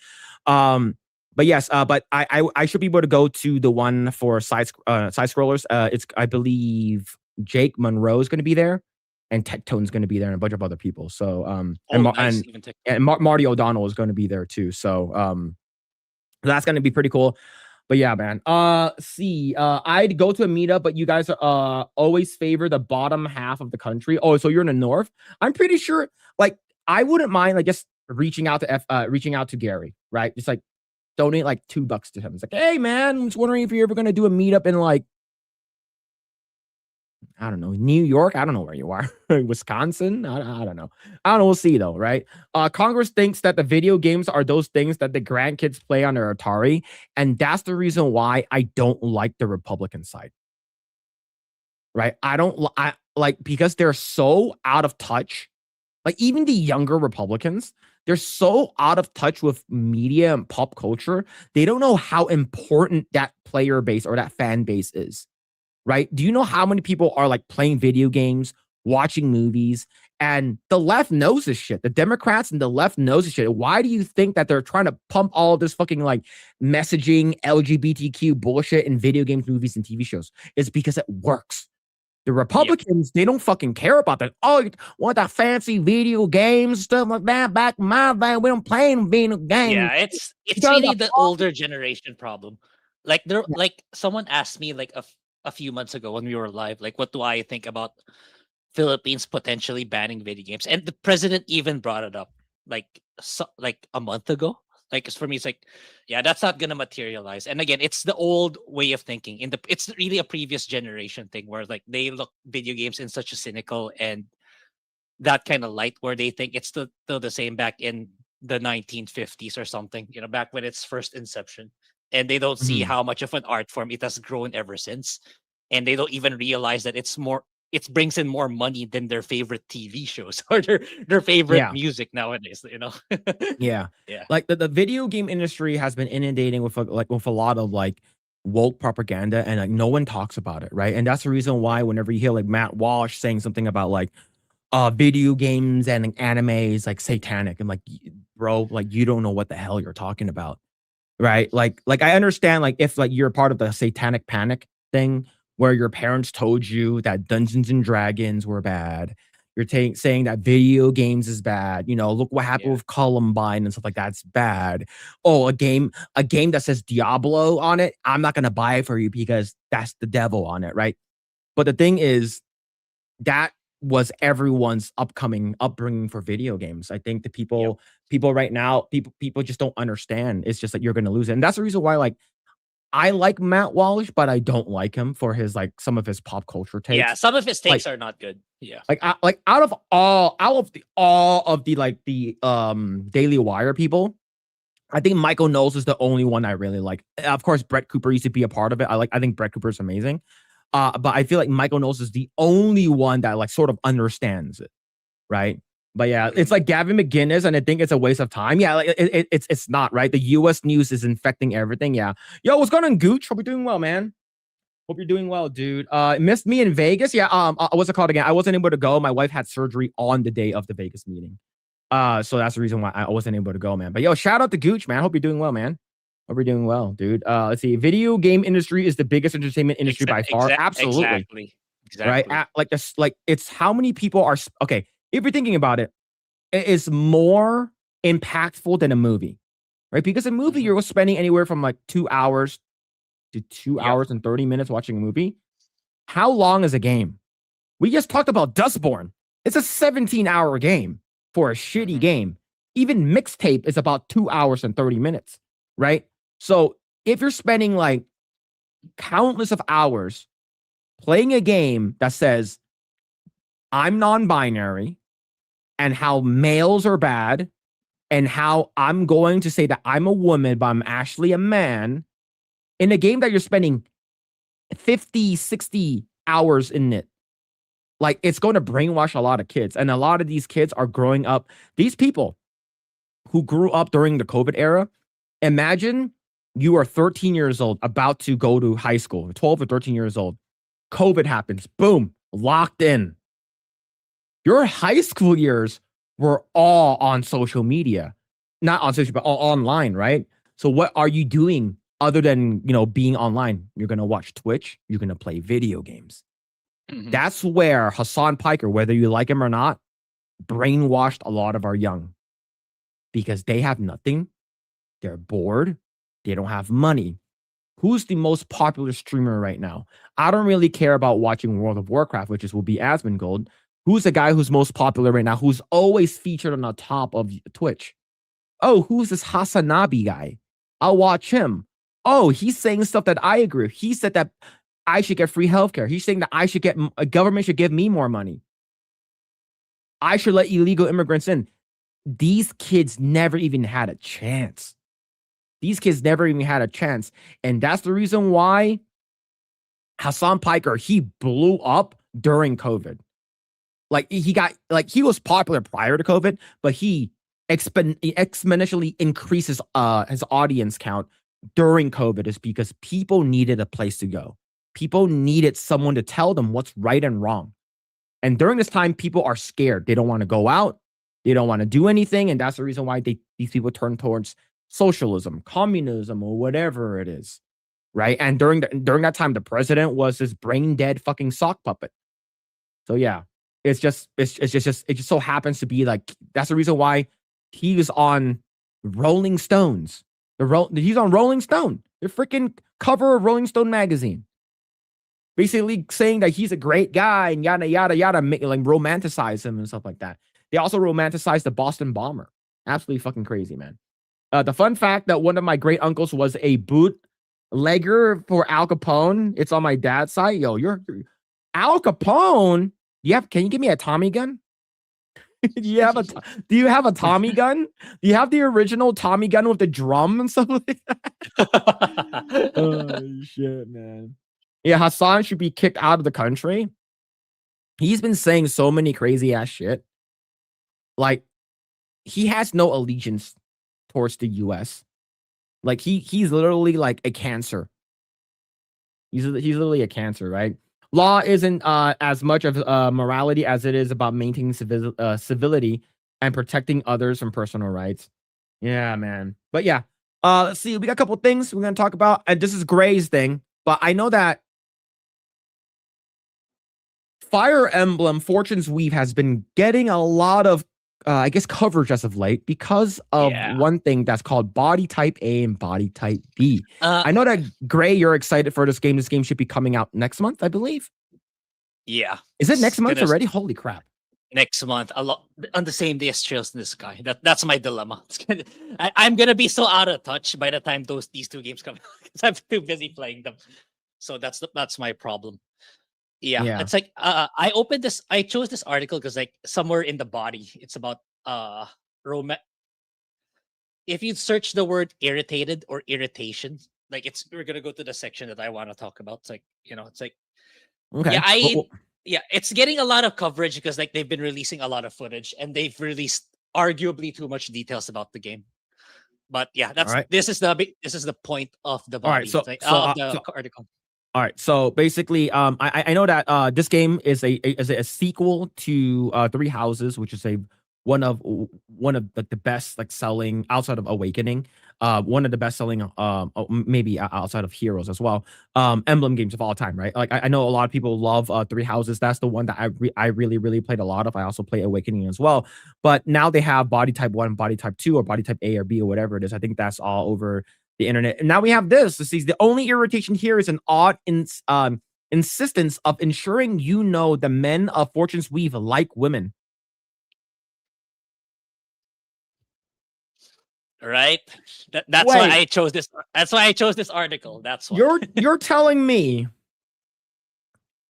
But yes, but I should be able to go to the one for side scrollers. It's I believe Jake Monroe is going to be there, and Tectone's going to be there, and a bunch of other people. So and Marty O'Donnell is going to be there too. So that's going to be pretty cool. But yeah, man. I'd go to a meetup, but you guys always favor the bottom half of the country. Oh, so you're in the north? I'm pretty sure. Like, I wouldn't mind like just reaching out to Gary, right? Just like donate like $2 to him. It's like, hey man, I'm just wondering if you're ever gonna do a meetup in like, I don't know, New York. I don't know where you are. Wisconsin. I don't know. We'll see though, right? Congress thinks that the video games are those things that the grandkids play on their Atari, and that's the reason why I don't like the Republican side. Right? I like because they're so out of touch. Like even the younger Republicans, they're so out of touch with media and pop culture. They don't know how important that player base or that fan base is. Right? Do you know how many people are like playing video games, watching movies, and the left knows this shit. The Democrats and the left knows this shit. Why do you think that they're trying to pump all this fucking like messaging, LGBTQ bullshit in video games, movies, and TV shows? It's because it works. The Republicans, they don't fucking care about that. Oh, you want that fancy video games, stuff like that. Back in my day, we don't play video games. Yeah, it's really the older generation problem. Like like someone asked me like a few months ago when we were live, like, what do I think about Philippines potentially banning video games? And the president even brought it up like a month ago. Like for me, it's like, yeah, that's not gonna materialize. And again, it's the old way of thinking. It's really a previous generation thing where like they look video games in such a cynical and that kind of light, where they think it's still the same back in the 1950s or something. You know, back when its first inception. And they don't see how much of an art form it has grown ever since. And they don't even realize that it brings in more money than their favorite TV shows or their favorite music nowadays, you know? Yeah. Like the video game industry has been inundating with a lot of like woke propaganda, and like no one talks about it, right? And that's the reason why whenever you hear like Matt Walsh saying something about like video games and like, anime is like satanic, I'm like, bro, like you don't know what the hell you're talking about, right? Like I understand like if like you're part of the satanic panic thing where your parents told you that Dungeons and Dragons were bad. You're saying that video games is bad. You know, look what happened with Columbine and stuff like that's bad. Oh, a game that says Diablo on it, I'm not gonna buy it for you because that's the devil on it, right? But the thing is, that was everyone's upbringing for video games. I think the people right now, people just don't understand. It's just like you're gonna lose it. And that's the reason why, like, I like Matt Walsh, but I don't like him for his like some of his pop culture takes. Yeah, some of his takes Like, are not good. Yeah. like out of all of the like the Daily Wire people, I think Michael Knowles is the only one I really like. Of course, Brett Cooper used to be a part of it. I think Brett Cooper is amazing. But I feel like Michael Knowles is the only one that like sort of understands it, right? But yeah, it's like Gavin McGinnis, and I think it's a waste of time. Yeah, like it's not, right. The U.S. news is infecting everything. Yeah, yo, what's going on, Gooch? Hope you're doing well, man. Hope you're doing well, dude. Missed me in Vegas. Yeah. What's it called again? I wasn't able to go. My wife had surgery on the day of the Vegas meeting. So that's the reason why I wasn't able to go, man. But yo, shout out to Gooch, man. Hope you're doing well, man. Hope you're doing well, dude. Let's see. Video game industry is the biggest entertainment industry by far. Absolutely. Exactly. Right. Like this, like it's how many people are okay. If you're thinking about it, it is more impactful than a movie, right? Because a movie you're spending anywhere from like 2 hours to 2 hours and 30 minutes watching a movie. How long is a game? We just talked about Dustborn. It's a 17-hour game for a shitty game. Even Mixtape is about 2 hours and 30 minutes, right? So if you're spending like countless of hours playing a game that says I'm non-binary and how males are bad and how I'm going to say that I'm a woman, but I'm actually a man, in a game that you're spending 50, 60 hours in it, like it's going to brainwash a lot of kids. And a lot of these kids are growing up. These people who grew up during the COVID era, imagine you are 13 years old, about to go to high school, 12 or 13 years old. COVID happens. Boom, locked in. Your high school years were all on social media, not on social, but all online, right? So what are you doing other than, you know, being online? You're going to watch Twitch. You're going to play video games. That's where Hassan Piker, whether you like him or not, brainwashed a lot of our young, because they have nothing. They're bored. They don't have money. Who's the most popular streamer right now? I don't really care about watching World of Warcraft, which will be Asmongold. Who's the guy who's most popular right now, who's always featured on the top of Twitch? Oh, who's this Hasanabi guy? I'll watch him. Oh, he's saying stuff that I agree with. He said that I should get free healthcare. He's saying that I should get, a government should give me more money. I should let illegal immigrants in. These kids never even had a chance. These kids never even had a chance. And that's the reason why Hassan Piker, he blew up during COVID. Like he was popular prior to COVID, but he exponentially increases his audience count during COVID, is because people needed a place to go. People needed someone to tell them what's right and wrong. And during this time, people are scared. They don't want to go out. They don't want to do anything. And that's the reason why these people turn towards socialism, communism, or whatever it is. Right. And during that time, the president was this brain dead fucking sock puppet. So yeah, it just so happens to be like, that's the reason why he was on Rolling Stones. He's on Rolling Stone, the freaking cover of Rolling Stone magazine, basically saying that he's a great guy and yada yada yada, like romanticize him and stuff like that. They also romanticize the Boston bomber. Absolutely fucking crazy, man. The fun fact that one of my great uncles was a bootlegger for Al Capone. It's on my dad's side. Yo, you're Al Capone. Can you give me a Tommy gun? Do you have a Tommy gun? Do you have the original Tommy gun with the drum and stuff like that? Oh shit, man. Yeah, Hassan should be kicked out of the country. He's been saying so many crazy ass shit. Like, he has no allegiance towards the US. Like he's literally like a cancer He's literally a cancer, right? Law isn't as much of morality as it is about maintaining civility and protecting others from personal rights. Yeah, man. But yeah, let's see. We got a couple things we're gonna talk about, and this is Grae's thing. But I know that Fire Emblem Fortune's Weave has been getting a lot of, I guess, coverage as of late because of one thing that's called Body Type A and Body Type B. I know that, Grae, you're excited for this game. This game should be coming out next month, I believe. Yeah. Is it next month already? Holy crap. Next month, a lot on the same day as Trails in the Sky. That's my dilemma. I'm gonna be so out of touch by the time these two games come out because I'm too busy playing them. So that's my problem. Yeah. It's like I chose this article because like somewhere in the body, it's about if you search the word irritated or irritation, like we're gonna go to the section that I want to talk about. It's like, it's like okay. Yeah, it's getting a lot of coverage because like they've been releasing a lot of footage and they've released arguably too much details about the game. But yeah, this is the point of the body. All right, the article. All right, so basically, I know that this game is a sequel to Three Houses, which is one of the best like selling outside of Awakening, one of the best selling maybe outside of Heroes as well, Emblem games of all time, right? Like I know a lot of people love Three Houses. That's the one that I really played a lot of. I also play Awakening as well, but now they have Body Type 1, Body Type 2, or Body Type A or B or whatever it is. I think that's all over the internet. And now we have this. The only irritation here is an odd insistence of ensuring the men of Fortune's Weave like women. Right? That's why I chose this. That's why I chose this article. That's why. You're telling me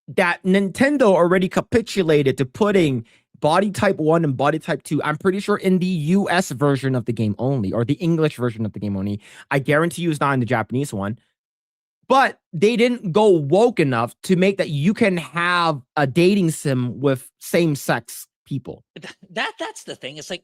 that Nintendo already capitulated to putting Body Type 1 and Body Type 2, I'm pretty sure in the US version of the game only, or the English version of the game only. I guarantee you it's not in the Japanese one. But they didn't go woke enough to make that you can have a dating sim with same-sex people. That's the thing. It's like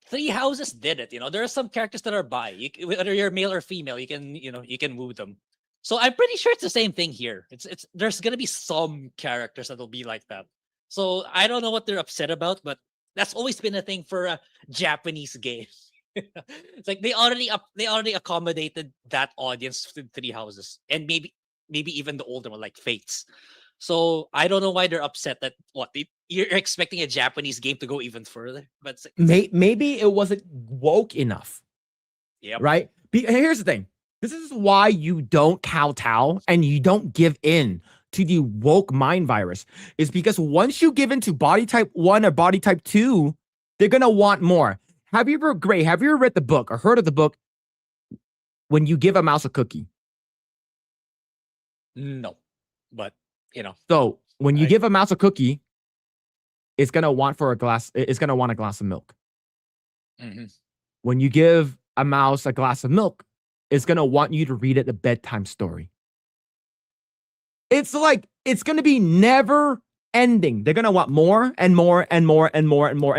Three Houses did it. There are some characters that are bi. Whether you're male or female, you can woo them. So I'm pretty sure it's the same thing here. There's gonna be some characters that'll be like that. So I don't know what they're upset about, but that's always been a thing for a Japanese game. It's like they already accommodated that audience to Three Houses, and maybe even the older one like Fates. So I don't know why they're upset that you're expecting a Japanese game to go even further. But maybe it wasn't woke enough. Yep. Right. Here's the thing. This is why you don't kowtow and you don't give in to the woke mind virus, is because once you give into Body Type 1 or Body Type 2, they're gonna want more. Have you ever read the book or heard of the book When You Give a Mouse a Cookie? No, but So when you give a mouse a cookie, it's gonna want a glass of milk. Mm-hmm. When you give a mouse a glass of milk, it's gonna want you to read it a bedtime story. It's like it's gonna be never ending. They're gonna want more and more and more and more and more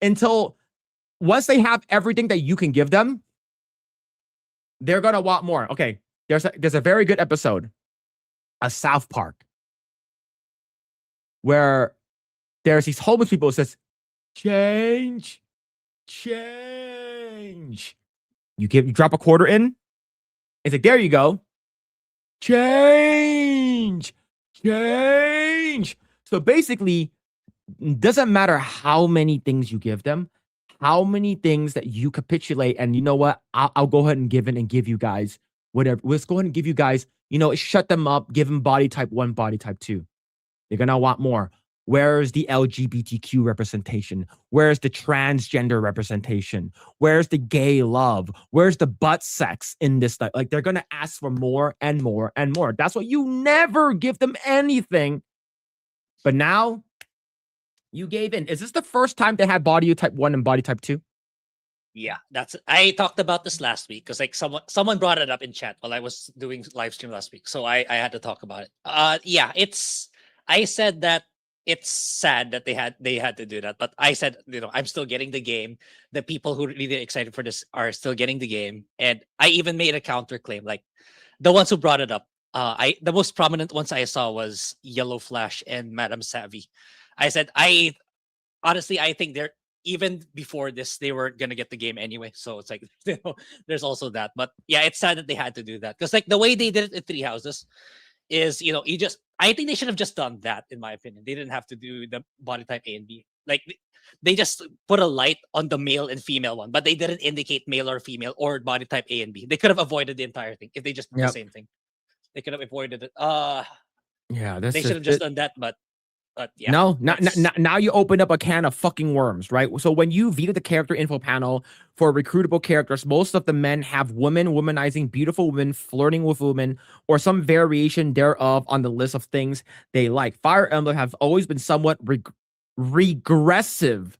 until once they have everything that you can give them, they're gonna want more. Okay, there's a very good episode of South Park where there's these homeless people who says, change. You drop a quarter in. It's like, there you go. Change. So basically, it doesn't matter how many things you give them, how many things that you capitulate, and you know what? I'll go ahead and give in and give you guys whatever. Let's go ahead and give you guys, shut them up, give them Body Type 1, Body Type 2. They're gonna want more. Where's the LGBTQ representation? Where's the transgender representation? Where's the gay love? Where's the butt sex in this stuff? Like, they're gonna ask for more and more and more. That's why you never give them anything. But now you gave in. Is this the first time they had Body Type 1 and Body Type 2? Yeah, I talked about this last week because like someone brought it up in chat while I was doing live stream last week. So I had to talk about it. Yeah, I said that it's sad that they had to do that, but I said, I'm still getting the game. The people who really excited for this are still getting the game. And I even made a counterclaim, like the ones who brought it up. the most prominent ones I saw was Yellow Flash and Madame Savvy. I said honestly I think they're even before this they were gonna get the game anyway. So it's like there's also that. But yeah, it's sad that they had to do that because like the way they did it in Three Houses is I think they should have just done that in my opinion. They didn't have to do the body type A and B. Like they just put a light on the male and female one, but they didn't indicate male or female or body type A and B. They could have avoided the entire thing if they just did the same thing. They could have avoided it. Yeah, they should have just done that, but yeah. No, now you open up a can of fucking worms, right? So when you view the character info panel for recruitable characters, most of the men have women, womanizing, beautiful women, flirting with women, or some variation thereof on the list of things they like. Fire Emblem have always been somewhat regressive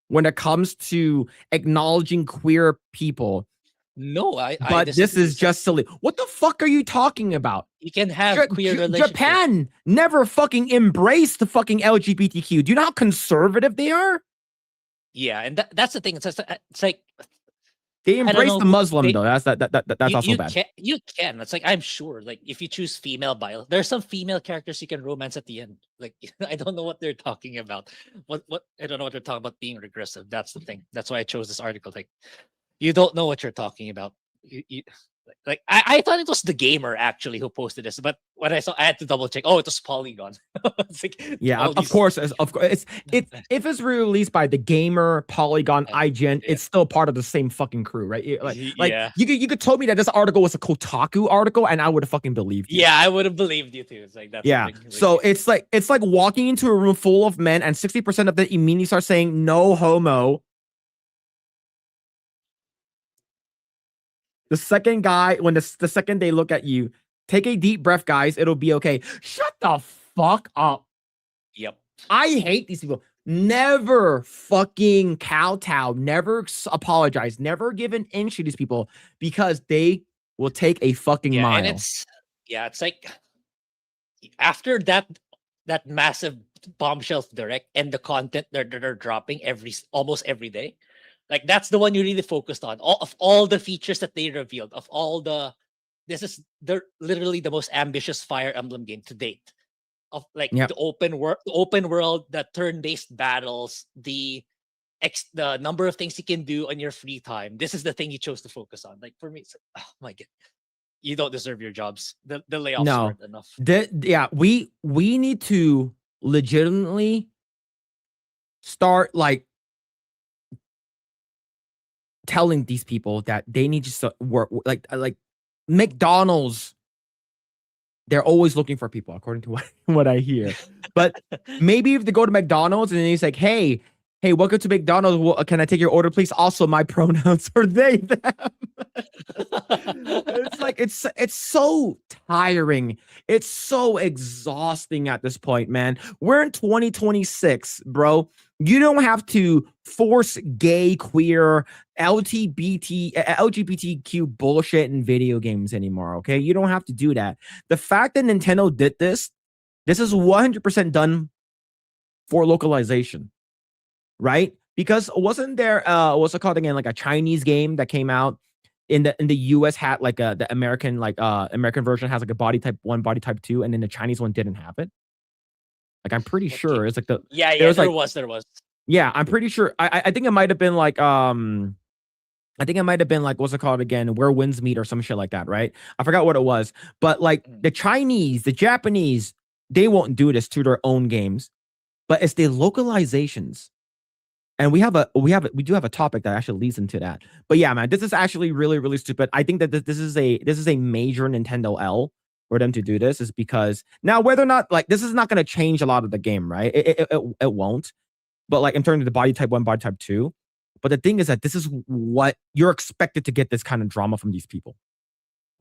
when it comes to acknowledging queer people. No, but this is just silly. What the fuck are you talking about? You can have queer relationships. Japan never fucking embraced the fucking LGBTQ. Do you know how conservative they are? Yeah, and that's the thing. It's like they embrace the Muslim though. That's also bad. You can. It's like I'm sure. Like if you choose female bio, there's some female characters you can romance at the end. Like I don't know what they're talking about. What I don't know what they're talking about being regressive. That's the thing. That's why I chose this article. Like you don't know what you're talking about. I thought it was the gamer actually who posted this, but when I saw, I had to double check. Oh, it was Polygon. It's like, yeah, of course. If it's released by the gamer, Polygon, IGN, it's still part of the same fucking crew, right? Like you could told me that this article was a Kotaku article, and I would have fucking believed you. Yeah, I would have believed you too. It's like that's yeah. So it's like walking into a room full of men, and 60% of them immediately start saying no homo. The second guy, when the second they look at you, take a deep breath, guys. It'll be okay. Shut the fuck up. Yep. I hate these people. Never fucking kowtow. Never apologize. Never give an inch to these people because they will take a fucking mile. And it's like after that massive bombshell direct and the content they're dropping almost every day. Like that's the one you really focused on. All the features that they revealed, this is literally the most ambitious Fire Emblem game to date. Of like the open world, the turn-based battles, the number of things you can do on your free time. This is the thing you chose to focus on. Like for me, it's like, oh my god, you don't deserve your jobs. The layoffs aren't enough. We need to legitimately start like telling these people that they need to work like McDonald's. They're always looking for people, according to what I hear. But maybe if they go to McDonald's and he's like, hey, welcome to McDonald's. Can I take your order, please? Also, my pronouns are they, them. It's like it's so tiring. It's so exhausting at this point, man. We're in 2026, bro. You don't have to force gay, queer, LGBTQ bullshit in video games anymore, okay? You don't have to do that. The fact that Nintendo did this is 100% done for localization, right? Because wasn't there what's it called again, like a Chinese game that came out in the US had like the American American version has like a body type 1, body type 2, and then the Chinese one didn't have it. Like I'm pretty sure it's like the there was. Yeah, I'm pretty sure. I think it might have been like what's it called again? Where Winds Meet or some shit like that, right? I forgot what it was. But like the Chinese, the Japanese, they won't do this to their own games. But it's the localizations. And we do have a topic that actually leads into that. But yeah, man, this is actually really, really stupid. I think that this is a major Nintendo L for them to do this, is because now whether or not like this is not going to change a lot of the game, right? It won't. But like in terms of the body type 1, body type 2. But the thing is that this is what you're expected to get, this kind of drama from these people.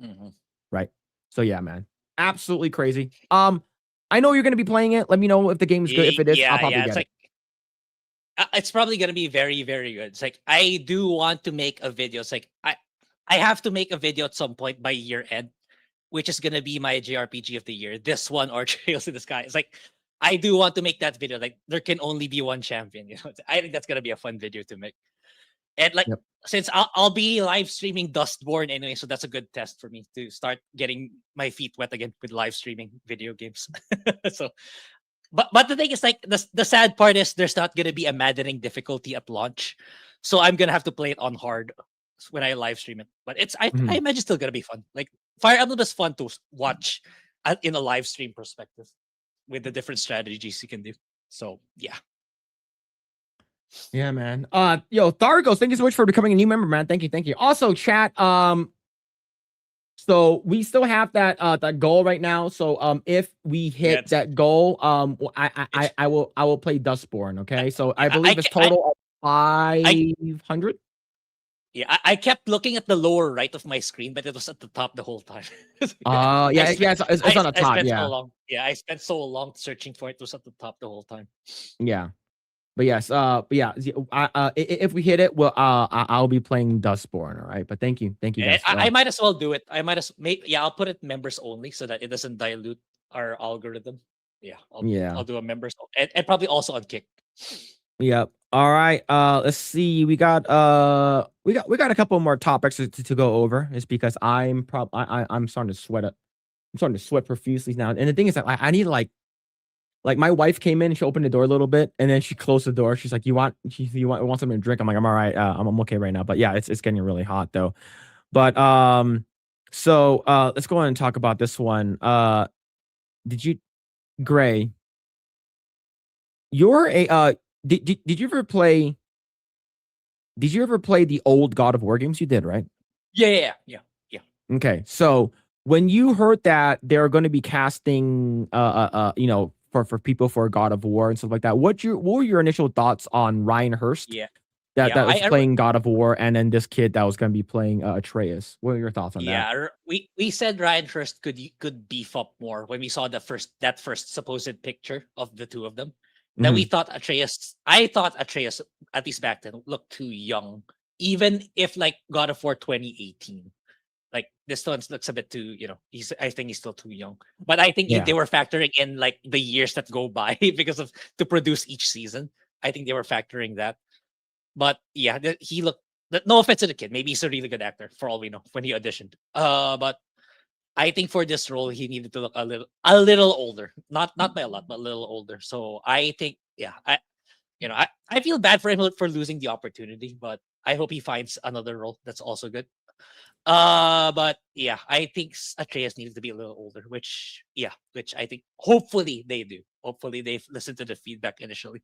Mm-hmm. Right? So yeah, man. Absolutely crazy. I know you're going to be playing it. Let me know if the game's good. If it is, I'll probably get it. It's probably going to be very, very good. It's like, I do want to make a video. It's like, I have to make a video at some point by year end, which is going to be my JRPG of the year. This one or Trails in the Sky. It's like, I do want to make that video. Like, there can only be one champion. You know, I think that's going to be a fun video to make. And like, Yep. since I'll be live streaming Dustborn anyway, so that's a good test for me to start getting my feet wet again with live streaming video games. So, but the thing is, like, the sad part is there's not gonna be a maddening difficulty at launch, so I'm gonna have to play it on hard when I live stream it. But I Mhm. imagine it's still gonna be fun. Like Fire Emblem is fun to watch in a live stream perspective with the different strategies you can do. So yeah. Yeah, man. Yo, Thargos, thank you so much for becoming a new member, man. Thank you. Also, chat. So we still have that goal right now. So if we hit that goal, I will play Dustborn. Okay. So I believe it's total of 500. Yeah, I kept looking at the lower right of my screen, but it was at the top the whole time. It's on the top. I spent Yeah. so long. Yeah, I spent so long searching for it. It was at the top the whole time. Yeah. But yes, if we hit it, well, I'll be playing Dustborn, all right. But thank you guys. I might as well do it. I'll put it members only so that it doesn't dilute our algorithm. Yeah, I'll do a members and probably also on Kick. Yep. All right. Let's see. We got a couple more topics to go over. It's because I'm starting to sweat up. I'm starting to sweat profusely now. And the thing is that I need like my wife came in, she opened the door a little bit, and then she closed the door. She's like, you want something to drink? I'm like, I'm all right. I'm okay right now. But yeah, it's getting really hot though. But so let's go on and talk about this one. Grae, you're a did you ever play the old God of War games? You did, right? Yeah. Okay, so when you heard that they're going to be casting for people for God of War and stuff like that, what were your initial thoughts on Ryan Hurst? That was playing God of War, and then this kid that was going to be playing Atreus. What are your thoughts on that? Yeah, we said Ryan Hurst could beef up more when we saw that first supposed picture of the two of them. That we thought Atreus, I thought Atreus, at least back then, looked too young. Even if like God of War 2018, like this one looks a bit too, I think he's still too young. But I think they were factoring in like the years that go by to produce each season. I think they were factoring that. But yeah, he looked. No offense to the kid, maybe he's a really good actor for all we know when he auditioned. But I think for this role he needed to look a little older, not by a lot, but a little older. So I think, I feel bad for him for losing the opportunity, but I hope he finds another role that's also good. But yeah, I think Atreus needed to be a little older, which I think hopefully they do. Hopefully they've listened to the feedback initially.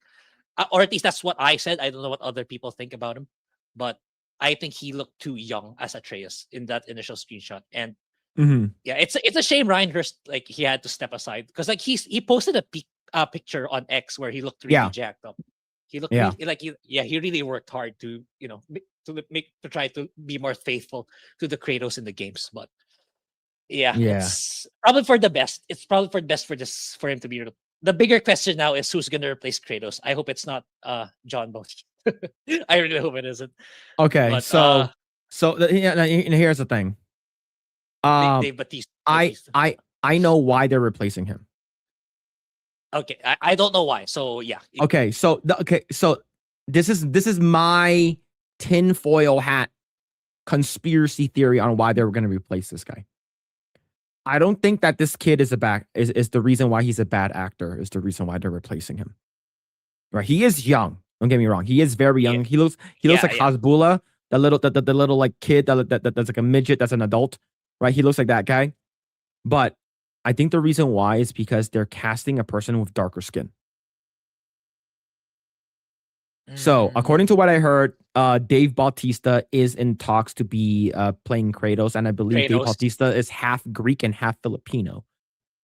Or at least that's what I said. I don't know what other people think about him, but I think he looked too young as Atreus in that initial screenshot. And yeah, it's a shame Ryan Hurst, like, he had to step aside because like he posted a picture on X where he looked really jacked up. He looked he really worked hard to to try to be more faithful to the Kratos in the games, but it's probably for the best. It's probably for the best for him to be. The bigger question now is who's going to replace Kratos. I hope it's not John Bones. I really hope it isn't. Okay, but, here's the thing. Dave Bautista. I know why they're replacing him. Okay, I don't know why. So yeah. Okay, so this is my tinfoil hat conspiracy theory on why they were going to replace this guy. I don't think that this kid is the reason why he's a bad actor. Is the reason why they're replacing him. Right? He is young. Don't get me wrong. He is very young. He looks like Hasbulla, the little like kid that's like a midget that's an adult. Right? He looks like that guy. But I think the reason why is because they're casting a person with darker skin. So, according to what I heard, Dave Bautista is in talks to be playing Kratos, and I believe Dave Bautista is half Greek and half Filipino.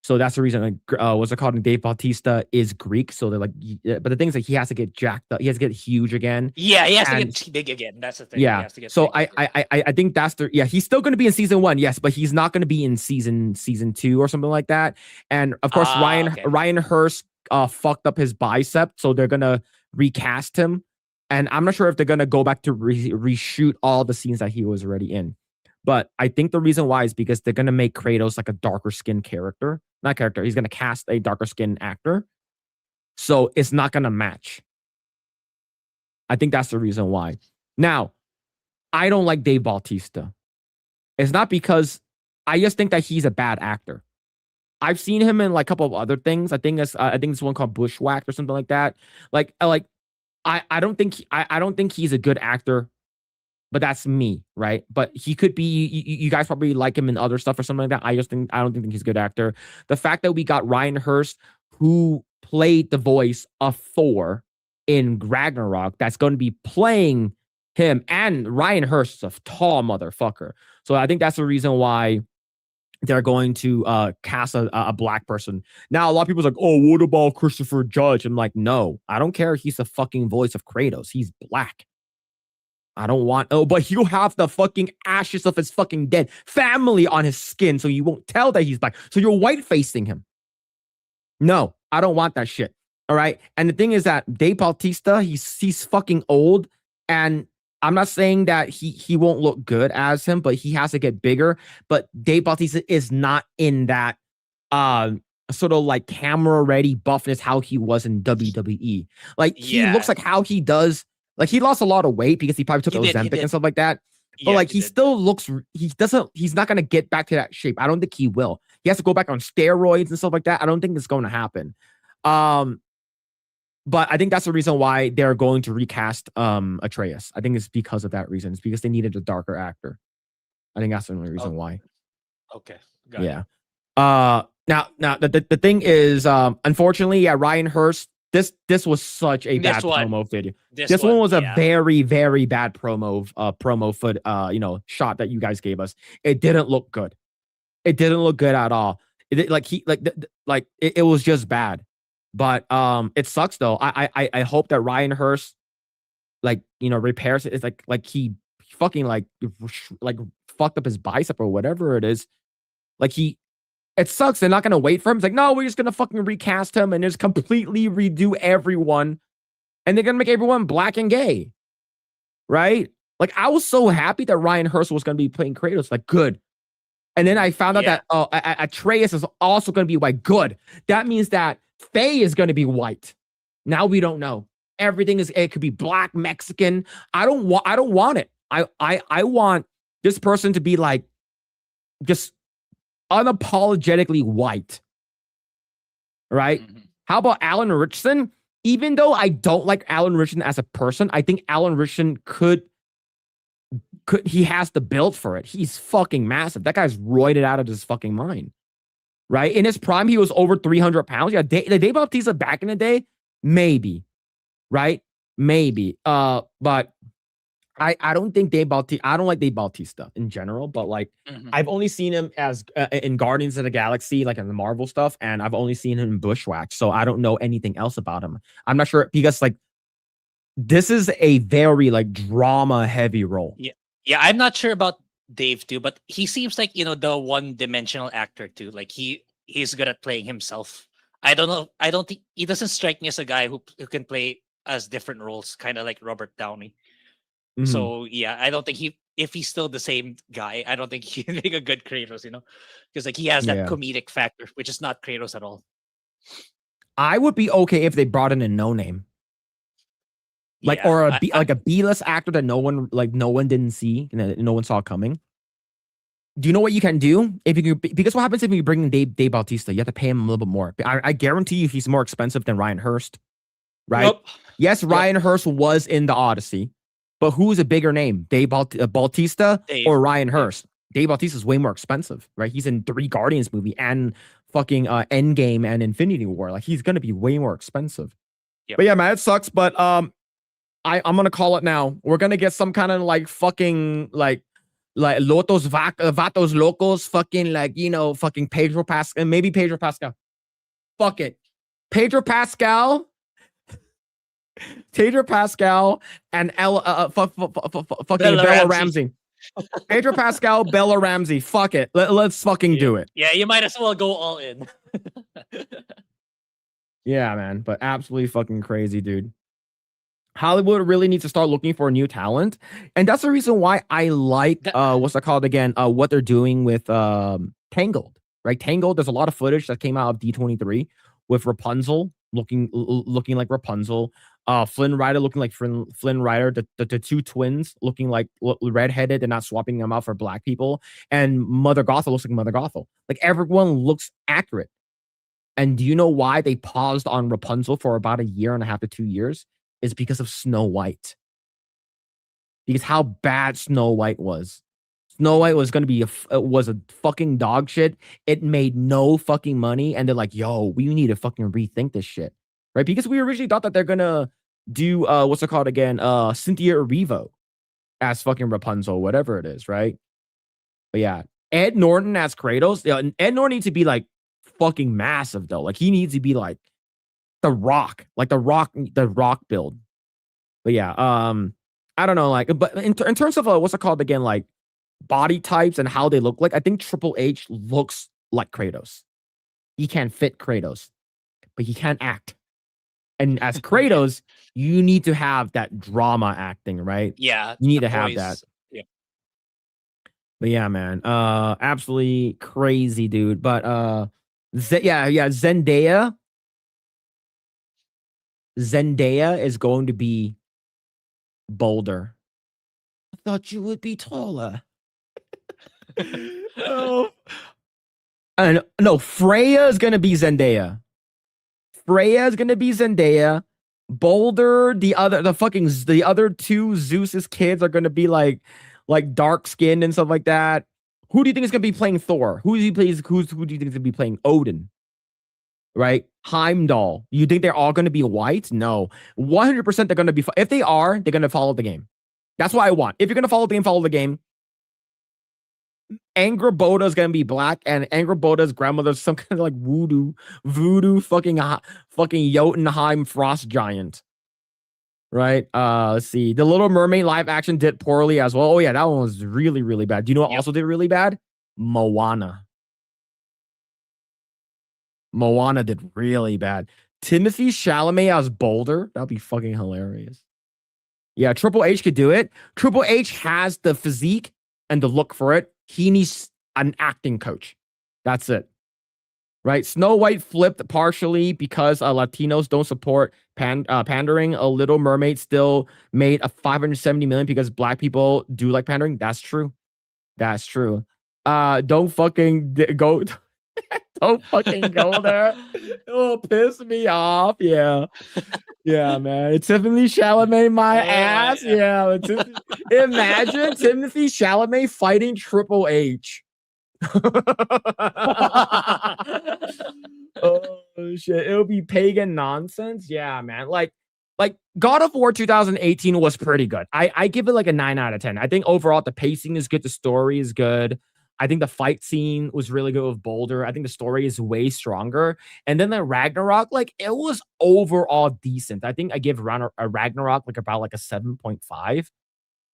So that's the reason. What's it called? Dave Bautista is Greek, so they're like. But the thing is that he has to get jacked up. He has to get huge again. Yeah, he has to get big again. That's the thing. Yeah. He has to get so I think that's the. Yeah, he's still going to be in season 1, yes, but he's not going to be in season 2 or something like that. And of course, Ryan Hurst fucked up his bicep, so they're gonna recast him. And I'm not sure if they're gonna go back to reshoot all the scenes that he was already in. But I think the reason why is because they're gonna make Kratos like a darker skinned character. Not character. He's gonna cast a darker skinned actor, so it's not gonna match. I think that's the reason why. Now, I don't like Dave Bautista. It's not because I just think that he's a bad actor. I've seen him in like a couple of other things. I think it's one called Bushwhacked or something like that. I don't think he's a good actor, but that's me, right? But he could be. You guys probably like him in other stuff or something like that. I don't think he's a good actor. The fact that we got Ryan Hurst, who played the voice of Thor in Ragnarok, that's going to be playing him, and Ryan Hurst is a tall motherfucker. So I think that's the reason why they're going to cast a black person. Now, a lot of people's like, oh, what about Christopher Judge? I'm like, no, I don't care. He's the fucking voice of Kratos. He's black. I don't want, but he'll have the fucking ashes of his fucking dead family on his skin, so you won't tell that he's black. So you're white facing him. No, I don't want that shit. All right. And the thing is that Dave Bautista, he's fucking old, and I'm not saying that he won't look good as him, but he has to get bigger. But Dave Bautista is not in that sort of like camera ready buffness how he was in WWE. Like he looks like how he does. Like he lost a lot of weight because he probably took Ozempic and stuff like that. But like he still looks. He's not gonna get back to that shape. I don't think he will. He has to go back on steroids and stuff like that. I don't think it's going to happen. But I think that's the reason why they're going to recast Atreus. I think it's because of that reason. It's because they needed a darker actor. I think that's the only reason why. Okay. Got it. Now the thing is, unfortunately, Ryan Hurst. This was such a bad promo video. This one was a very, very bad promo shot that you guys gave us. It didn't look good. It didn't look good at all. It was just bad. But it sucks though. I hope that Ryan Hurst repairs it. It's like he fucking like fucked up his bicep or whatever it is. It sucks. They're not gonna wait for him. It's like, no, we're just gonna fucking recast him and just completely redo everyone, and they're gonna make everyone black and gay, right? Like I was so happy that Ryan Hurst was gonna be playing Kratos. Like good. And then I found out that Atreus is also gonna be white. Good. That means that Faye is going to be white. Now we don't know. It could be black, Mexican. I don't want it. I want this person to be like just unapologetically white. Right? Mm-hmm. How about Alan Richardson? Even though I don't like Alan Richardson as a person, I think Alan Richardson he has the build for it. He's fucking massive. That guy's roided out of his fucking mind. Right? In his prime, he was over 300 pounds. Yeah, the Dave Bautista back in the day, maybe. Right? Maybe. But I don't think Dave Bautista, I don't like Dave Bautista in general, but like I've only seen him as in Guardians of the Galaxy, like in the Marvel stuff, and I've only seen him in Bushwhacked, so I don't know anything else about him. I'm not sure because like this is a very like drama heavy role. Yeah, I'm not sure about Dave too, but he seems like the one-dimensional actor too. Like he's good at playing himself. I don't know. I don't think he doesn't strike me as a guy who can play as different roles, kind of like Robert Downey. Mm-hmm. So yeah, I don't think if he's still the same guy, I don't think he can make a good Kratos. Because like he has that comedic factor, which is not Kratos at all. I would be okay if they brought in a no name. Or a B-list actor that no one didn't see and no one saw coming. Do you know what you can do because what happens if you bring in Dave Bautista? You have to pay him a little bit more. I guarantee you he's more expensive than Ryan Hurst, right? Nope. Yes, Ryan Hurst was in the Odyssey, but who's a bigger name, Dave Bautista or Ryan Hurst? Dave Bautista is way more expensive, right? He's in 3 Guardians movie and fucking Endgame and Infinity War. Like he's gonna be way more expensive. Yep. But yeah, man, it sucks. But I'm gonna call it now. We're gonna get some kind of like fucking like Lotos Vatos Locos, fucking fucking Pedro Pascal, and maybe Pedro Pascal. Fuck it. Pedro Pascal and fucking Bella Ramsey. Pedro Pascal, Bella Ramsey. Fuck it. Let's fucking do it. Yeah, you might as well go all in. Yeah, man. But absolutely fucking crazy, dude. Hollywood really needs to start looking for new talent. And that's the reason why I like what's that called again? What they're doing with Tangled. Right? Tangled, there's a lot of footage that came out of D23 with Rapunzel looking like Rapunzel. Flynn Rider looking like Flynn Rider. The two twins looking like redheaded and not swapping them out for black people. And Mother Gothel looks like Mother Gothel. Like everyone looks accurate. And do you know why they paused on Rapunzel for about 1.5 years to 2 years? Is because of Snow White. Because how bad Snow White was. Snow White was going to be was a fucking dog shit. It made no fucking money. And they're like, yo, we need to fucking rethink this shit. Right? Because we originally thought that they're going to do, what's it called again? Cynthia Erivo as fucking Rapunzel, whatever it is, right? But yeah, Ed Norton as Kratos. Yeah, Ed Norton needs to be like fucking massive though. Like he needs to be like the Rock, like the Rock build. But yeah, I don't know, like, but in terms of what's it called again, like body types and how they look like, I think Triple H looks like Kratos. He can fit Kratos, but he can't act. And as Kratos, you need to have that drama acting, right? Yeah, you need the to have voice. that. Yeah. But yeah, man, absolutely crazy, dude. But Zendaya is going to be bolder. I thought you would be taller. Oh. And no, Freya is gonna be Zendaya. Freya is gonna be Zendaya. Boulder, the other two Zeus's kids are gonna be like dark skinned and stuff like that. Who do you think is gonna be playing Thor? Who do you think is gonna be playing Odin? Right? Heimdall. You think they're all gonna be white? No. 100% they're gonna be. If they are, they're gonna follow the game. That's what I want. If you're gonna follow the game, follow the game. Angrboda is gonna be black, and Angrboda's grandmother's some kind of like voodoo fucking Jotunheim frost giant. Right? Let's see. The Little Mermaid live action did poorly as well. Oh yeah, that one was really, really bad. Do you know what also did really bad? Moana. Moana did really bad. Timothy Chalamet as Boulder. That'd be fucking hilarious. Yeah, Triple H could do it. Triple H has the physique and the look for it. He needs an acting coach. That's it. Right? Snow White flipped partially because Latinos don't support pandering. A Little Mermaid still made a $570 million because black people do like pandering. That's true. That's true. Don't fucking go. Don't fucking go there. It'll piss me off. Yeah. Yeah, man. Tiffany Chalamet, my ass. Yeah. Imagine Timothy Chalamet fighting Triple H. Oh shit. It'll be pagan nonsense. Yeah, man. Like God of War 2018 was pretty good. I give it like a 9 out of 10. I think overall the pacing is good. The story is good. I think the fight scene was really good with Boulder. I think the story is way stronger. And then the Ragnarok, like it was overall decent. I think I give a Ragnarok like about like a 7.5,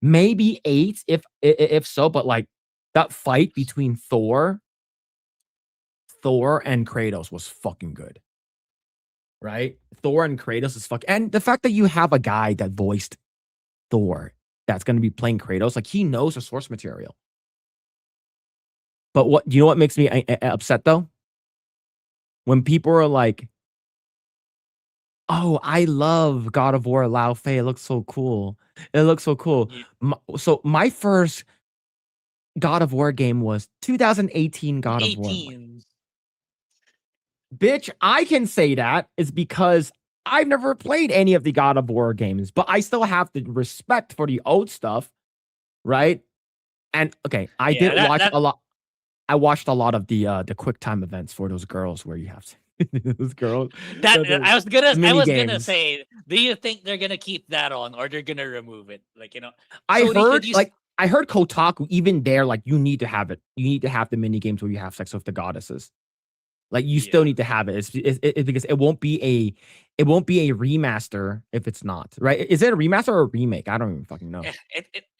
maybe 8 if so. But like that fight between Thor and Kratos was fucking good. Right? Thor and Kratos is fucking, and the fact that you have a guy that voiced Thor that's going to be playing Kratos, like he knows the source material. But do you know what makes me upset though? When people are like, "Oh, I love God of War Lao Fei. It looks so cool. It looks so cool." So my first God of War game was 2018 God of War. Bitch, I can say that is because I've never played any of the God of War games, but I still have the respect for the old stuff, right? And okay, I did watch a lot. I watched a lot of the quick time events for those girls where you have to those girls. I was gonna say, do you think they're gonna keep that on or they're gonna remove it? Like, you know, I heard Kotaku even there, like you need to have it. You need to have the mini games where you have sex with the goddesses. Like you still need to have it. It's because it won't be a remaster if it's not, right? Is it a remaster or a remake? I don't even fucking know.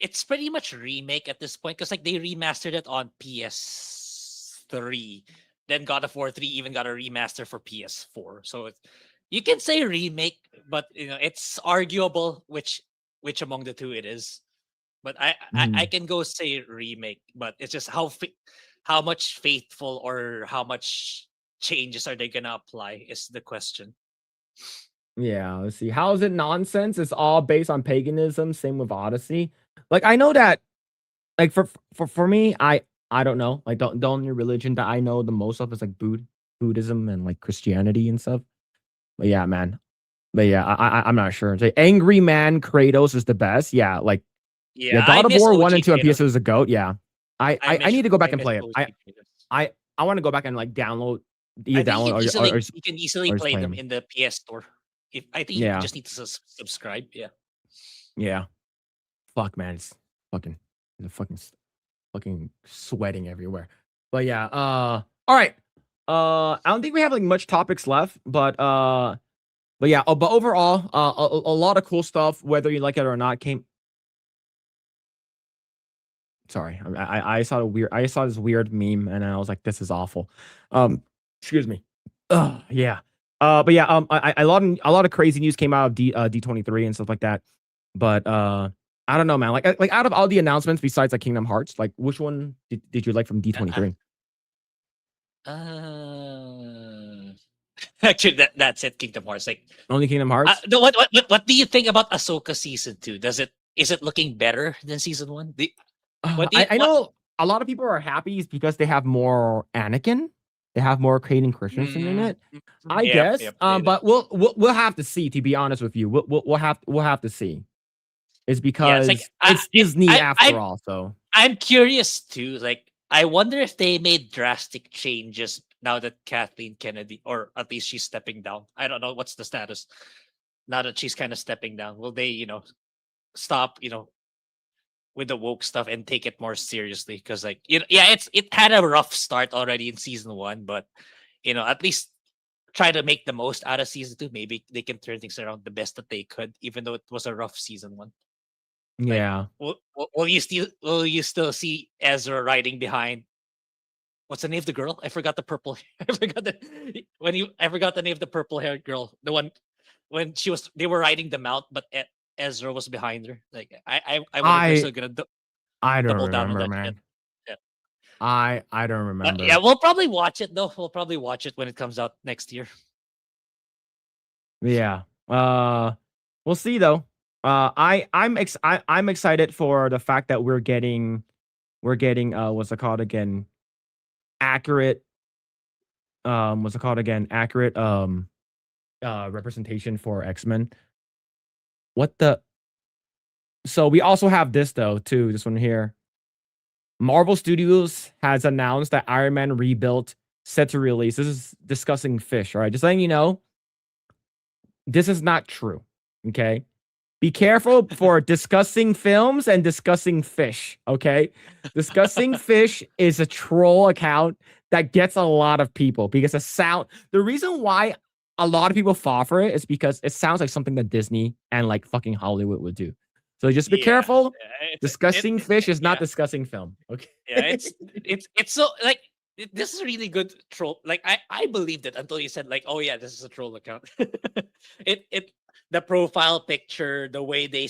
It's pretty much remake at this point because like they remastered it on PS3. Then God of War 3 even got a remaster for PS4. So you can say remake, but you know it's arguable which among the two it is. But I can go say remake, but it's just how much faithful or how much changes are they gonna apply is the question. Yeah, let's see. How is it nonsense? It's all based on paganism. Same with Odyssey. Like I know that, like for me, I don't know. Like the only religion that I know the most of is like Buddhism and like Christianity and stuff. But yeah, man. But yeah, I'm not sure. Say Angry Man Kratos is the best. Yeah, like Yeah, God I of miss War OG 1 and 2 on Kratos. PS2 is a goat. Yeah. I miss need to go back I and miss play it. OG Kratos. I want to go back and like download either I think download you can easily or just play play them them. in the PS Store. If I think you Yeah. just need to subscribe. Yeah. Yeah. Fuck man, it's fucking sweating everywhere. But yeah, all right. I don't think we have like much topics left, but yeah, but overall, a lot of cool stuff, whether you like it or not, came. Sorry, I saw this weird meme and I was like, this is awful. Excuse me. Yeah. But yeah, a lot of crazy news came out of D23 and stuff like that. But I don't know, man. Like out of all the announcements besides like Kingdom Hearts, like which one did you like from D23? Actually, that's it. Kingdom Hearts. Like Only Kingdom Hearts? what do you think about Ahsoka season 2? Is it looking better than season 1? I know a lot of people are happy because they have more Anakin. They have more Hayden Christensen in it. I guess. But we'll have to see. To be honest with you, we'll have to see. It's because it's Disney after all. So I'm curious too. Like I wonder if they made drastic changes now that Kathleen Kennedy, or at least she's stepping down. I don't know what's the status now that she's kind of stepping down. Will they, stop, with the woke stuff and take it more seriously? Because like it had a rough start already in season 1, but at least try to make the most out of season 2. Maybe they can turn things around the best that they could, even though it was a rough season 1. yeah. Will you still see Ezra riding behind? What's the name of the girl? I forgot the purple. I forgot the name of the purple haired girl. The one when they were riding the mount, but Ezra was behind her. Like I wonder if they're still gonna I don't double down on remember, that man. shit. Yeah. I don't remember. Yeah, we'll probably watch it though. We'll probably watch it when it comes out next year. Yeah. We'll see though. I'm excited for the fact that we're getting what's it called again? Accurate representation for X-Men. So we also have this though too, this one here. Marvel Studios has announced that Iron Man Rebuilt set to release. This is discussing fish, all right? Just letting you know, this is not true, okay? Be careful for discussing films and discussing fish, okay? Discussing fish is a troll account that gets a lot of people because the reason why a lot of people fall for it is because it sounds like something that Disney and like fucking Hollywood would do. So just be careful. Discussing fish is not discussing film. Okay. Yeah, it's so like this is a really good troll. Like I believed it until you said like, oh yeah, this is a troll account. The profile picture, the way they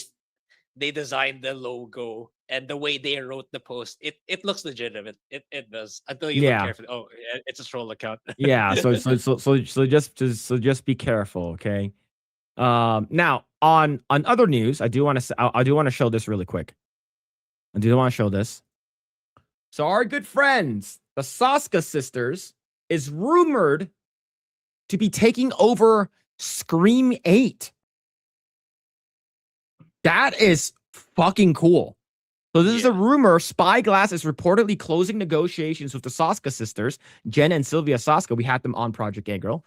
designed the logo, and the way they wrote the post, it looks legitimate. It does until you look carefully. Oh, yeah, it's a troll account. Yeah. So just be careful, okay? Now on other news, I do want to show this really quick. I do want to show this. So our good friends, the Saska sisters, is rumored to be taking over Scream 8. That is fucking cool. So this is a rumor. Spyglass is reportedly closing negotiations with the Saska sisters, Jen and Sylvia Saska. We had them on Project Eggroll.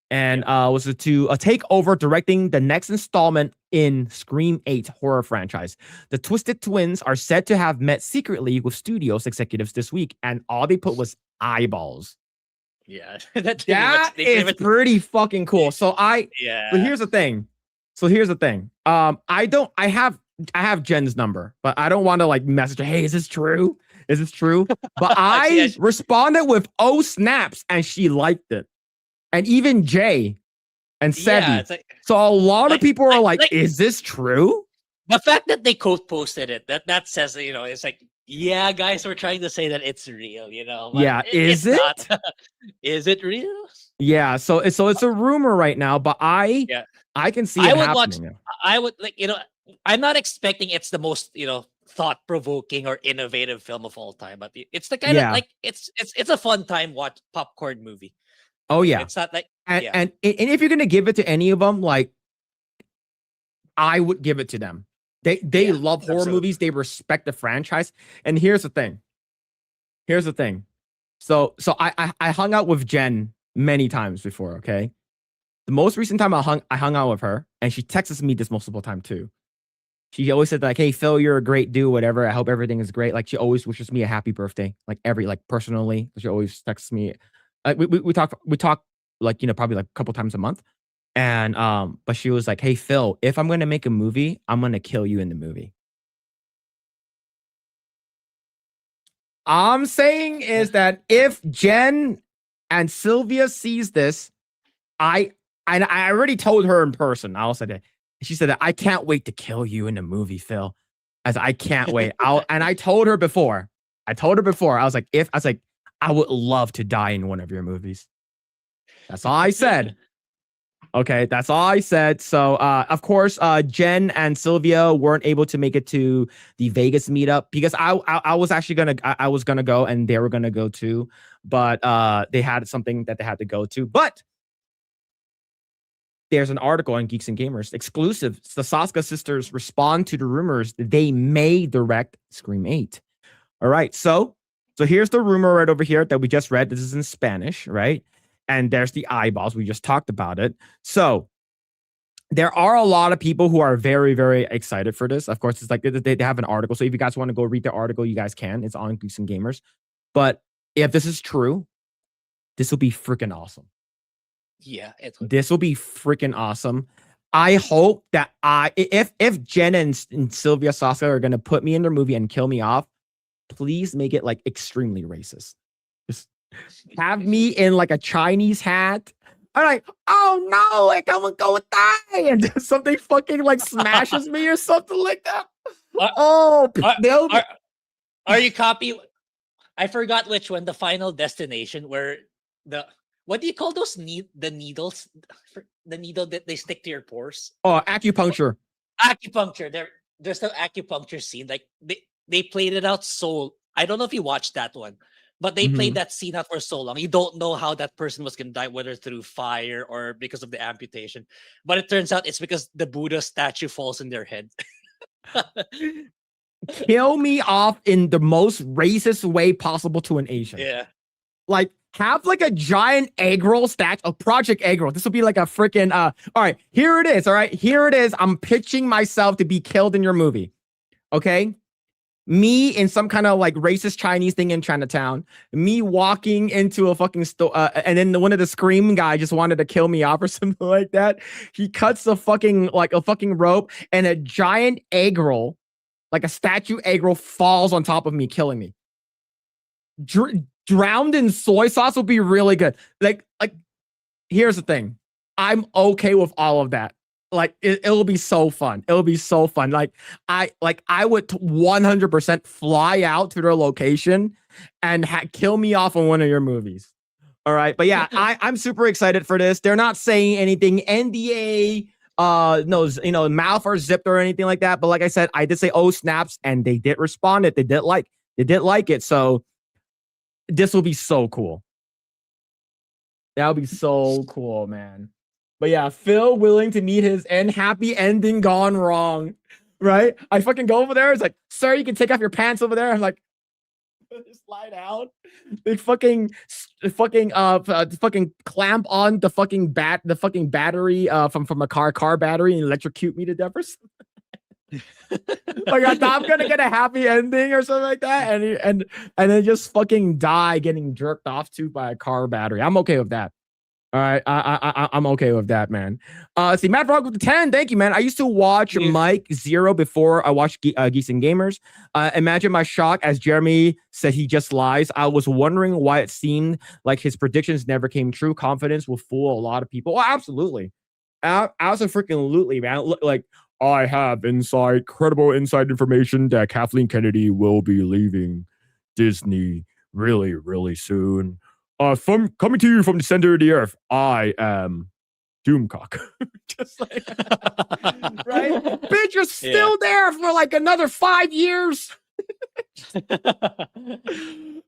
And was to take over directing the next installment in Scream 8 horror franchise. The Twisted Twins are said to have met secretly with studios executives this week, and all they put was eyeballs. Yeah, that is pretty fucking cool. So here's the thing. I have Jen's number, but I don't want to like message her, hey, is this true? Is this true? But I responded with oh snaps, and she liked it. And even Jay and Sebi. So a lot of people are like, is this true? The fact that they posted it, that says, it's like Yeah, guys were trying to say that it's real, but Yeah, is it's it? not. Is it real? Yeah, so it's a rumor right now, but I Yeah. can see I it would watch. happening. I would I'm not expecting it's the most thought provoking or innovative film of all time, but it's the kind of Yeah. like it's a fun time watch popcorn movie. Oh yeah. It's not like And, yeah. and if you're gonna give it to any of them, like I would give it to them. They love horror absolutely. movies. They respect the franchise. And here's the thing. So I hung out with Jen many times before. Okay, the most recent time I hung out with her, and she texts me this multiple time too. She always said like, "Hey Phil, you're a great dude. Whatever. I hope everything is great." Like she always wishes me a happy birthday. Like personally, she always texts me. We talk like probably like a couple times a month. And but she was like, "Hey Phil, if I'm gonna make a movie, I'm gonna kill you in the movie." I'm saying is that if Jen and Sylvia sees this, I already told her in person. I also said, she said that I can't wait to kill you in the movie, Phil. I can't wait. And I told her before. I was like, I would love to die in one of your movies. That's all I said. Okay, that's all I said. So, of course, Jen and Sylvia weren't able to make it to the Vegas meetup because I was actually gonna go and they were gonna go too, but they had something that they had to go to. But there's an article on Geeks and Gamers exclusive. The Saska sisters respond to the rumors that they may direct Scream 8. All right, so here's the rumor right over here that we just read. This is in Spanish, right? And there's the eyeballs. We just talked about it. So there are a lot of people who are very, very excited for this. Of course, it's like they have an article. So if you guys want to go read the article, you guys can. It's on Geeks and Gamers. But if this is true, this will be freaking awesome. Yeah, This will be freaking awesome. I hope that if Jen and Sylvia Saska are going to put me in their movie and kill me off, please make it like extremely racist. Just have me in like a Chinese hat. I'm like, oh no, like I'm gonna go die, and something fucking like smashes me or something like that. Are you copy? I forgot which one. The Final Destination, where what do you call those the needles? The needle that they stick to your pores. Oh, acupuncture. Acupuncture. There's the acupuncture scene. Like they played it out so. I don't know if you watched that one. But they played that scene out for so long. You don't know how that person was going to die, whether through fire or because of the amputation. But it turns out it's because the Buddha statue falls in their head. Kill me off in the most racist way possible to an Asian. Yeah. Like, have like a giant Eggroll statue, a Project Eggroll. This will be like a freaking, all right, here it is. All right, here it is. I'm pitching myself to be killed in your movie. Okay? Me in some kind of like racist Chinese thing in Chinatown, me walking into a fucking store, and then one of the Scream guy just wanted to kill me off or something like that. He cuts a fucking rope, and a giant Eggroll, like a statue Eggroll, falls on top of me, killing me. Drowned in soy sauce would be really good. Like, here's the thing, I'm okay with all of that. Like it'll be so fun. It'll be so fun. Like I would 100% fly out to their location and to me off on one of your movies. All right, but yeah, I'm super excited for this. They're not saying anything NDA, no, mouth or zipped or anything like that. But like I said, I did say oh snaps, and they did respond. They did like it. So this will be so cool. That'll be so cool, man. But yeah, Phil willing to meet his happy ending gone wrong, right? I fucking go over there. It's like, sir, you can take off your pants over there. I'm like, slide out. They fucking clamp on the fucking battery from a car battery and electrocute me to death or something. Like I thought I'm gonna get a happy ending or something like that, and then just fucking die getting jerked off to by a car battery. I'm okay with that. All right, I'm okay with that, man. See, Matt Frog with the 10. Thank you, man. I used to watch Mike Zero before I watched Geeks and Gamers. Imagine my shock as Jeremy said he just lies. I was wondering why it seemed like his predictions never came true. Confidence will fool a lot of people. Oh, absolutely, absolutely, man. Like I have credible inside information that Kathleen Kennedy will be leaving Disney really, really soon. From coming to you from the center of the earth, I am Doomcock. Just like right? Bitch, you're still there for like another 5 years.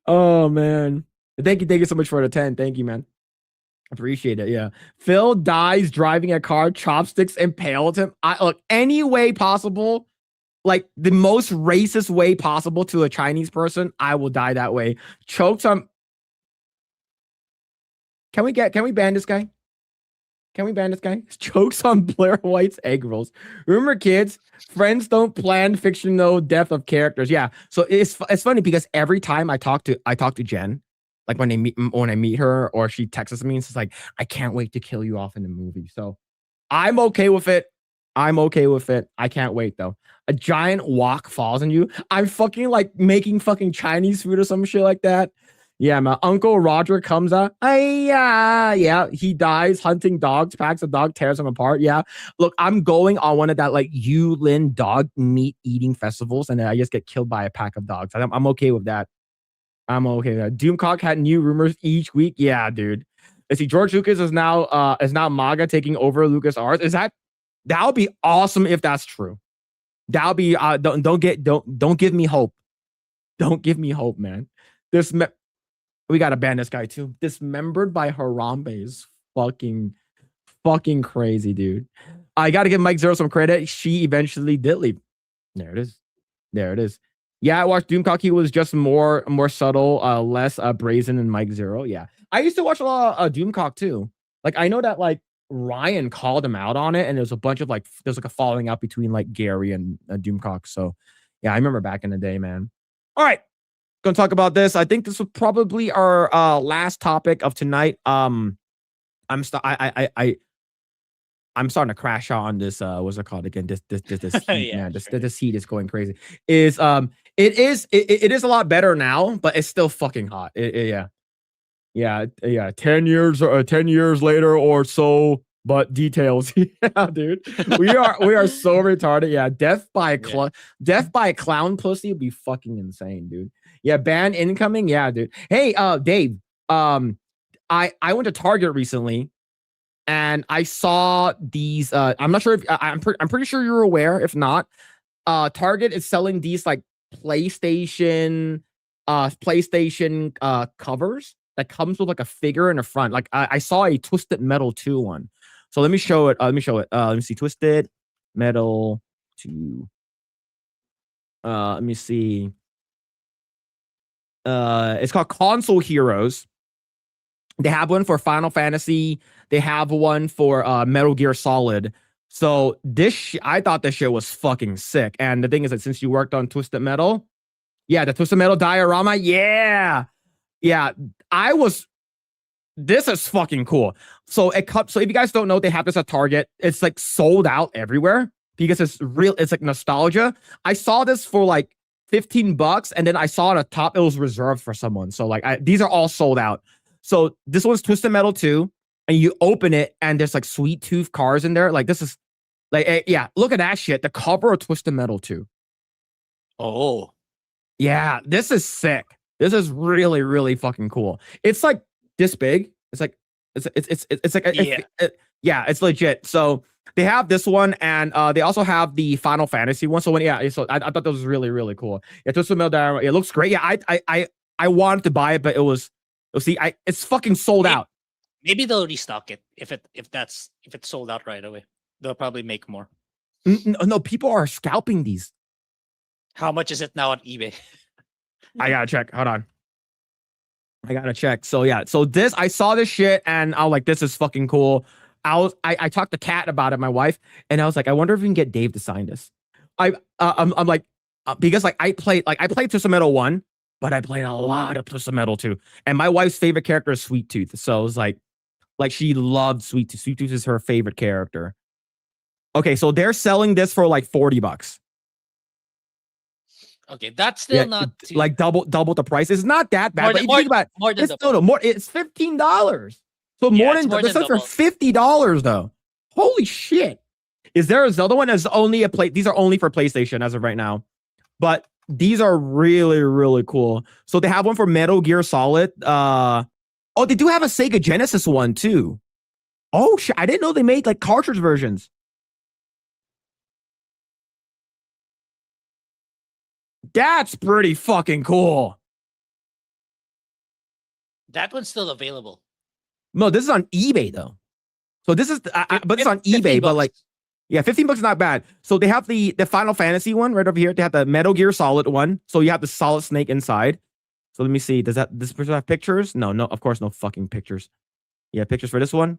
Oh man. Thank you so much for the 10. Thank you, man. Appreciate it. Yeah. Phil dies driving a car, chopsticks impaled him. Look, any way possible, like the most racist way possible to a Chinese person, I will die that way. Chokes on. Can we ban this guy? Can we ban this guy? Chokes on Blair White's egg rolls. Remember, kids, friends don't plan fictional death of characters. Yeah. So it's funny because every time I talk to Jen, like when I meet her or she texts me and says like, I can't wait to kill you off in the movie. So I'm okay with it. I can't wait though. A giant wok falls on you. I'm fucking like making fucking Chinese food or some shit like that. Yeah, my Uncle Roger comes out. Yeah, he dies hunting dogs, packs a dog, tears them apart. Yeah, look, I'm going on one of that like Yulin dog meat eating festivals, and then I just get killed by a pack of dogs. I'm okay with that. I'm okay with that. Doomcock had new rumors each week. Yeah, dude. Let's see, George Lucas is now MAGA taking over LucasArts. That would be awesome if that's true. That would be don't give me hope. Don't give me hope, man. We gotta ban this guy too. Dismembered by Harambe is fucking crazy, dude. I gotta give Mike Zero some credit. She eventually did leave. There it is. Yeah, I watched Doomcock. He was just more subtle, less brazen than Mike Zero. Yeah, I used to watch a lot of Doomcock too. Like I know that like Ryan called him out on it, and there's a bunch of like there's like a falling out between like Gary and Doomcock. So yeah, I remember back in the day, man. All right. Gonna talk about this. I think this was probably our last topic of tonight. I'm starting to crash out on this. What's it called again? This heat, man. This heat is going crazy. It is a lot better now, but it's still fucking hot. Yeah. 10 years later or so. But details, yeah, dude. We are so retarded. Yeah, death by a clown pussy would be fucking insane, dude. Yeah, ban incoming. Yeah, dude. Hey, Dave. I went to Target recently, and I saw these. I'm not sure if I'm pretty sure you're aware. If not, Target is selling these like PlayStation covers that comes with like a figure in the front. Like I saw a Twisted Metal 2 one. So let me show it. Let me see. Twisted Metal 2. Let me see. It's called Console Heroes. They have one for Final Fantasy. They have one for Metal Gear Solid. So I thought this shit was fucking sick. And the thing is that since you worked on Twisted Metal, yeah, the Twisted Metal diorama, yeah. This is fucking cool. So if you guys don't know, they have this at Target. It's like sold out everywhere because it's real. It's like nostalgia. I saw this for like $15, and then I saw at the top it was reserved for someone. So like these are all sold out. So this one's Twisted Metal 2, and you open it, and there's like Sweet Tooth cars in there. Like this is like yeah. Look at that shit. The cover of Twisted Metal 2. Oh, yeah. This is sick. This is really, really fucking cool. It's like this big. It's like it's legit. So they have this one, and they also have the Final Fantasy one. So so I thought that was really, really cool. Yeah, Twisted Metal diorama. It looks great. Yeah, I wanted to buy it, but it's fucking sold out. Maybe they'll restock it if it's sold out right away. They'll probably make more. No, people are scalping these. How much is it now on eBay? I gotta check. Hold on. I gotta check. So yeah, I saw this shit and I was like, this is fucking cool. I talked to Kat about it, my wife, and I was like, I wonder if we can get Dave to sign this. I'm like, because like I played Twisted Metal 1, but I played a lot of Twisted Metal 2, and my wife's favorite character is Sweet Tooth. So it was like she loved Sweet Tooth. Sweet Tooth is her favorite character. Okay, so they're selling this for like $40. Okay, that's still not too... like double the price. It's not that bad. But if you think about it, it's $15. So more than for $50 though. Holy shit! Is there a Zelda one? That's only a play. These are only for PlayStation as of right now, but these are really, really cool. So they have one for Metal Gear Solid. Oh, they do have a Sega Genesis one too. Oh shit! I didn't know they made like cartridge versions. That's pretty fucking cool. That one's still available. No, this is on eBay though. So this is, but it's on eBay. But like, yeah, $15 is not bad. So they have the Final Fantasy one right over here. They have the Metal Gear Solid one. So you have the Solid Snake inside. So let me see. Does this person have pictures? No, of course, no fucking pictures. Yeah, pictures for this one.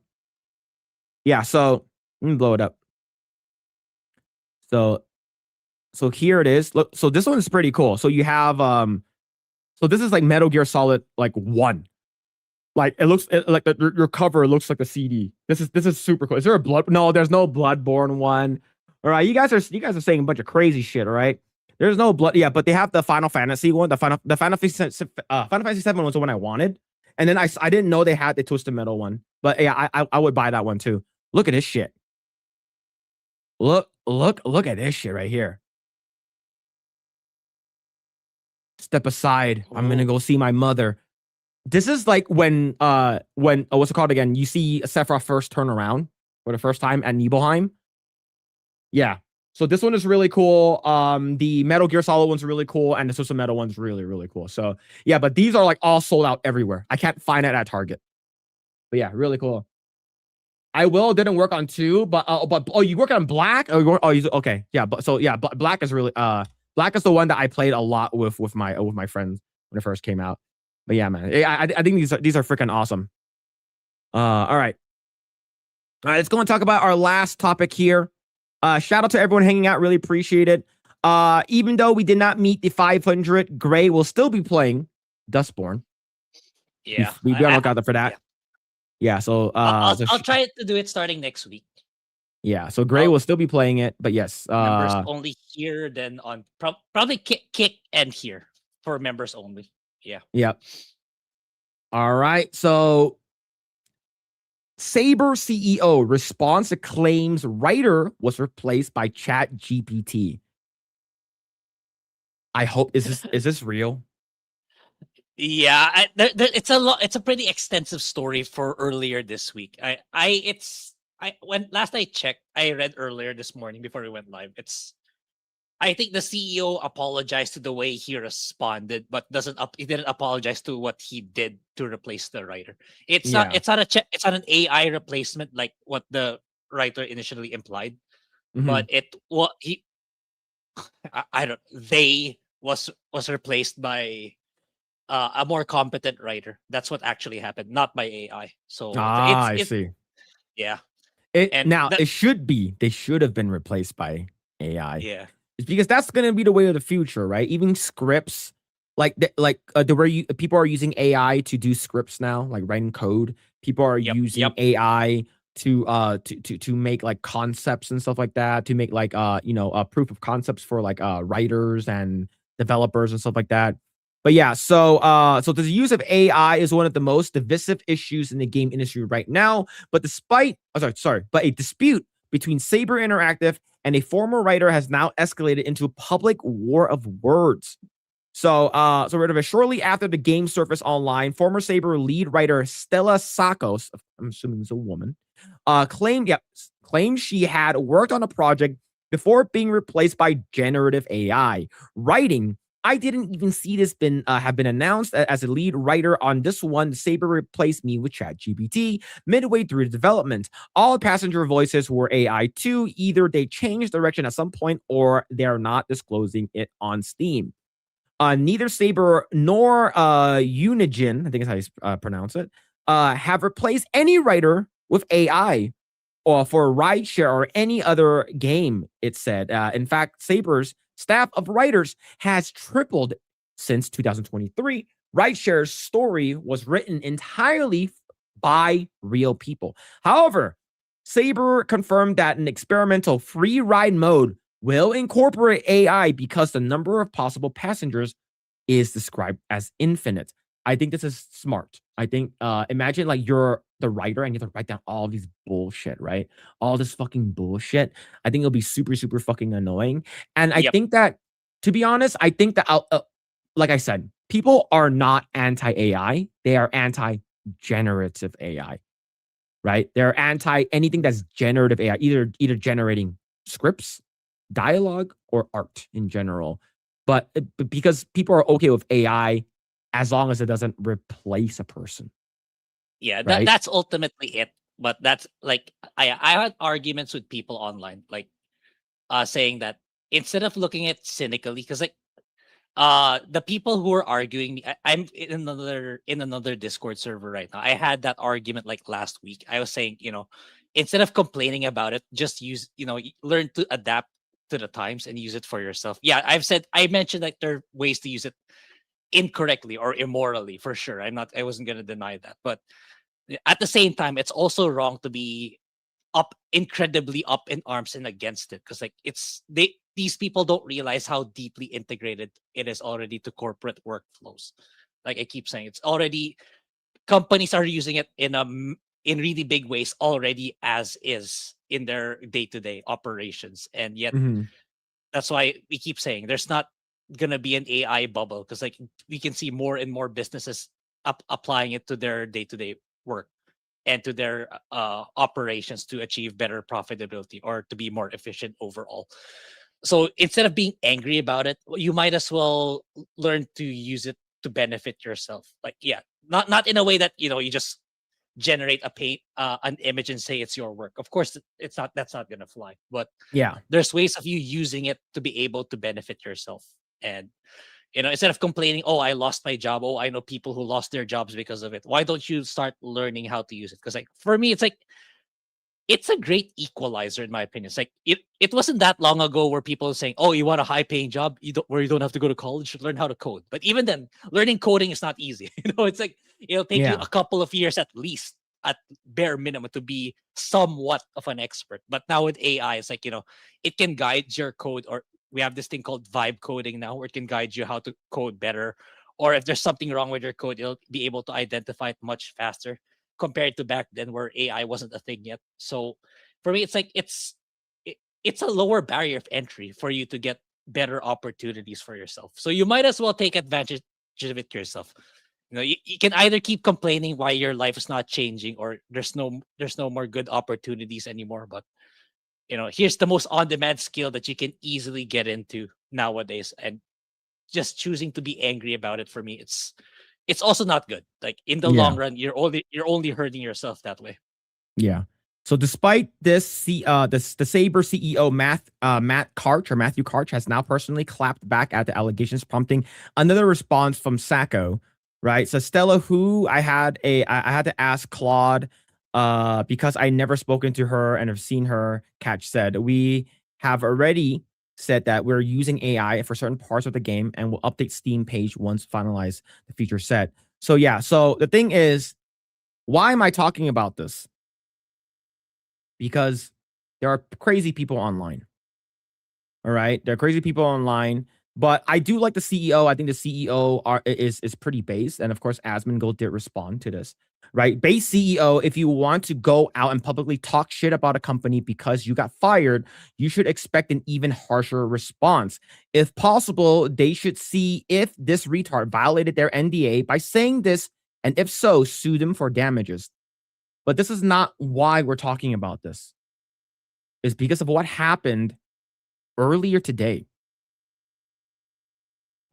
Yeah, so let me blow it up. So here it is. Look, so this one is pretty cool. So you have so this is like Metal Gear Solid like 1. Like it looks like your cover looks like a CD. This is super cool. Is there a blood? No, there's no Bloodborne one. All right, you guys are saying a bunch of crazy shit. All right, there's no blood. Yeah, but they have the Final Fantasy one. The Final Fantasy 7 was the one I wanted, and then I didn't know they had the Twisted Metal one. But yeah, I would buy that one too. Look at this shit. Look at this shit right here. Step aside. I'm gonna go see my mother. This is like when what's it called again? You see Sephiroth first turn around for the first time at Nibelheim. Yeah. So this one is really cool. The Metal Gear Solid one's really cool, and the Twisted Metal one's really, really cool. So yeah, but these are like all sold out everywhere. I can't find it at Target. But yeah, really cool. Didn't work on 2, but you work on Black? Okay. Yeah, but so yeah, Black is really Black is the one that I played a lot with my friends when it first came out. But yeah, man, I think these are freaking awesome. All right, let's go and talk about our last topic here. Shout out to everyone hanging out, really appreciate it. Even though we did not meet the 500, Grae will still be playing Dustborn. Yeah, we gotta look out for that. Yeah, so I'll try to do it starting next week. Yeah, so Grae will still be playing it, but yes, members only here, then on probably kick and here for members only. Yeah. Yep. All right. So Saber CEO responds to claims writer was replaced by Chat GPT. I hope is this real? Yeah, it's a pretty extensive story for earlier this week. When last I checked, I read earlier this morning before we went live. I think the CEO apologized to the way he responded, but he didn't apologize to what he did to replace the writer. It's not an AI replacement like what the writer initially implied, but they was replaced by a more competent writer. That's what actually happened, not by AI. So I see. Yeah. It should be. They should have been replaced by AI. Yeah. It's because that's going to be the way of the future, right? Even scripts, people are using AI to do scripts now, like writing code. People are using AI to make like concepts and stuff like that, to make like proof of concepts for like writers and developers and stuff like that. But yeah, so the use of AI is one of the most divisive issues in the game industry right now. But but a dispute between Saber Interactive and a former writer has now escalated into a public war of words. So shortly after the game surfaced online, former Saber lead writer Stella Sakos, I'm assuming it's a woman, claimed she had worked on a project before being replaced by generative AI. Writing, I didn't even see this have been announced as a lead writer on this one. Saber replaced me with ChatGPT midway through the development. All passenger voices were AI too. Either they changed direction at some point or they're not disclosing it on Steam. Neither Saber nor Unigine, I think is how you pronounce it, have replaced any writer with AI or for rideshare or any other game, it said. In fact, Saber's staff of writers has tripled since 2023. Rideshare's story was written entirely by real people. However, Saber confirmed that an experimental free ride mode will incorporate AI because the number of possible passengers is described as infinite. I think this is smart. I think imagine like you're the writer and you have to write down all these bullshit, right? All this fucking bullshit. I think it'll be super, super fucking annoying. And I Yep. think that, to be honest, I think that, like I said, people are not anti-AI. They are anti-generative AI, right? They're anti anything that's generative AI, either generating scripts, dialogue, or art in general. But because people are okay with AI as long as it doesn't replace a person. Yeah, Right? that's ultimately it. But that's like I had arguments with people online, like saying that instead of looking at cynically, because like the people who are arguing, I'm in another Discord server right now. I had that argument like last week. I was saying, instead of complaining about it, just use, learn to adapt to the times and use it for yourself. Yeah, I mentioned like there are ways to use it incorrectly or immorally for sure. I wasn't gonna deny that. But at the same time, it's also wrong to be incredibly up in arms and against it, because like these people don't realize how deeply integrated it is already to corporate workflows. Like I keep saying, it's already, companies are using it in really big ways already as is in their day-to-day operations, and yet that's why we keep saying there's not gonna be an AI bubble, because like we can see more and more businesses applying it to their day-to-day work and to their operations to achieve better profitability or to be more efficient overall. So instead of being angry about it, you might as well learn to use it to benefit yourself. Like, yeah, not in a way that you just generate an image and say it's your work. Of course, that's not gonna fly. But Yeah. there's ways of you using it to be able to benefit yourself. And instead of complaining, oh, I lost my job. Oh, I know people who lost their jobs because of it. Why don't you start learning how to use it? Because like for me, it's like it's a great equalizer in my opinion. It's like it wasn't that long ago where people were saying, oh, you want a high paying job where you don't have to go to college, learn how to code. But even then, learning coding is not easy. It's like it'll take you a couple of years at least, at bare minimum, to be somewhat of an expert. But now with AI, it's like it can guide your code, or we have this thing called vibe coding now, where it can guide you how to code better. Or if there's something wrong with your code, it'll be able to identify it much faster compared to back then where AI wasn't a thing yet. So for me, it's like it's a lower barrier of entry for you to get better opportunities for yourself. So you might as well take advantage of it yourself. You can either keep complaining why your life is not changing, or there's no more good opportunities anymore. But here's the most on-demand skill that you can easily get into nowadays, and just choosing to be angry about it, for me, it's also not good. Like in the long run, you're only hurting yourself that way. Yeah. So despite this, the Sabre CEO Matthew Karch has now personally clapped back at the allegations, prompting another response from Sacco. Right. So Stella, who I had to ask Claude, because I never spoken to her and have seen her, Catch said, we have already said that we're using AI for certain parts of the game and will update Steam page once finalize the feature set. So yeah, so the thing is, why am I talking about this? Because there are crazy people online. All right, there are crazy people online, but I do like the CEO. I think the CEO is pretty base, and of course, Asmongold did respond to this. Right, base CEO, if you want to go out and publicly talk shit about a company because you got fired, you should expect an even harsher response. If possible, they should see if this retard violated their NDA by saying this, and if so, sue them for damages. But this is not why we're talking about this. It's because of what happened earlier today.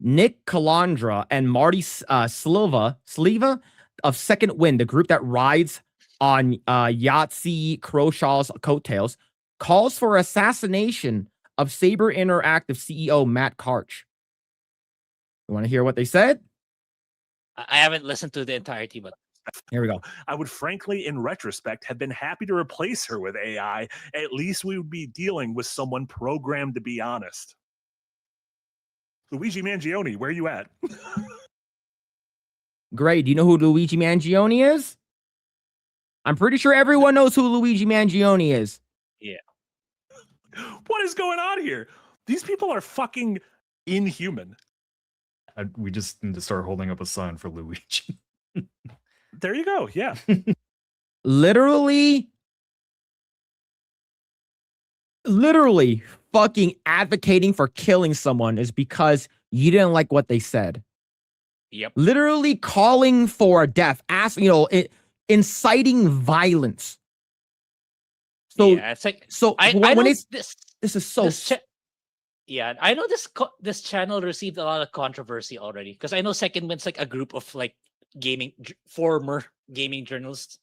Nick Calandra and Marty Sliva of Second Wind, the group that rides on Yahtzee Crowshaw's coattails, calls for assassination of Saber Interactive CEO Matt Karch. You want to hear what they said? I haven't listened to the entirety, but here we go. I would frankly, in retrospect, have been happy to replace her with AI. At least we would be dealing with someone programmed to be honest. Luigi Mangione, where are you at? Grae, do you know who Luigi Mangione is? I'm pretty sure everyone knows who Luigi Mangione is. Yeah. What is going on here? These people are fucking inhuman. We just need to start holding up a sign for Luigi. There you go. Yeah. literally fucking advocating for killing someone is because you didn't like what they said. Yep. Literally calling for death, inciting violence. So yeah, it's like I know this is so yeah, I know this channel received a lot of controversy already because I know Second Wind's like a group of like former gaming journalists,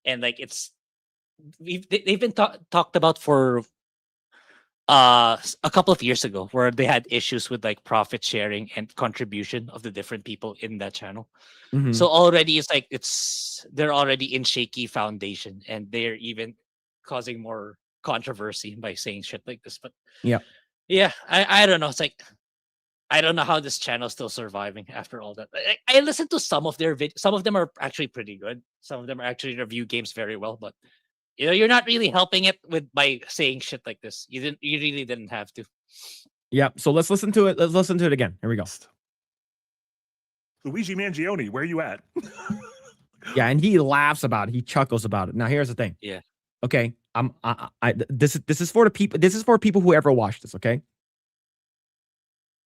and like they've been talked about for a couple of years ago where they had issues with like profit sharing and contribution of the different people in that channel. Mhm. So already it's like they're already in shaky foundation, and they're even causing more controversy by saying shit like this. But yeah. yeah, I don't know. It's like I don't know how this channel is still surviving after all that. I listened to some of their videos. Some of them are actually pretty good. Some of them are actually review games very well. But you're not really helping it by saying shit like this. You really didn't have to. Yeah. So let's listen to it. Let's listen to it again. Here we go. Luigi Mangione, where are you at? Yeah, and he laughs about it. He chuckles about it. Now here's the thing. Yeah. Okay. This is for the people. This is for people who ever watched this. Okay.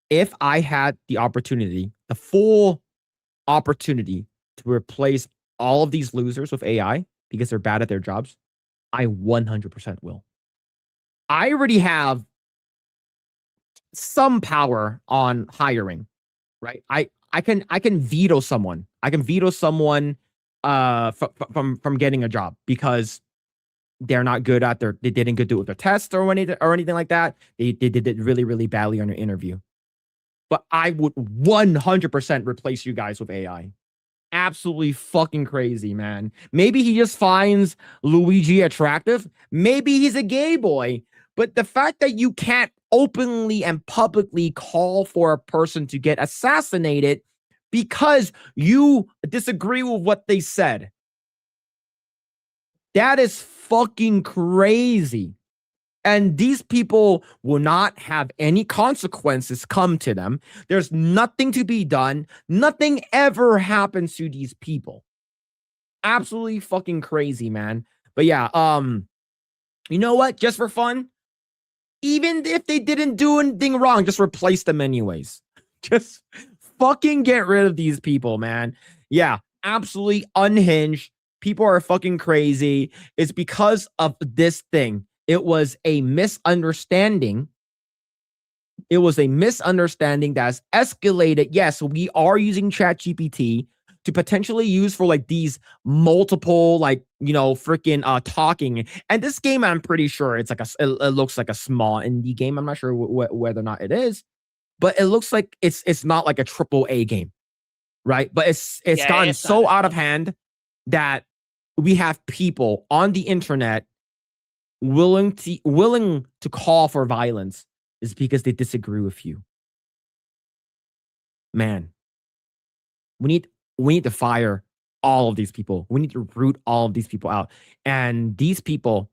If I had the opportunity, the full opportunity to replace all of these losers with AI because they're bad at their jobs, I 100% will. I already have some power on hiring, right? I can veto someone. I can veto someone from getting a job because they're not good at they didn't do it with their tests or anything like that. They did it really, really badly on their interview. But I would 100% replace you guys with AI. Absolutely fucking crazy, man. Maybe he just finds Luigi attractive. Maybe he's a gay boy. But the fact that you can't openly and publicly call for a person to get assassinated because you disagree with what they said, that is fucking crazy. And these people will not have any consequences come to them. There's nothing to be done. Nothing ever happens to these people. Absolutely fucking crazy, man. But yeah, you know what? Just for fun, even if they didn't do anything wrong, just replace them anyways. Just fucking get rid of these people, man. Yeah, absolutely unhinged. People are fucking crazy. It's because of this thing. It was a misunderstanding. It was a misunderstanding that's escalated. Yes, we are using ChatGPT to potentially use for like these multiple, like, freaking talking. And this game, I'm pretty sure it's like it looks like a small indie game. I'm not sure whether or not it is, but it looks like it's not like a AAA game, right? But it's gotten so out of hand that we have people on the internet willing to call for violence is because they disagree with you. Man, we need to fire all of these people. We need to root all of these people out. And these people,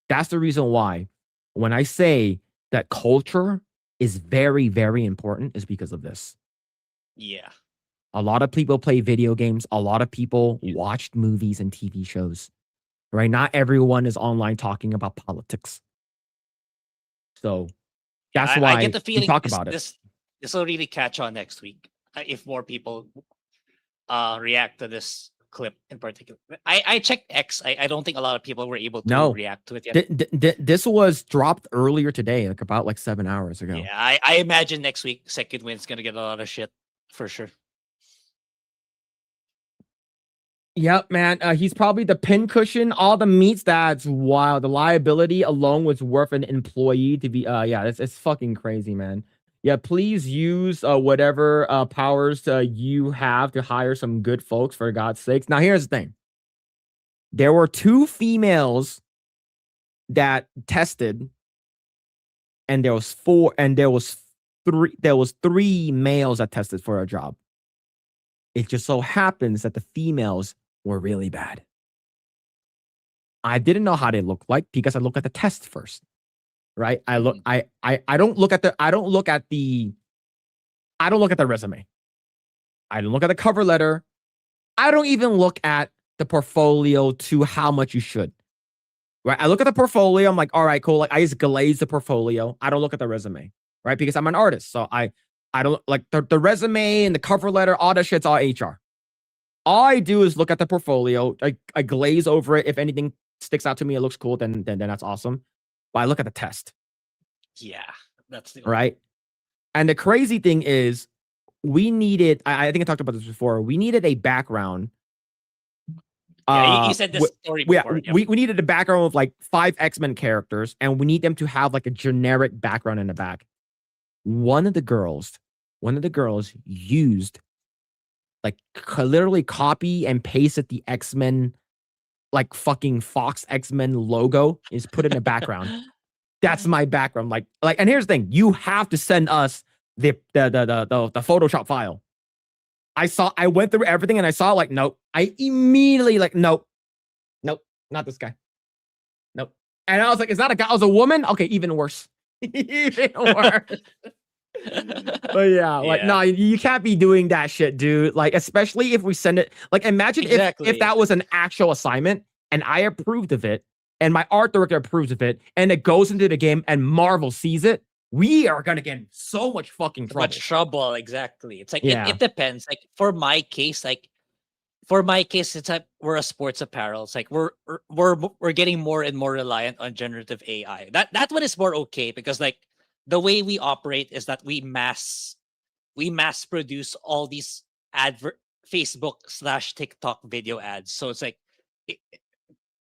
that's the reason why when I say that culture is very, very important is because of this. Yeah. A lot of people play video games. A lot of people watched movies and TV shows. Right? Not everyone is online talking about politics. So that's why I get the feeling we talk about it. This will really catch on next week if more people react to this clip in particular. I checked X. I don't think a lot of people were able to react to it yet. This was dropped earlier today, like about 7 hours ago. Yeah, I imagine next week Second Wind's gonna get a lot of shit for sure. Yep, man. He's probably the pincushion, all the meats. That's wild. The liability alone was worth an employee to be. Yeah, it's fucking crazy, man. Yeah, please use whatever powers you have to hire some good folks, for God's sakes. Now, here's the thing. There were 2 females that tested, and there was 3 males that tested for a job. It just so happens that the females were really bad. I didn't know how they looked like because I look at the test first, right? I don't look at the resume. I don't look at the cover letter. I don't even look at the portfolio to how much you should. Right? I look at the portfolio. I'm like, all right, cool. Like I just glaze the portfolio. I don't look at the resume, right? Because I'm an artist, so I don't like the resume and the cover letter. All that shit's all HR. All I do is look at the portfolio. I glaze over it. If anything sticks out to me, it looks cool. Then that's awesome. But I look at the test. Yeah, that's the right. And the crazy thing is, we needed. I think I talked about this before. We needed a background. Yeah, you said this story before. We needed a background of like 5 X-Men characters, and we need them to have like a generic background in the back. One of the girls used like literally copy and pasted the X-Men, like fucking Fox X-Men logo, is put in the background. That's my background. Like, and here's the thing: you have to send us the Photoshop file. I went through everything and I saw like, nope. I immediately like, nope, not this guy. Nope. And I was like, is that a guy? I was a woman? Okay, even worse. Even worse. But yeah, like, no, you can't be doing that shit, dude. Like, especially if we send it, like, imagine if that was an actual assignment and I approved of it and my art director approves of it and it goes into the game and Marvel sees it. We are gonna get in so much fucking trouble. Much trouble, exactly. It's like it depends. Like for my case, it's like we're a sports apparel. It's like we're getting more and more reliant on generative AI. That one is more okay because like the way we operate is that we mass produce all these Facebook/TikTok video ads. So it's like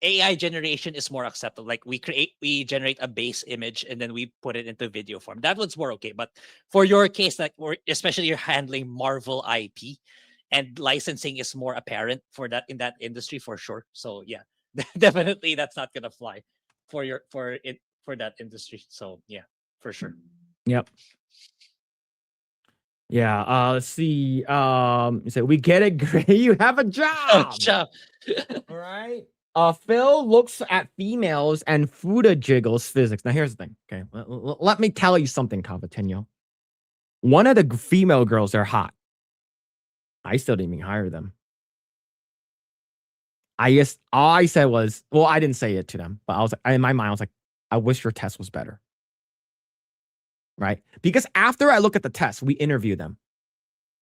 AI generation is more acceptable. Like we generate a base image and then we put it into video form. That one's more okay. But for your case, like especially you're handling Marvel IP, and licensing is more apparent for that in that industry for sure. So yeah, definitely that's not gonna fly for that industry. So yeah, for sure. Yep. Yeah. Let's see. So we get it, Grae. You have a job. All right. Phil looks at females and Fuda jiggles physics. Now, here's the thing. Okay. Let me tell you something, Cavatinho. One of the female girls, they're hot. I still didn't even hire them. All I said was, well, I didn't say it to them, but I was in my mind, I was like, I wish your test was better. Right? Because after I look at the test, we interview them.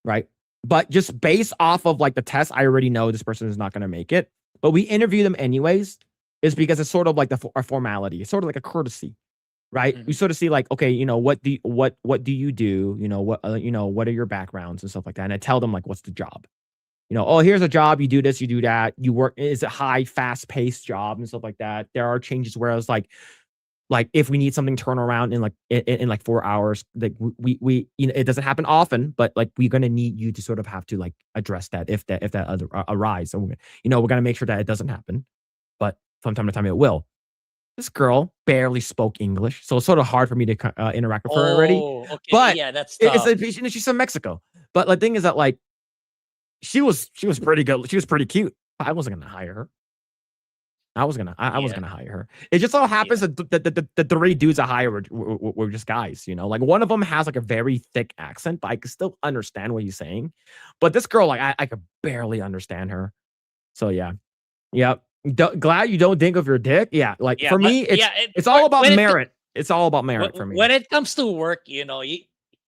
Right? But just based off of like the test, I already know this person is not going to make it. But we interview them anyways, is because it's sort of like a formality. It's sort of like a courtesy, right? We sort of see like, okay, you know, what do you do? You know, what are your backgrounds and stuff like that? And I tell them like, what's the job? You know, oh, here's a job. You do this, you do that. You work. Is a high, fast-paced job and stuff like that. There are changes where I was like if we need something turn around in like 4 hours, like we you know, it doesn't happen often, but like we're gonna need you to sort of have to like address that if that arise. So we're gonna make sure that it doesn't happen, but from time to time it will. This girl barely spoke English, so it's sort of hard for me to interact with her already. Okay. But yeah, that's tough. She's from Mexico. But the thing is that like she was pretty good. She was pretty cute. I wasn't gonna hire her. I was gonna hire her. It just so happens that the 3 dudes I hired were just guys, you know. Like one of them has like a very thick accent, but I can still understand what he's saying. But this girl, like I could barely understand her. So yeah, glad you don't think of your dick. Yeah, like for me, it's all about merit. It's all about merit for me. When it comes to work, you know,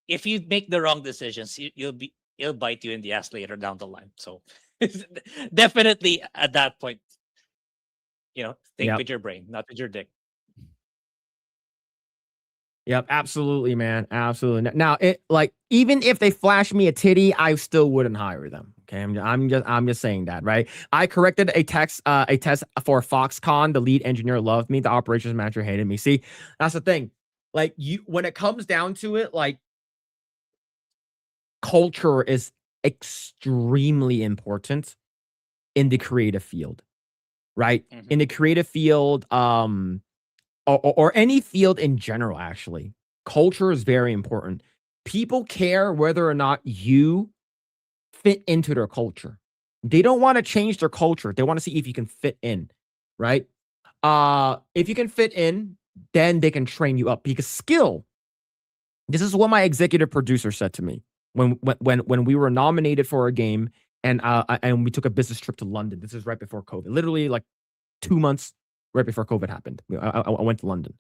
if you make the wrong decisions, it'll bite you in the ass later down the line. So definitely at that point, you know, think with your brain, not with your dick. Yep, absolutely, man. Absolutely. Now, it like even if they flash me a titty, I still wouldn't hire them. Okay, I'm just saying that, right? I corrected a test for Foxconn. The lead engineer loved me. The operations manager hated me. See, that's the thing. Like when it comes down to it, like culture is extremely important in the creative field, right? In the creative field, or any field in general, actually, culture is very important. People care whether or not you fit into their culture. They don't want to change their culture. They want to see if you can fit in, right? If you can fit in, then they can train you up because skill. This is what my executive producer said to me when we were nominated for a game and we took a business trip to London. This is right before COVID, literally like 2 months right before COVID happened. I went to London,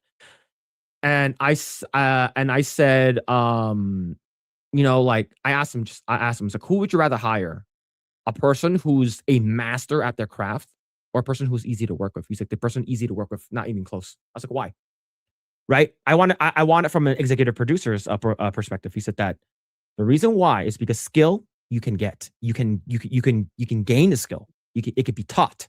and I said, like I asked him, like, who would you rather hire? A person who's a master at their craft, or a person who's easy to work with? He's like, the person easy to work with, not even close. I was like, why? Right? I want it from an executive producer's perspective. He said that the reason why is because skill you can get, you can gain the skill. It could be taught.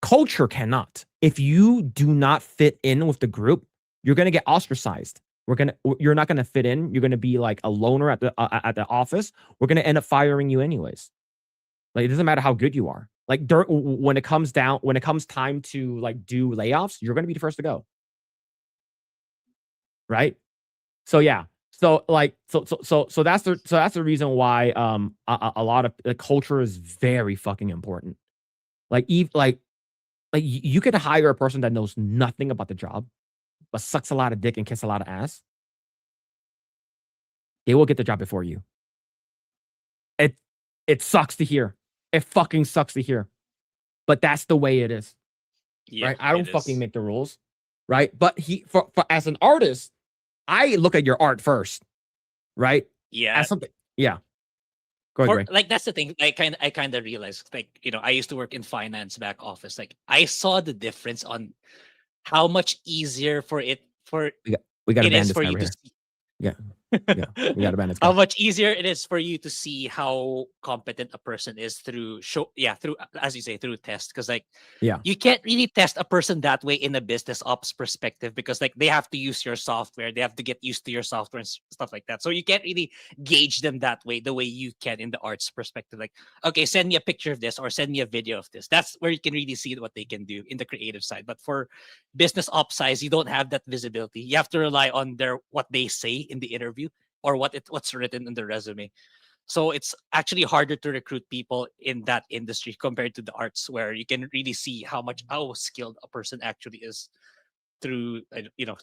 Culture cannot. If you do not fit in with the group, you're gonna get ostracized. You're not gonna fit in. You're gonna be like a loner at the office. We're gonna end up firing you anyways. Like, it doesn't matter how good you are. Like, when it comes time to like do layoffs, you're gonna be the first to go. Right? So yeah. So that's the reason why a lot of the culture is very fucking important. Like you could hire a person that knows nothing about the job, but sucks a lot of dick and kiss a lot of ass. They will get the job before you. It sucks to hear. It fucking sucks to hear. But that's the way it is. Yeah, right? I don't fucking make the rules. Right? But for as an artist, I look at your art first. Right? Yeah. As something. Yeah. Go ahead, Grae. Like, that's the thing. I kind of realized, like, I used to work in finance back office. Like, I saw the difference on how much easier we got a bandit for guy you right to here. see. Yeah. We got a bandit guy. How much easier it is for you to see how competent a person is through as you say, through test. Because like, yeah, you can't really test a person that way in a business ops perspective, because like they have to use your software, they have to get used to your software and stuff like that. So you can't really gauge them that way, the way you can in the arts perspective. Like, okay, send me a picture of this or send me a video of this. That's where you can really see what they can do in the creative side. But for business ops size, you don't have that visibility. You have to rely on what they say in the interview or what's written in the resume. So it's actually harder to recruit people in that industry compared to the arts, where you can really see how skilled a person actually is through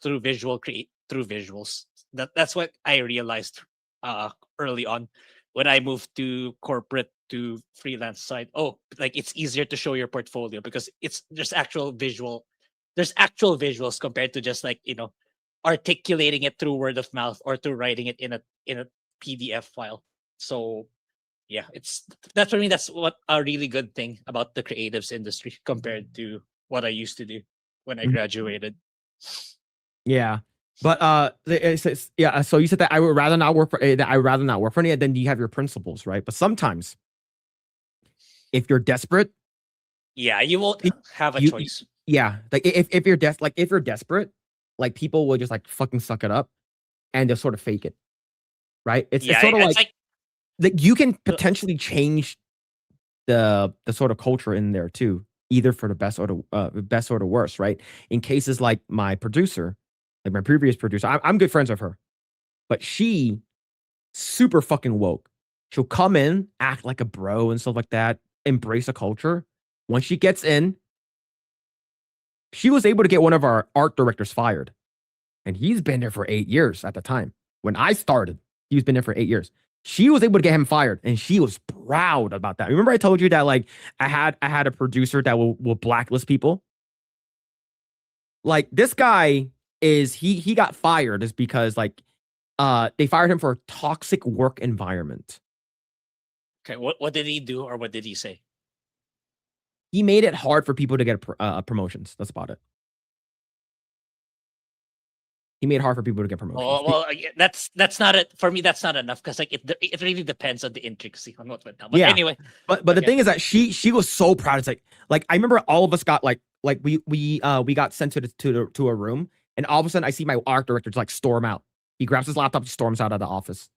through visuals. That's what I realized early on when I moved to corporate to freelance side. Oh, like, it's easier to show your portfolio because there's actual visuals compared to just like articulating it through word of mouth or through writing it in a PDF file. So yeah, that's for me, that's what a really good thing about the creatives industry compared to what I used to do when I graduated. Yeah. But yeah, so you said that I would rather not work for any, and then you have your principles, right? But sometimes if you're desperate, yeah, you won't have a choice. Yeah. Like if you're desperate, like people will just like fucking suck it up and they'll sort of fake it. Right? It's sort of like you can potentially change the sort of culture in there too, either for the best or the worst, right? In cases like my producer, like my previous producer, I'm good friends with her, but she super fucking woke. She'll come in, act like a bro and stuff like that, embrace a culture. Once she gets in, she was able to get one of our art directors fired. And he's been there for 8 years at the time. When I started, he's been there for 8 years. She was able to get him fired, and she was proud about that. Remember I told you that like I had a producer that will blacklist people? Like, this guy he got fired is because like they fired him for a toxic work environment. Okay, what did he do, or what did he say? He made it hard for people to get promotions. That's about it. He made it hard for people to get promotions. Well, that's not it for me. That's not enough, because like it really depends on the intricacy on what went down. But yeah. Anyway, but the thing is that she was so proud. It's like I remember all of us got like we got sent to a room, and all of a sudden I see my art director just like storm out. He grabs his laptop, storms out of the office,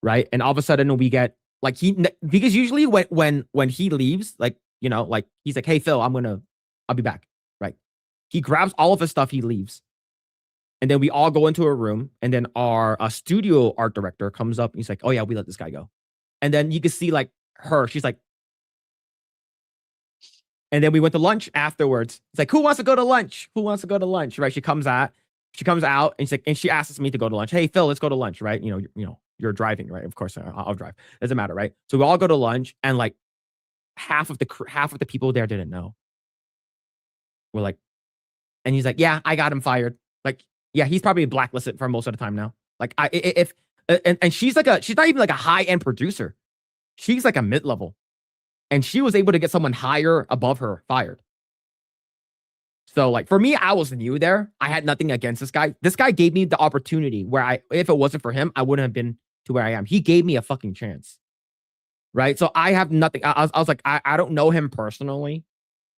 right? And all of a sudden we get like because usually when he leaves, like like he's like, hey Phil, I'll be back, right? He grabs all of his stuff, he leaves. And then we all go into a room, and then our studio art director comes up and he's like, oh yeah, we let this guy go. And then you can see like she's like, and then we went to lunch afterwards. It's like, who wants to go to lunch? Who wants to go to lunch? Right? She comes out and she's like, and she asks me to go to lunch. Hey Phil, let's go to lunch, right? You're driving, right? Of course, I'll drive. Doesn't matter, right? So we all go to lunch, and like half of the people there didn't know. We're like, and he's like, yeah, I got him fired. Like, yeah, he's probably blacklisted for most of the time now. Like, and she's not even like a high end producer. She's like a mid level, and she was able to get someone higher above her fired. So like for me, I was new there. I had nothing against this guy. This guy gave me the opportunity where if it wasn't for him, I wouldn't have been to where I am. He gave me a fucking chance. Right. So I have nothing. I was like, I don't know him personally.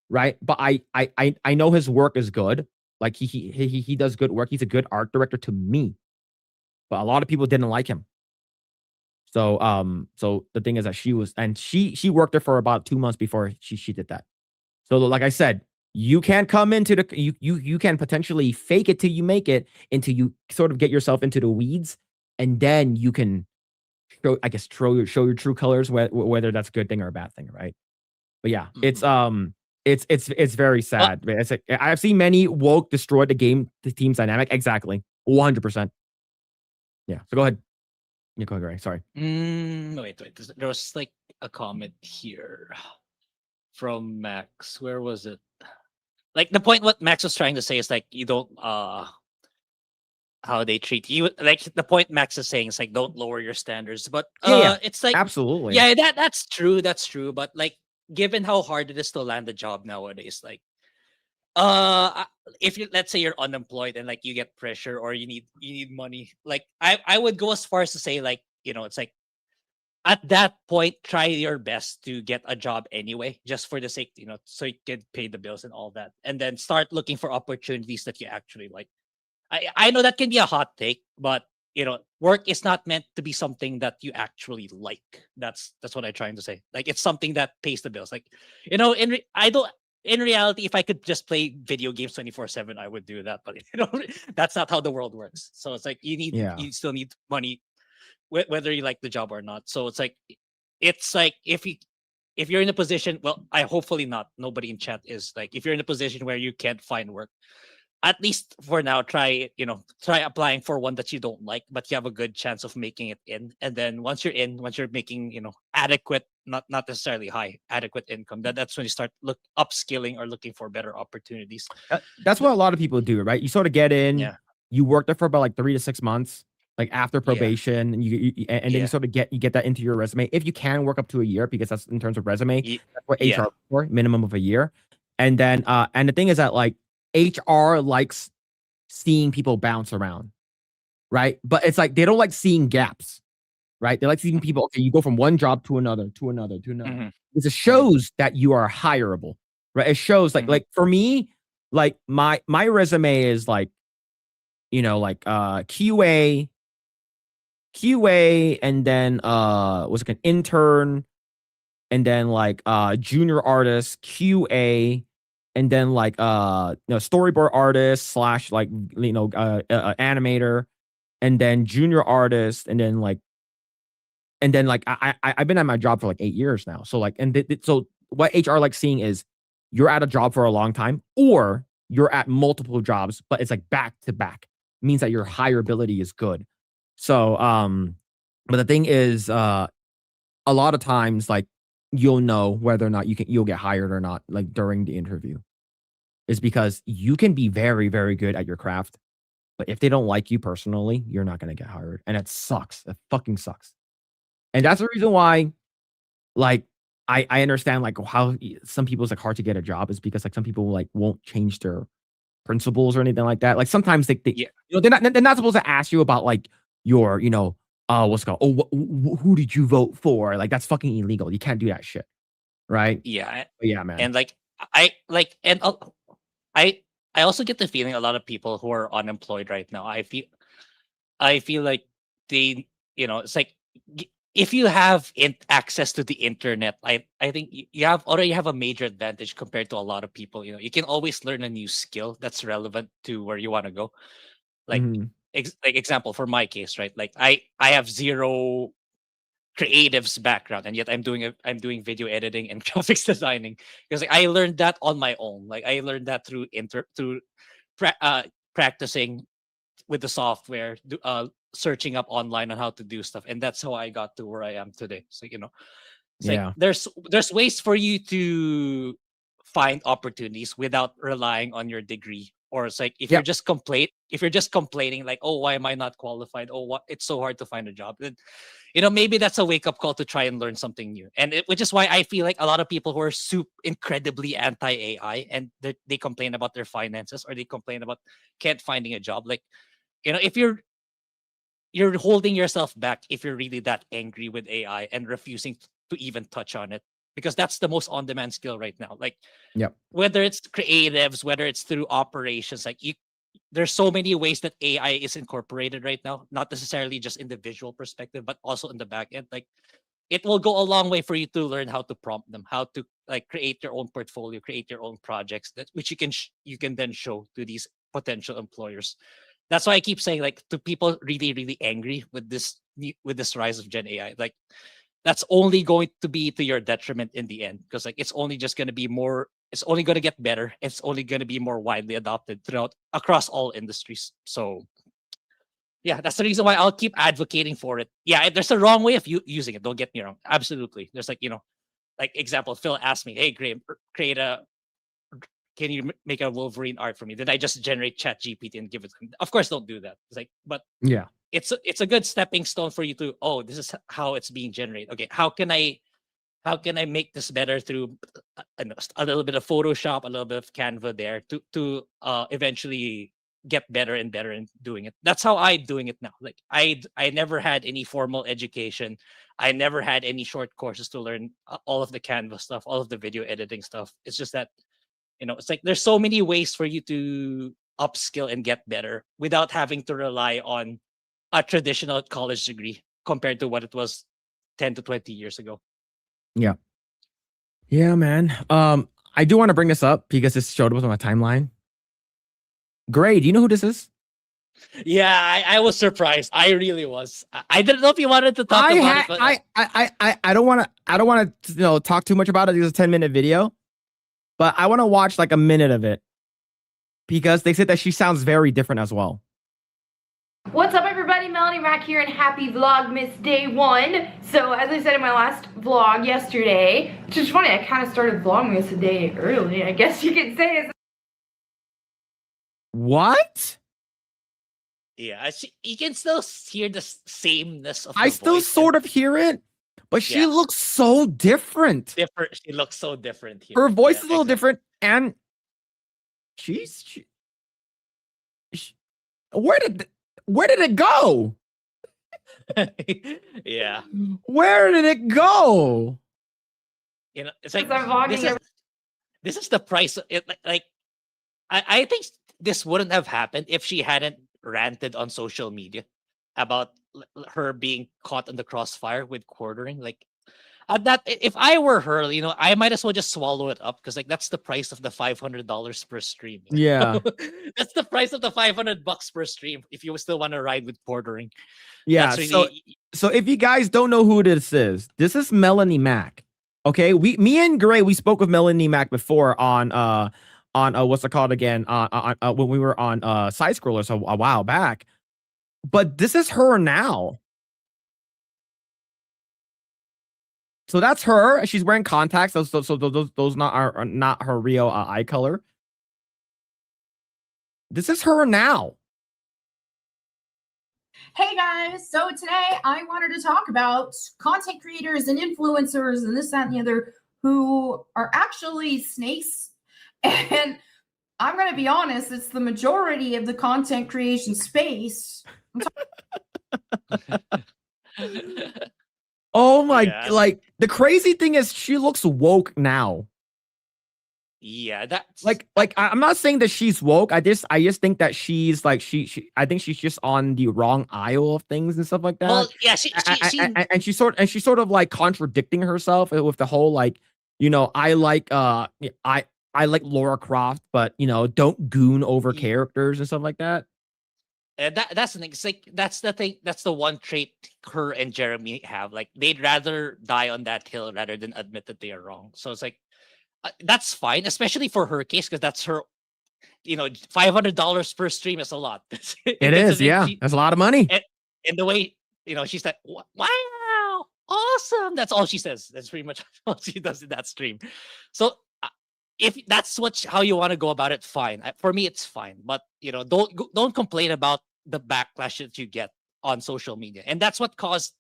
Right. But I know his work is good. Like he does good work. He's a good art director to me. But a lot of people didn't like him. So so the thing is that she worked there for about 2 months before she did that. So like I said, you can come into you can potentially fake it till you make it, until you sort of get yourself into the weeds, and then you can show your true colors, whether that's a good thing or a bad thing, right? But yeah, it's very sad. It's like I've seen many woke destroy the team's dynamic. Exactly, 100%. Yeah. So go ahead. Yeah, go ahead, Grae. Sorry. Wait. There was like a comment here from Max. Where was it? Like the point what Max was trying to say is like you don't how they treat you. Like the point Max is saying is like don't lower your standards. But it's like absolutely. Yeah, that's true. That's true. But like given how hard it is to land a job nowadays, like if you let's say you're unemployed and like you get pressure or you need money, like I would go as far as to say like, it's like at that point try your best to get a job anyway, just for the sake, so you can pay the bills and all that, and then start looking for opportunities that you actually like. I know that can be a hot take, but work is not meant to be something that you actually like. That's what I'm trying to say. Like it's something that pays the bills. Like in reality, if I could just play video games 24/7, I would do that. But that's not how the world works. So it's like you still need money, whether you like the job or not. So it's like if you're in a position, well, I hopefully not. Nobody in chat is like, if you're in a position where you can't find work, at least for now, try applying for one that you don't like, but you have a good chance of making it in. And then once you're making, adequate, not necessarily high, adequate income, that's when you start upskilling or looking for better opportunities. That's what a lot of people do, right? You sort of get in, you work there for about like 3 to 6 months, like after probation, and then you sort of get that into your resume. If you can work up to a year, because that's in terms of resume, that's what HR for, minimum of a year. And then and the thing is that like HR likes seeing people bounce around, right? But it's like they don't like seeing gaps, right? They like seeing people, okay, you go from one job to another, to another, to another. Mm-hmm. It shows that you are hireable, right? It shows like for me, like my resume is like, QA, and then was like an intern, and then like junior artist, QA, and then like storyboard artist / like animator, and then junior artist, and then like I've been at my job for like 8 years now. So like, so what HR likes seeing is you're at a job for a long time, or you're at multiple jobs, but it's like back to back. It means that your hireability is good. So but the thing is a lot of times like you'll know whether or not you'll get hired or not, like during the interview, is because you can be very, very good at your craft, but if they don't like you personally, you're not going to get hired. And it sucks. It fucking sucks. And that's the reason why, like, I understand like how some people it's like hard to get a job, is because like some people like won't change their principles or anything like that. Like sometimes they're not supposed to ask you about like your, what's it called? Oh, who did you vote for? Like that's fucking illegal. You can't do that shit. Right. Yeah. But yeah, man. And like, I also get the feeling a lot of people who are unemployed right now, I feel like they, it's like if you have access to the internet, I think you already have a major advantage compared to a lot of people. You can always learn a new skill that's relevant to where you want to go. Like, like example for my case, right? Like I have zero creatives background, and yet I'm doing video editing and graphics designing, because like, I learned that on my own. Like I learned that through practicing with the software, searching up online on how to do stuff, and that's how I got to where I am today. So it's like Yeah. there's ways for you to find opportunities without relying on your degree. Or it's like if you're just complaining like, oh, why am I not qualified? Oh, what, it's so hard to find a job. Then, maybe that's a wake up call to try and learn something new. And which is why I feel like a lot of people who are incredibly anti AI and they complain about their finances, or they complain about can't finding a job. Like, if you're holding yourself back if you're really that angry with AI and refusing to even touch on it, because that's the most on-demand skill right now. Like, whether it's creatives, whether it's through operations, like there's so many ways that AI is incorporated right now, not necessarily just in the visual perspective, but also in the back end. Like, it will go a long way for you to learn how to prompt them, how to like create your own portfolio, create your own projects which you can then show to these potential employers. That's why I keep saying, like, to people really, really angry with this rise of Gen AI, like, that's only going to be to your detriment in the end, because like it's only just going to be more. It's only going to get better. It's only going to be more widely adopted across all industries. So, yeah, that's the reason why I'll keep advocating for it. Yeah, there's a wrong way of using it. Don't get me wrong. Absolutely, there's like like example. Phil asked me, "Hey, Grae, can you make a Wolverine art for me?" Then I just generate Chat GPT and give it to him. Of course, don't do that. It's like, but yeah, it's a good stepping stone for you to, oh, this is how it's being generated. Okay, how can I make this better through a little bit of Photoshop, a little bit of Canva there to eventually get better and better in doing it. That's how I'm doing it now. Like, I never had any formal education. I never had any short courses to learn all of the Canva stuff, all of the video editing stuff. It's just that, it's like there's so many ways for you to upskill and get better without having to rely on a traditional college degree compared to what it was 10 to 20 years ago. Yeah, man. I do want to bring this up because this showed up on my timeline. Grae, do you know who this is? Yeah, I was surprised. I really was. I didn't know if you wanted to talk about it. But I don't want to talk too much about it. It's a 10-minute video, but I want to watch like a minute of it because they said that she sounds very different as well. What's up, everybody? Melanie Rack here, and happy Vlogmas Day 1. So, as I said in my last vlog yesterday, which is funny, I kind of started Vlogmas a day early, I guess you could say. What? Yeah, you can still hear the sameness of I still sort of hear it, but she looks so different. She looks so different here. Her voice is a little different, and where did it go? Yeah. Where did it go? It's like this is the price of it. Like, I think this wouldn't have happened if she hadn't ranted on social media about her being caught in the crossfire with quartering. Like, that if I were her, I might as well just swallow it up, because like that's the price of the $500 per stream. Yeah. That's the price of the $500 per stream if you still want to ride with quartering. Yeah. Really... So if you guys don't know who this is Melanie Mac. Okay, me and Grae, we spoke with Melanie Mac before on what's it called again? When we were on Side Scrollers a while back. But this is her now. So that's her. She's wearing contacts. Those are not her real eye color. This is her now. Hey guys, so today I wanted to talk about content creators and influencers and this, that, and the other who are actually snakes. And I'm going to be honest, it's the majority of the content creation space. Oh my, like the crazy thing is she looks woke now. Yeah, that's like I'm not saying that she's woke. I just think that she's like I think she's just on the wrong aisle of things and stuff like that. Well, yeah, she's sort of like contradicting herself with the whole like, I like Laura Croft, but don't goon over characters and stuff like that. That's the thing. It's like that's the thing. That's the one trait her and Jeremy have. Like, they'd rather die on that hill rather than admit that they are wrong. So it's like that's fine, especially for her case, because that's her $500 per stream is a lot. It is, yeah. That's a lot of money. And the way, she's like, wow, awesome. That's all she says. That's pretty much all she does in that stream. So if that's how you want to go about it, fine. For me, it's fine. But don't complain about the backlash that you get on social media. And that's what caused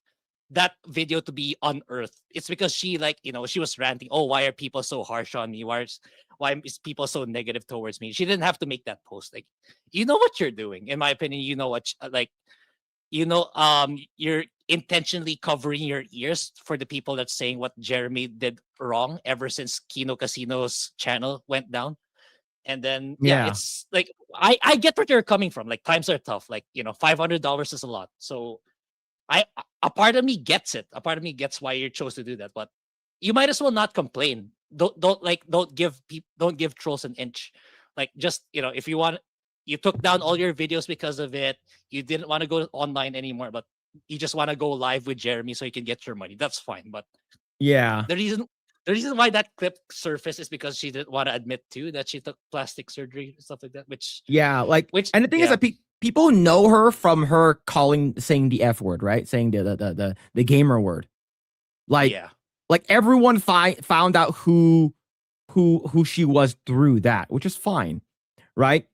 that video to be unearthed. It's because she she was ranting, oh, why are people so harsh on me? Why is people so negative towards me? She didn't have to make that post. Like, you know what you're doing. In my opinion, you know what, you're intentionally covering your ears for the people that's saying what Jeremy did wrong ever since Kino Casino's channel went down. And then it's like I get where you're coming from. Like, times are tough. Like, $500 is a lot. So a part of me gets it. A part of me gets why you chose to do that. But you might as well not complain. Don't give trolls an inch. Like, just if you took down all your videos because of it. You didn't want to go online anymore, but you just want to go live with Jeremy so you can get your money. That's fine. But yeah, the reason why that clip surfaced is because she didn't want to admit that she took plastic surgery and stuff like that. And the thing is that people know her from her saying the F word, right? Saying the gamer word. Like everyone found out who she was through that, which is fine, right?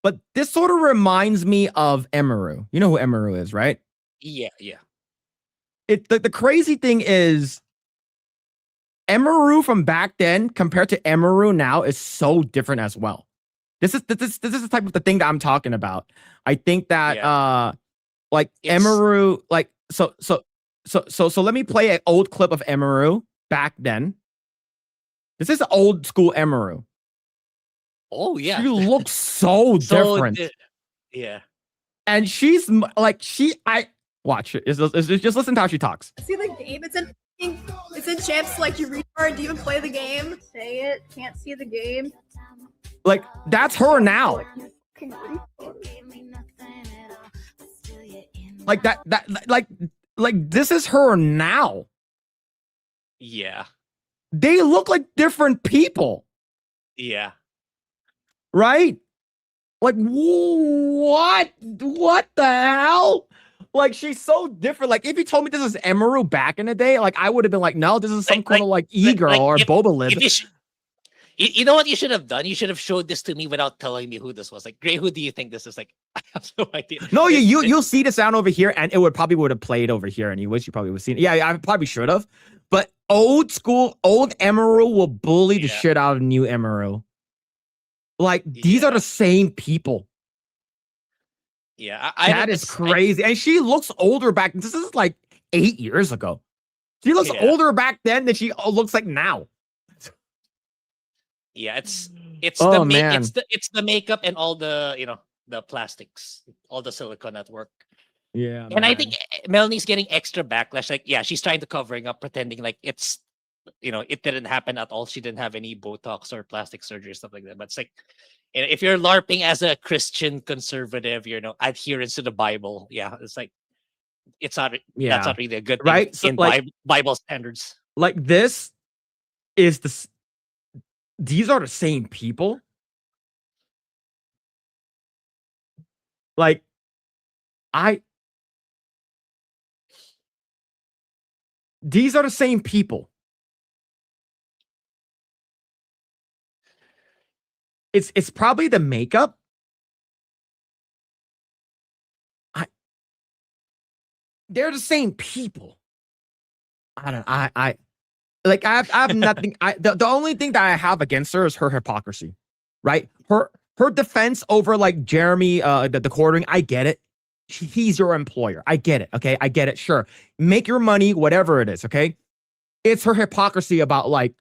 But this sort of reminds me of Emeru. You know who Emeru is, right? Yeah. The crazy thing is, Emeru from back then compared to Emeru now is so different as well. This is the type of the thing that I'm talking about. I think that Emeru, so let me play an old clip of Emeru back then. This is old school Emeru. Oh yeah, she looks so different. Yeah, and she's like watch it. Just listen to how she talks. See the game? It's in champs. Like, you retard. Do you even play the game? Say it. Can't see the game. Like, that's her now. Like that like this is her now. Yeah. They look like different people. Yeah. Right? Like, what the hell? Like, she's so different. Like, if you told me this is Emeru back in the day, like, I would have been like, no, this is some kind of like Eggroll or Bobalib. You know what you should have done? You should have showed this to me without telling me who this was. Like, Grae, who do you think this is? Like, I have no idea. No, you'll see the sound over here, and it would have played over here anyways. You probably would have seen it. Yeah, I probably should have. But old Emeru will bully the shit out of new Emeru. Like, these are the same people. Yeah, that is crazy. And she looks older back. This is like 8 years ago. She looks older back then than she looks like now. Yeah, it's the makeup and all the the plastics, all the silicone at work. Yeah, and I think Melanie's getting extra backlash. Like, yeah, she's trying to covering up, pretending like it's it didn't happen at all. She didn't have any Botox or plastic surgery or stuff like that. But it's like, if you're LARPing as a Christian conservative, adherence to the Bible, it's like that's not really a good thing, right? So, in Bible standards. Like, these are the same people. Like, these are the same people. It's probably the makeup. They're the same people. I have nothing. The only thing that I have against her is her hypocrisy, right? Her defense over like Jeremy, the quartering. I get it. He's your employer. I get it. Okay, I get it. Sure, make your money, whatever it is. Okay, it's her hypocrisy about like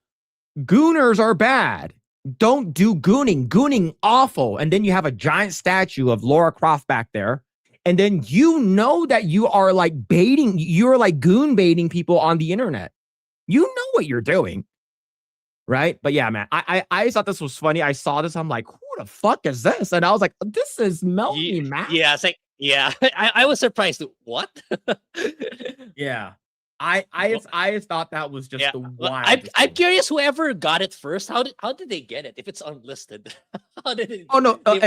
gooners are bad. Don't do gooning. Gooning awful. And then you have a giant statue of Laura Croft back there. And then that you are like baiting. You're like goon baiting people on the internet. You know what you're doing, right? But yeah, man, I thought this was funny. I saw this. I'm like, who the fuck is this? And I was like, this is Melanie Mac. Yeah, it's like, yeah. I was surprised. What? Yeah. I thought that was just the wild. I'm curious. Whoever got it first, how did they get it? If it's unlisted, How did it? Oh no, they were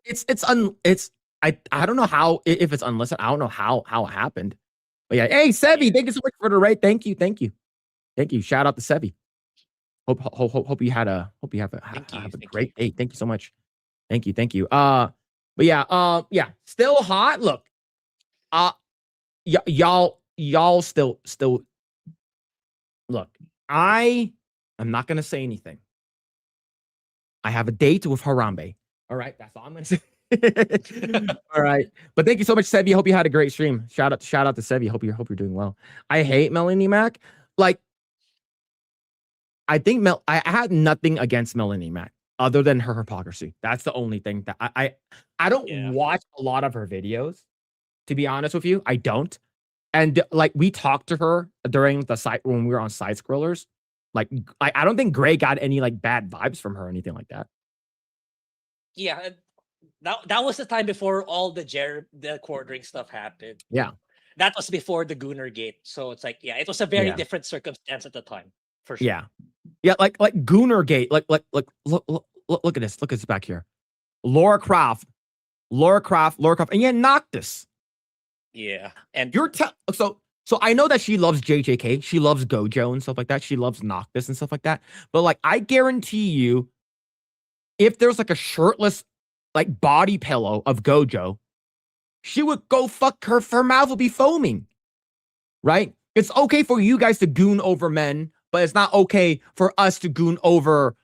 it's able- it's I don't know how if it's unlisted. I don't know how it happened. But yeah, hey Sevi, thank you so much for the raid. Thank you. Shout out to Sevi. Hope you have a great day. Thank you so much. Thank you. But yeah, still hot. Look, y'all still look. I'm not gonna say anything. I have a date with Harambe. All right, that's all I'm gonna say. All right, but thank you so much, Sevi. Hope you had a great stream. Shout out to Sevi. Hope you're doing well. I hate Melanie Mac. Like, I think I had nothing against Melanie Mac other than her hypocrisy. That's the only thing that I don't watch a lot of her videos. To be honest with you, I don't. And like we talked to her during the site when we were on Side Scrollers. Like I don't think Grae got any like bad vibes from her or anything like that. Yeah, that was the time before all the quartering stuff happened. Yeah. That was before the Gooner Gate. So it's like, yeah, it was a very Yeah. different circumstance at the time, for sure. Yeah, like Gooner Gate. Like look at this. Look at this back here. Laura Croft, and yeah, Noctis. Yeah. And You're so I know that she loves JJK, she loves Gojo and stuff like that. She loves Noctis and stuff like that. But like I guarantee you, if there's like a shirtless like body pillow of Gojo, she would go fuck her mouth would be foaming. Right? It's okay for you guys to goon over men, but it's not okay for us to goon over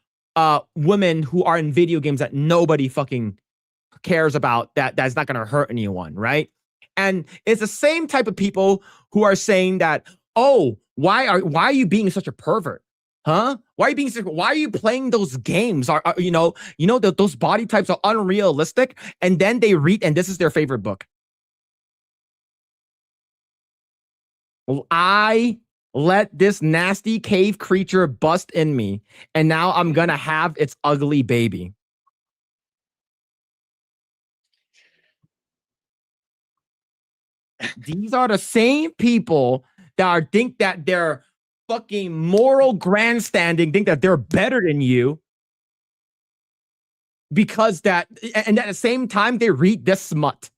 women who are in video games that nobody fucking cares about, that's not gonna hurt anyone, right? And it's the same type of people who are saying that, oh, why are you being such a pervert? Huh? Why are you playing those games? Are those body types are unrealistic, and then they read, and this is their favorite book. Well, I let this nasty cave creature bust in me, and now I'm gonna have its ugly baby. These are the same people that think that they're fucking moral grandstanding, think that they're better than you, because and at the same time they read this smut.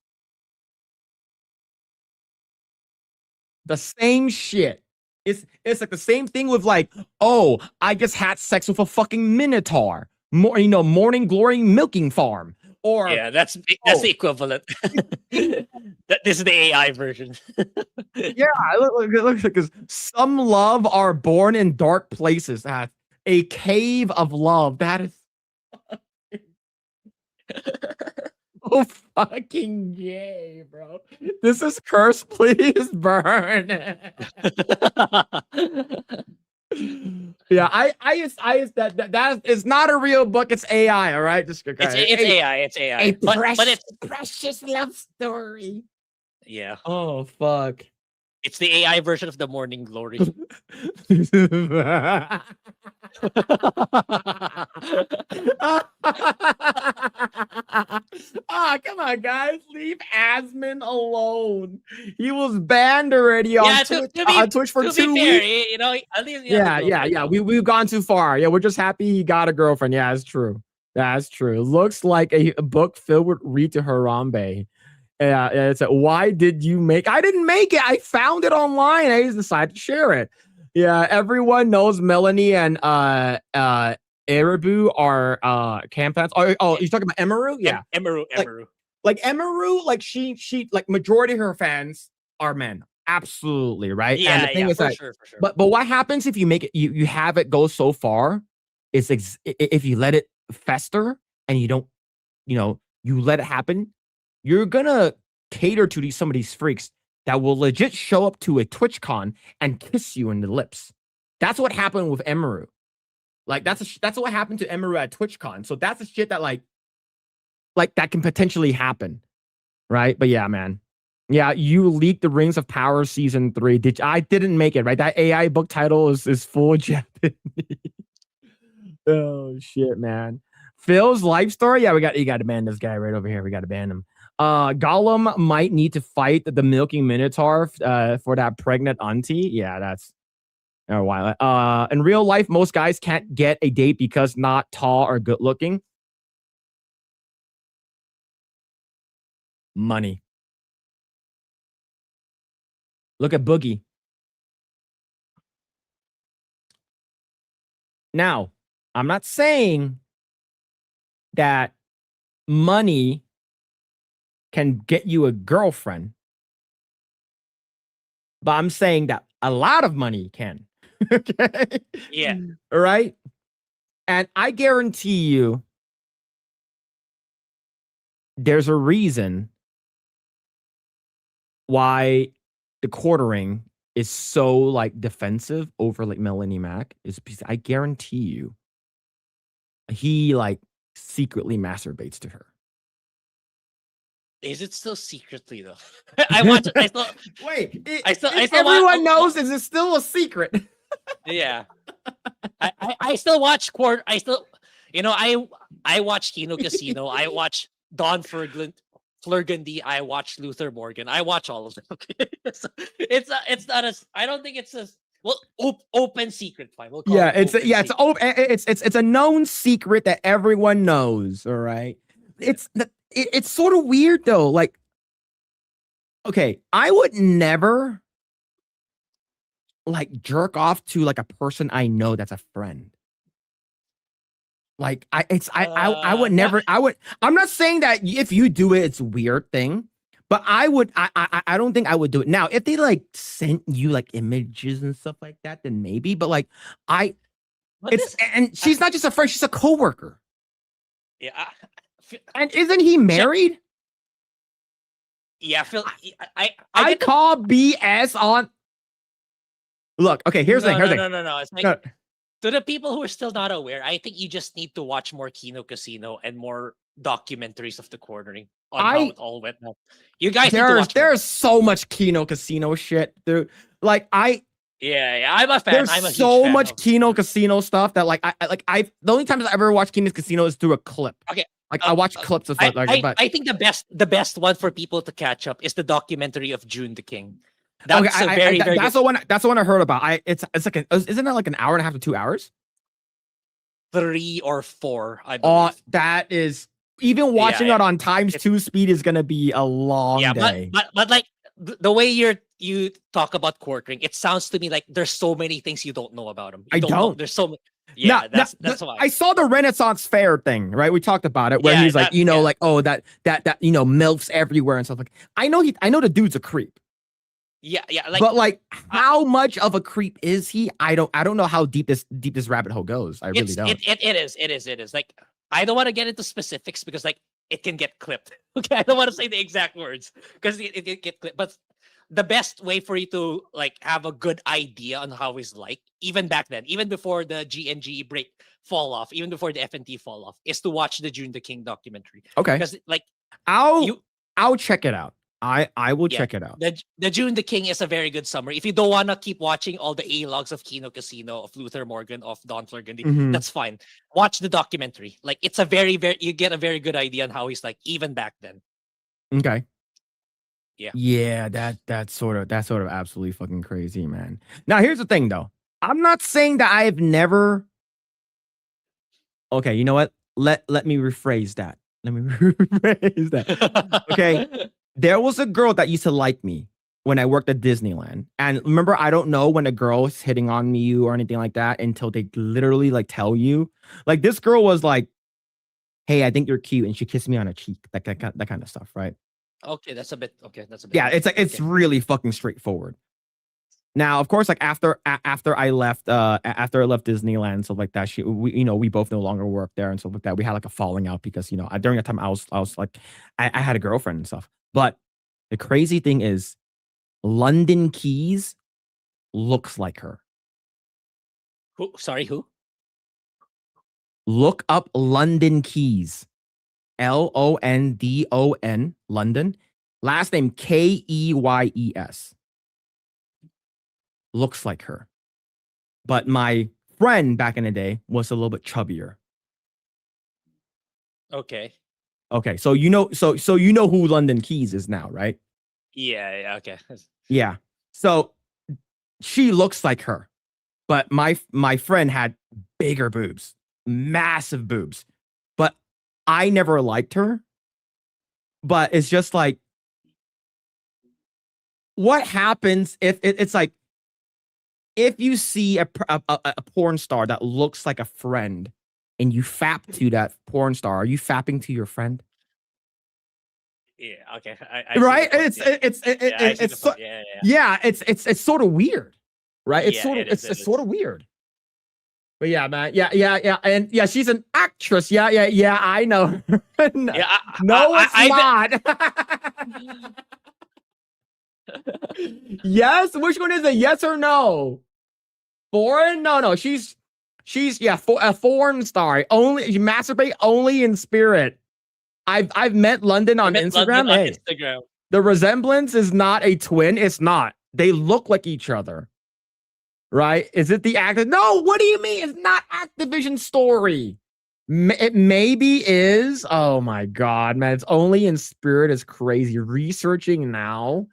The same shit. It's like the same thing with like, oh, I just had sex with a fucking minotaur. Morning glory milking farm. Or yeah, that's the equivalent. This is the AI version. Yeah, it looks like some love are born in dark places. A cave of love. That is so fucking gay, bro. This is curse. Please burn. Yeah, I that is not a real book. It's AI. All right, just it's AI. It's AI. But it's precious love story. Yeah. Oh fuck. It's the AI version of the Morning Glory. Come on, guys. Leave Asmon alone. He was banned already on Twitch for 2 weeks. Yeah. We've gone too far. Yeah, we're just happy he got a girlfriend. Yeah, it's true. That's true. Looks like a book filled with read to Harambe. Yeah, it's why did you make? I didn't make it. I found it online. I just decided to share it. Yeah, everyone knows Melanie and Eribu are campaigns. Oh, you're talking about Emaru? Yeah, Emaru. Like Emaru, like she like majority of her fans are men. Absolutely, right? Yeah, and the thing is for that, sure, for sure. But what happens if you make it? You have it go so far? Is if you let it fester and you don't, you let it happen. You're gonna cater to some of these freaks that will legit show up to a TwitchCon and kiss you in the lips. That's what happened with Emaru. Like that's what happened to Emaru at TwitchCon. So that's the shit that like that can potentially happen, right? But yeah, man. Yeah, you leaked the Rings of Power season 3. I didn't make it, right? That AI book title is full of Japanese. Oh shit, man. Phil's life story. Yeah, you got to ban this guy right over here. We got to ban him. Gollum might need to fight the milking minotaur for that pregnant auntie. Yeah, that's a while. In real life, most guys can't get a date because not tall or good looking. Money. Look at Boogie. Now, I'm not saying that money can get you a girlfriend, but I'm saying that a lot of money can. Okay? Yeah. All right? And I guarantee you there's a reason why the quartering is so like defensive over like Melanie Mac is because I guarantee you he like secretly masturbates to her. Is it still secretly though? I watch it. I still wait. I still Everyone knows. Is it still a secret? Yeah. I still watch I still, you know, I watch Kino Casino. I watch Don Flurgundy. I watch Luther Morgan. I watch all of them. Okay? So it's not as, I don't think it's a, well, open secret. Fine. We'll call Yeah, it it's a known secret that everyone knows. All right. It's sort of weird though. Like, okay, I would never like jerk off to like a person I know that's a friend. Like I would never. I'm not saying that if you do it, it's a weird thing. But I don't think I would do it. Now, if they like sent you like images and stuff like that, then maybe. But like and she's not just a friend; she's a coworker. Yeah. And isn't he married? Yeah, Phil. I call BS on. Look, okay. Here's the thing. Here's the thing. No. It's like to the people who are still not aware, I think you just need to watch more Kino Casino and more documentaries of the quartering on how it all went down. You guys need to watch. There's so much Kino Casino shit, dude. Like yeah, I'm a fan. There's I'm a so huge fan much of Kino Casino stuff that like I the only times I ever watched Kino Casino is through a clip. Okay. Like I watch clips of stuff like that. I think the best one for people to catch up is the documentary of June the King. That's very that's the one. That's the one I heard about. It's like isn't that like an hour and a half to 2 hours? 3 or 4. I believe. Oh, that is even watching it on ×2 speed is gonna be a long day. But like the way you talk about quartering, it sounds to me like there's so many things you don't know about him. I don't. There's so many. Yeah, that's why. I saw the Renaissance Fair thing, right? We talked about it where he's like, like, oh, that MILFs everywhere and stuff like. I know the dude's a creep. Yeah. But like, how much of a creep is he? I don't know how deep this rabbit hole goes. I really don't. It is. Like, I don't want to get into specifics because like it can get clipped. Okay, I don't want to say the exact words because it can get clipped. But the best way for you to like have a good idea on how he's like, even back then, even before the GNG break fall off, even before the FNT fall off, is to watch the June the King documentary. Okay. Because like I'll check it out. I will check it out. The June the King is a very good summary. If you don't want to keep watching all the A-logs of Kino Casino, of Luther Morgan, of Don Flurgundy, that's fine. Watch the documentary. Like it's a very you get a very good idea on how he's like even back then. Okay. Yeah, that's sort of absolutely fucking crazy, man. Now here's the thing though. I'm not saying that I've never. Okay, you know what? Let me rephrase that. Okay. There was a girl that used to like me when I worked at Disneyland. And remember, I don't know when a girl is hitting on you or anything like that until they literally like tell you. Like this girl was like, hey, I think you're cute. And she kissed me on a cheek. That kind of stuff, right? Okay, that's a bit. Yeah, it's like it's really fucking straightforward. Now, of course, like after I left Disneyland and stuff like that, we both no longer work there and stuff like that. We had like a falling out because during that time I was like I had a girlfriend and stuff. But the crazy thing is, London Keys looks like her. Who? Sorry, who? Look up London Keys. LONDON, London. Last name KEYES. Looks like her. But my friend back in the day was a little bit chubbier. Okay. So you know who London Keys is now, right? Yeah, okay. Yeah. So she looks like her. But my friend had bigger boobs, massive boobs. But I never liked her. But it's just like what happens if it's like if you see a porn star that looks like a friend and you fap to that porn star, are you fapping to your friend? Yeah. Okay. I see Right? the point, It's so, yeah, it's sort of weird, right? It's Yeah, sort of it is, it it's is. sort of weird. But yeah, man, yeah, and yeah, she's an actress. Yeah, I know. No, Yeah, no, it's not. Yes, which one is it? Yes or no? Foreign? No. She's a foreign star. Only you masturbate only in spirit. I've met London on Instagram. London on Hey, Instagram. the resemblance is not a twin. It's not. They look like each other. Right? Is it the actor? No, what do you mean? It's not Activision story. It maybe is. Oh my god, man. It's only in spirit is crazy. Researching now.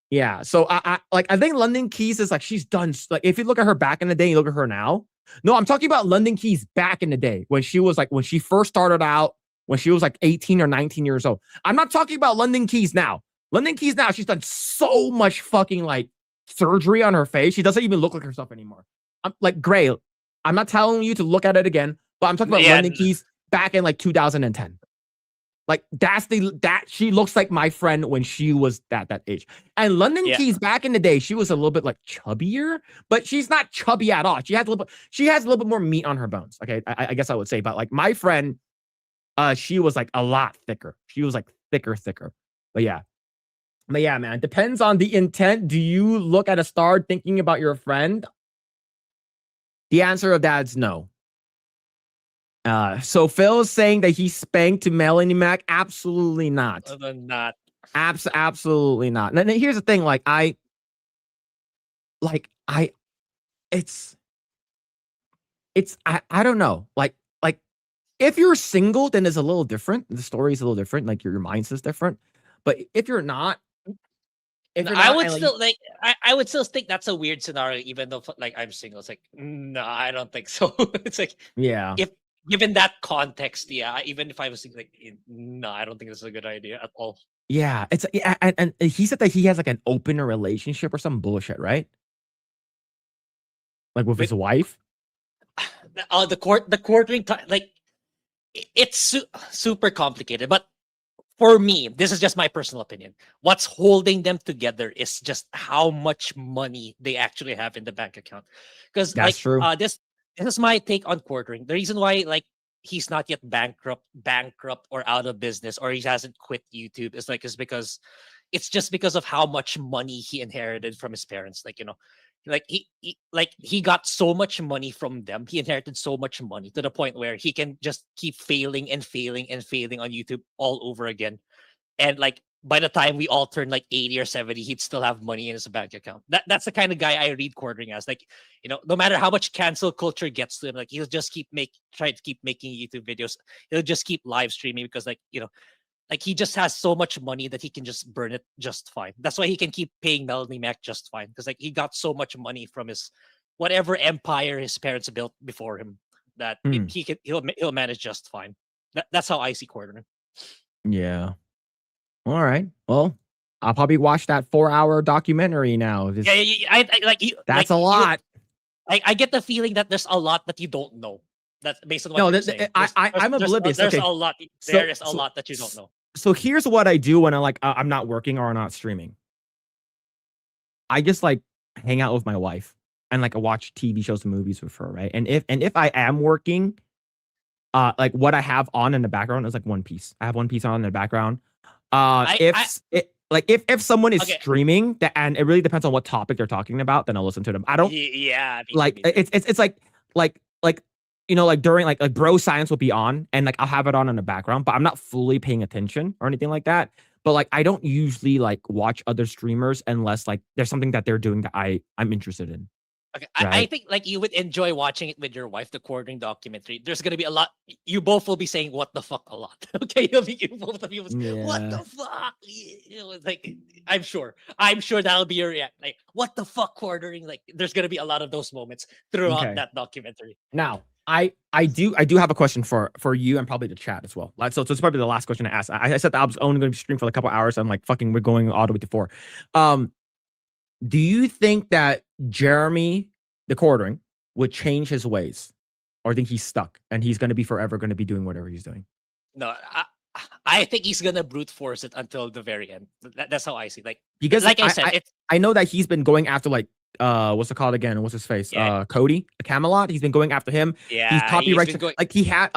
Yeah. So I think London Keys is like she's done like if you look at her back in the day, you look at her now. No, I'm talking about London Keys back in the day when she was like when she first started out, when she was like 18 or 19 years old. I'm not talking about London Keys now. London Keys now, she's done so much fucking like surgery on her face. She doesn't even look like herself anymore. I'm like Grae. I'm not telling you to look at it again, but I'm talking about London Keys back in like 2010. Like that she looks like my friend when she was that age. And London Keys back in the day, she was a little bit like chubbier, but she's not chubby at all. She has a little bit more meat on her bones. Okay, I guess I would say, but like my friend, she was like a lot thicker. She was like thicker. But yeah, man, depends on the intent. Do you look at a star thinking about your friend? The answer of that is no. So Phil is saying that he spanked to Melanie Mac. Absolutely not. Not. Absolutely not. And here's the thing, I don't know. Like if you're single, then it's a little different. The story is a little different. Like your mindset's different. But if you're not, I would still I would still think that's a weird scenario, even though like I'm single. It's like no, I don't think so. It's like yeah. If given that context, even if I was like no, I don't think this is a good idea at all. Yeah, it's and he said that he has like an open relationship or some bullshit, right? Like with his wife. The courting time, like it's super complicated, but for me, this is just my personal opinion. What's holding them together is just how much money they actually have in the bank account. Because like true. This is my take on quartering. The reason why like he's not yet bankrupt or out of business, or he hasn't quit YouTube is because it's just because of how much money he inherited from his parents. Like, like he got so much money from them. He inherited so much money to the point where he can just keep failing and failing and failing on YouTube all over again. And like by the time we all turn like 80 or 70, he'd still have money in his bank account. That's the kind of guy I read quartering as. Like, no matter how much cancel culture gets to him, like he'll just try to keep making YouTube videos. He'll just keep live streaming because like he just has so much money that he can just burn it just fine. That's why he can keep paying Melanie Mac just fine. Because like he got so much money from his whatever empire his parents built before him that he'll manage just fine. That's how I see quartering. Yeah. All right. Well, I'll probably watch that 4-hour documentary now. That's a lot. I get the feeling that there's a lot that you don't know. That's based on what you're saying. I'm oblivious. There's Okay. a lot. There is a lot that you don't know. So here's what I do when I'm not working or not streaming. I just like hang out with my wife and like watch TV shows and movies with her, right? And if I am working, like what I have on in the background is like One Piece. I have One Piece on in the background. If someone is streaming that, and it really depends on what topic they're talking about, then I'll listen to them. I don't it's like during like bro science will be on and like I'll have it on in the background, but I'm not fully paying attention or anything like that. But like I don't usually like watch other streamers unless like there's something that they're doing that I'm interested in. Okay, right? I think like you would enjoy watching it with your wife, the quartering documentary. There's gonna be a lot. You both will be saying "what the fuck" a lot. Okay, both of you will say, "What the fuck?" Like I'm sure that'll be your reaction. Like "what the fuck" quartering. Like there's gonna be a lot of those moments throughout that documentary. Now, I do have a question for you and probably the chat as well. So it's probably the last question I asked. I said that I was only going to stream for a couple hours. I'm like, fucking, we're going all the way to 4. Do you think that Jeremy, the quartering, would change his ways, or think he's stuck and he's going to be forever going to be doing whatever he's doing? No, I think he's gonna brute force it until the very end. That's how I see. Like Because like I said, I know that he's been going after like what's it called again? What's his face? Cody Camelot. He's been going after him. Yeah, he's he's copyright. been going- Like he had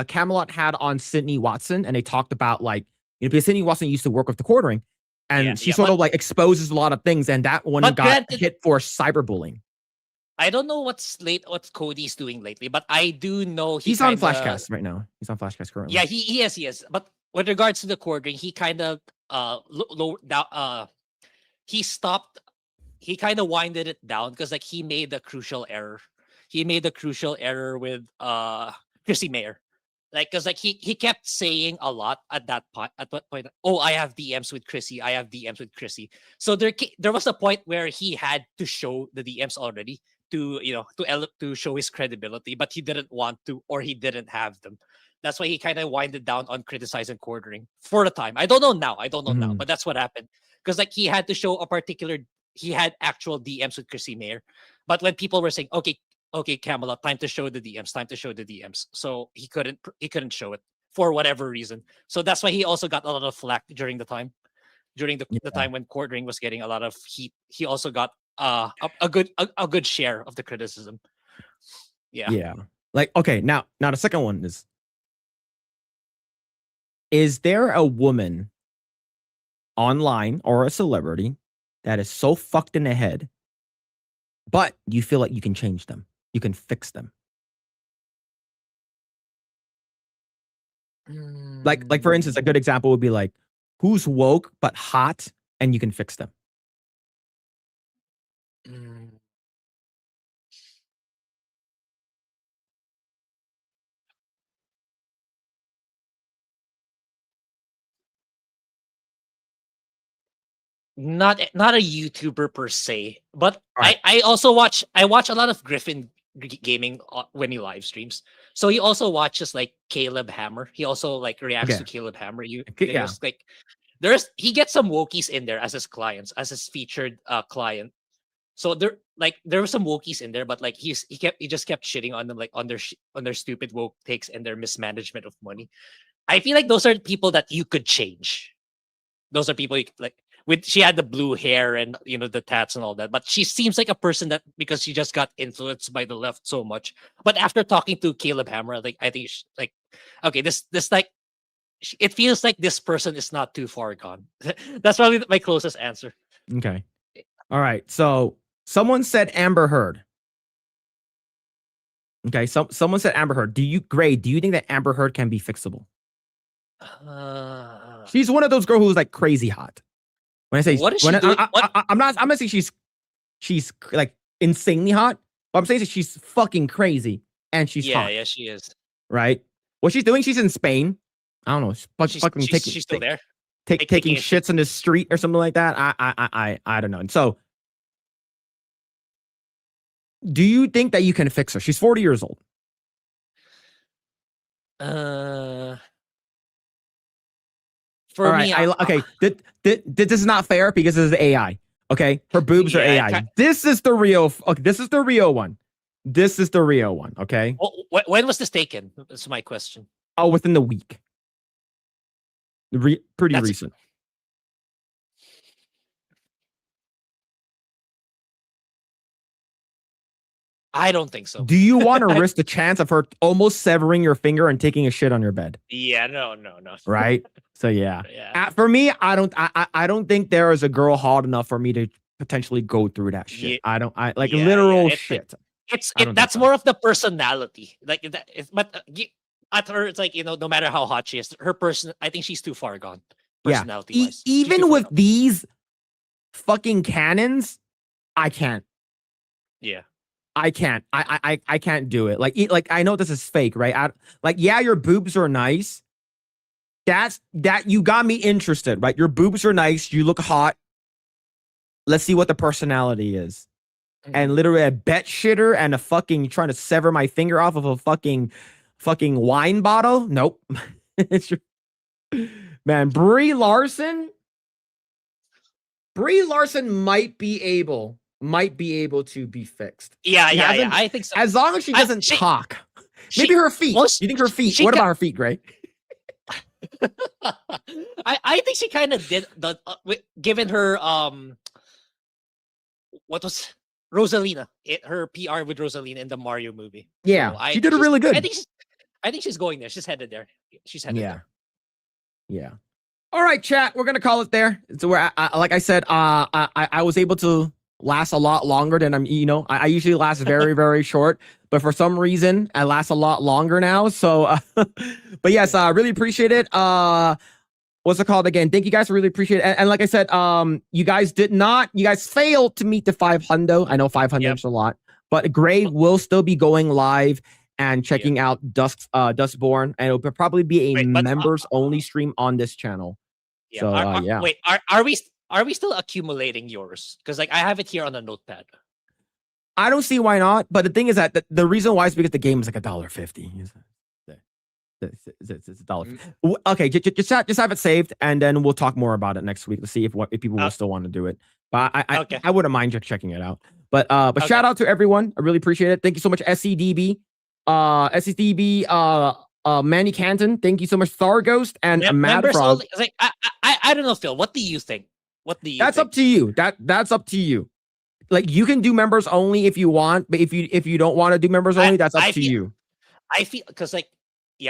Camelot had on Sydney Watson, and they talked about like because Sydney Watson used to work with the quartering, and she sort of like exposes a lot of things, and that one got hit for cyberbullying. I don't know what Cody's doing lately, but I do know He's on Flashcast right now. He's on Flashcast currently. Yeah, he is. But with regards to the quartering, he kind of he stopped. He kind of winded it down because like he made the crucial error. He made the crucial error with Chrissy Mayer, like because like he kept saying a lot at that point. At what point? Oh, I have DMs with Chrissy. I have DMs with Chrissy. So there was a point where he had to show the DMs already to to show his credibility, but he didn't want to, or he didn't have them. That's why he kind of winded down on criticizing quartering for the time. I don't know now. Now, but that's what happened because like he had to show a particular. He had actual DMs with Chrissy Mayer, but when people were saying, "Okay, Camelot, time to show the DMs," so he couldn't show it for whatever reason. So that's why he also got a lot of flack during the time when quartering was getting a lot of heat. He also got a good share of the criticism. Yeah. Like okay, now the second one is there a woman online or a celebrity that is so fucked in the head, but you feel like you can change them, you can fix them? Like for instance, a good example would be like, who's woke but hot and you can fix them? Not a YouTuber per se, but I also watch a lot of Griffin gaming when he live streams. So he also watches like Caleb Hammer. He also like reacts to Caleb Hammer. Like he gets some wokies in there as his clients, as his featured client. So there were some wokies in there, but like he just kept shitting on them, like on their stupid woke takes and their mismanagement of money. I feel like those are people that you could change. Those are people she had the blue hair and the tats and all that, but she seems like a person that because she just got influenced by the left so much. But after talking to Caleb Hammer, like I think okay, this like it feels like this person is not too far gone. That's probably my closest answer. Okay, all right. So someone said Amber Heard. Okay, someone said Amber Heard. Grae, do you think that Amber Heard can be fixable? She's one of those girls who's like crazy hot. When I say what is she doing? I'm not saying she's like insanely hot, but I'm saying that she's fucking crazy and she's hot. Yeah, she is. Right? What she's doing, she's in Spain. I don't know. She's still there. Taking shits in the street or something like that. I don't know. And so, do you think that you can fix her? She's 40 years old. For me, okay. This is not fair because this is AI. Okay, her boobs are AI. This is the real. Okay, this is the real one. This is the real one. Okay. When was this taken? That's my question. Oh, within the week. Pretty recent. I don't think so. Do you want to risk the chance of her almost severing your finger and taking a shit on your bed? Yeah, no. Right? So yeah. For me, I don't think there is a girl hot enough for me to potentially go through that shit. Literal shit. That's more of the personality. Like that, but at her, it's like no matter how hot she is, her person. I think she's too far gone. Personality wise. Even with these fucking cannons, I can't. Yeah. I can't. I can't do it. Like I know this is fake, right? Your boobs are nice. That you got me interested, right? Your boobs are nice. You look hot. Let's see what the personality is. And literally a bet shitter and a fucking trying to sever my finger off of a fucking wine bottle. Nope. Man, Brie Larson. Brie Larson might be able to be fixed. Yeah, She yeah, hasn't- I think so. As long as she doesn't talk. Maybe her feet. You think her feet? What about her feet, Grae? I think she kind of did the given her what was Rosalina, her PR with Rosalina in the Mario movie. Yeah, So she did it really good. I think she's going there. She's headed there. She's headed there. Yeah. All right, chat. We're gonna call it there. So where, like I said, I was able to last a lot longer than I'm. I usually last very very short, but for some reason I last a lot longer now. So, but yes, I really appreciate it. What's it called again? Thank you guys. Really appreciate it. And like I said, you guys failed to meet the 500. I know 500 is a lot, but Grae will still be going live and checking out Dustborn, and it'll probably be a members only stream on this channel. Yeah. So yeah. Wait, are we still accumulating yours? Because like I have it here on a notepad. I don't see why not, but the thing is that the reason why is because the game is like $1.50. It's $1. Okay, just have it saved, and then we'll talk more about it next week. Let's see if people will still want to do it. But I wouldn't mind just checking it out. But shout out to everyone. I really appreciate it. Thank you so much, SCDB, Manny Canton. Thank you so much, Tharghost and Mad Frog. Like, I don't know, Phil. What do you think? That's up to you. That's up to you. Like, you can do members only if you want, but if you don't want to do members only, that's up to you. I feel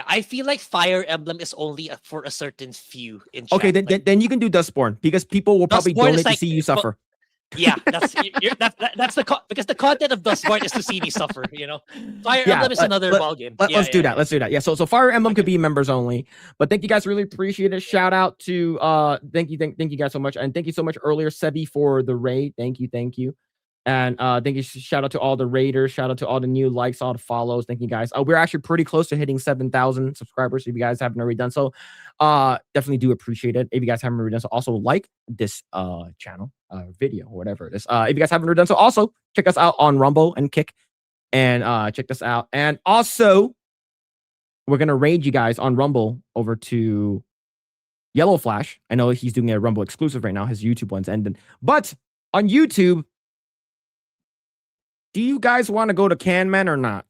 I feel like Fire Emblem is only for a certain few in chat. Okay, then you can do Dustborn, because people will probably donate to see you suffer. Yeah, that's because the content of Dustborn is to see me suffer. Fire Emblem is another ballgame. Let's do that. Let's do that. Yeah. So Fire Emblem could be members only, but thank you guys. Really appreciate it. Shout out to thank you guys so much, and thank you so much earlier, Sebi, for the raid. Thank you. And thank you. Shout out to all the raiders. Shout out to all the new likes, all the follows. Thank you guys. We're actually pretty close to hitting 7,000 subscribers. If you guys haven't already done so, definitely do appreciate it. If you guys haven't already done so, also like this channel, video, or whatever it is. If you guys haven't already done so, also check us out on Rumble and Kick, and check this out. And also, we're gonna raid you guys on Rumble over to Yellow Flash. I know he's doing a Rumble exclusive right now. His YouTube one's ended, but on YouTube. Do you guys want to go to Canman or not?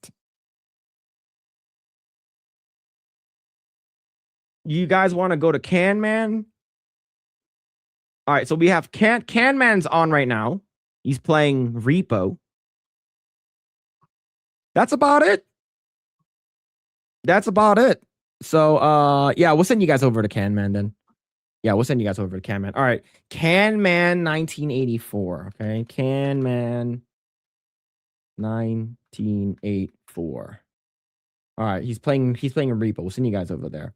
You guys want to go to Canman? All right, so we have Canman's on right now. He's playing Repo. That's about it. So yeah, we'll send you guys over to Canman then. Yeah, we'll send you guys over to Canman. All right, Canman 1984. Okay, Canman 1984. All right, he's playing a Repo. We'll send you guys over there.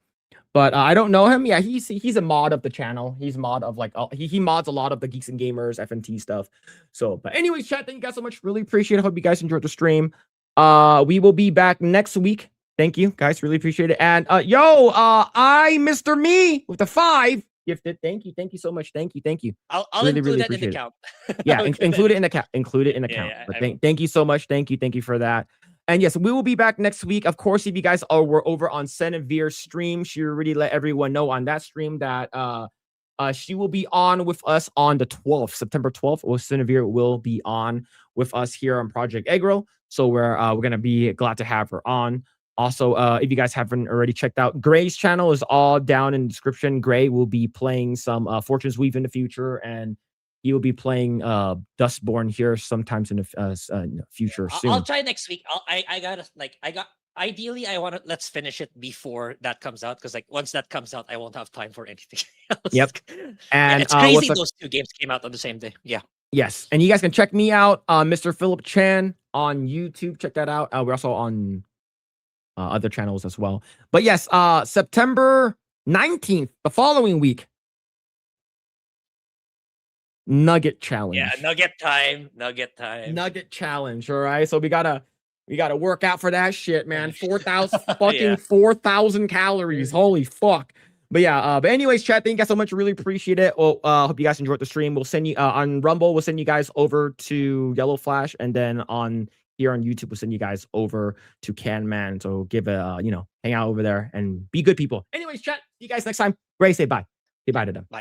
But I don't know him. Yeah, he's a mod of the channel. He's mod of like he mods a lot of the Geeks and Gamers FNT stuff. So, but anyways, chat, thank you guys so much. Really appreciate it. Hope you guys enjoyed the stream. We will be back next week. Thank you guys. Really appreciate it. And I Mr. Me with the 5 gifted. Thank you so much. Thank you. I'll include that in the count. Yeah, include it in the count. But thank you so much. Thank you for that. And yes, we will be back next week. Of course, if you guys were over on Senevire's stream, she already let everyone know on that stream that she will be on with us on the 12th, September 12th. Well, Senevire will be on with us here on Project Eggroll. So we're gonna be glad to have her on. Also, if you guys haven't already checked out, Grae's channel is all down in the description. Grae will be playing some Fortune's Weave in the future, and he will be playing Dustborn here sometimes in the future soon. I'll try next week. Ideally, I want to let's finish it before that comes out, because like once that comes out, I won't have time for anything else. Yep. And it's crazy those two games came out on the same day. Yeah. Yes, and you guys can check me out, Mr. Phillip Chan on YouTube. Check that out. We're also on other channels as well. But yes, September 19th, the following week, Nugget Challenge. Yeah, Nugget time. Nugget Challenge. All right, so we gotta work out for that shit, man. 4,000 calories. Holy fuck. But yeah, but anyways, chat, thank you guys so much. Really appreciate it. Well, hope you guys enjoyed the stream. We'll send you on Rumble, we'll send you guys over to Yellow Flash, and then here on YouTube, we'll send you guys over to Canman. So give hang out over there and be good people. Anyways, chat, see you guys next time. Grae, say bye. Say bye to them. Bye.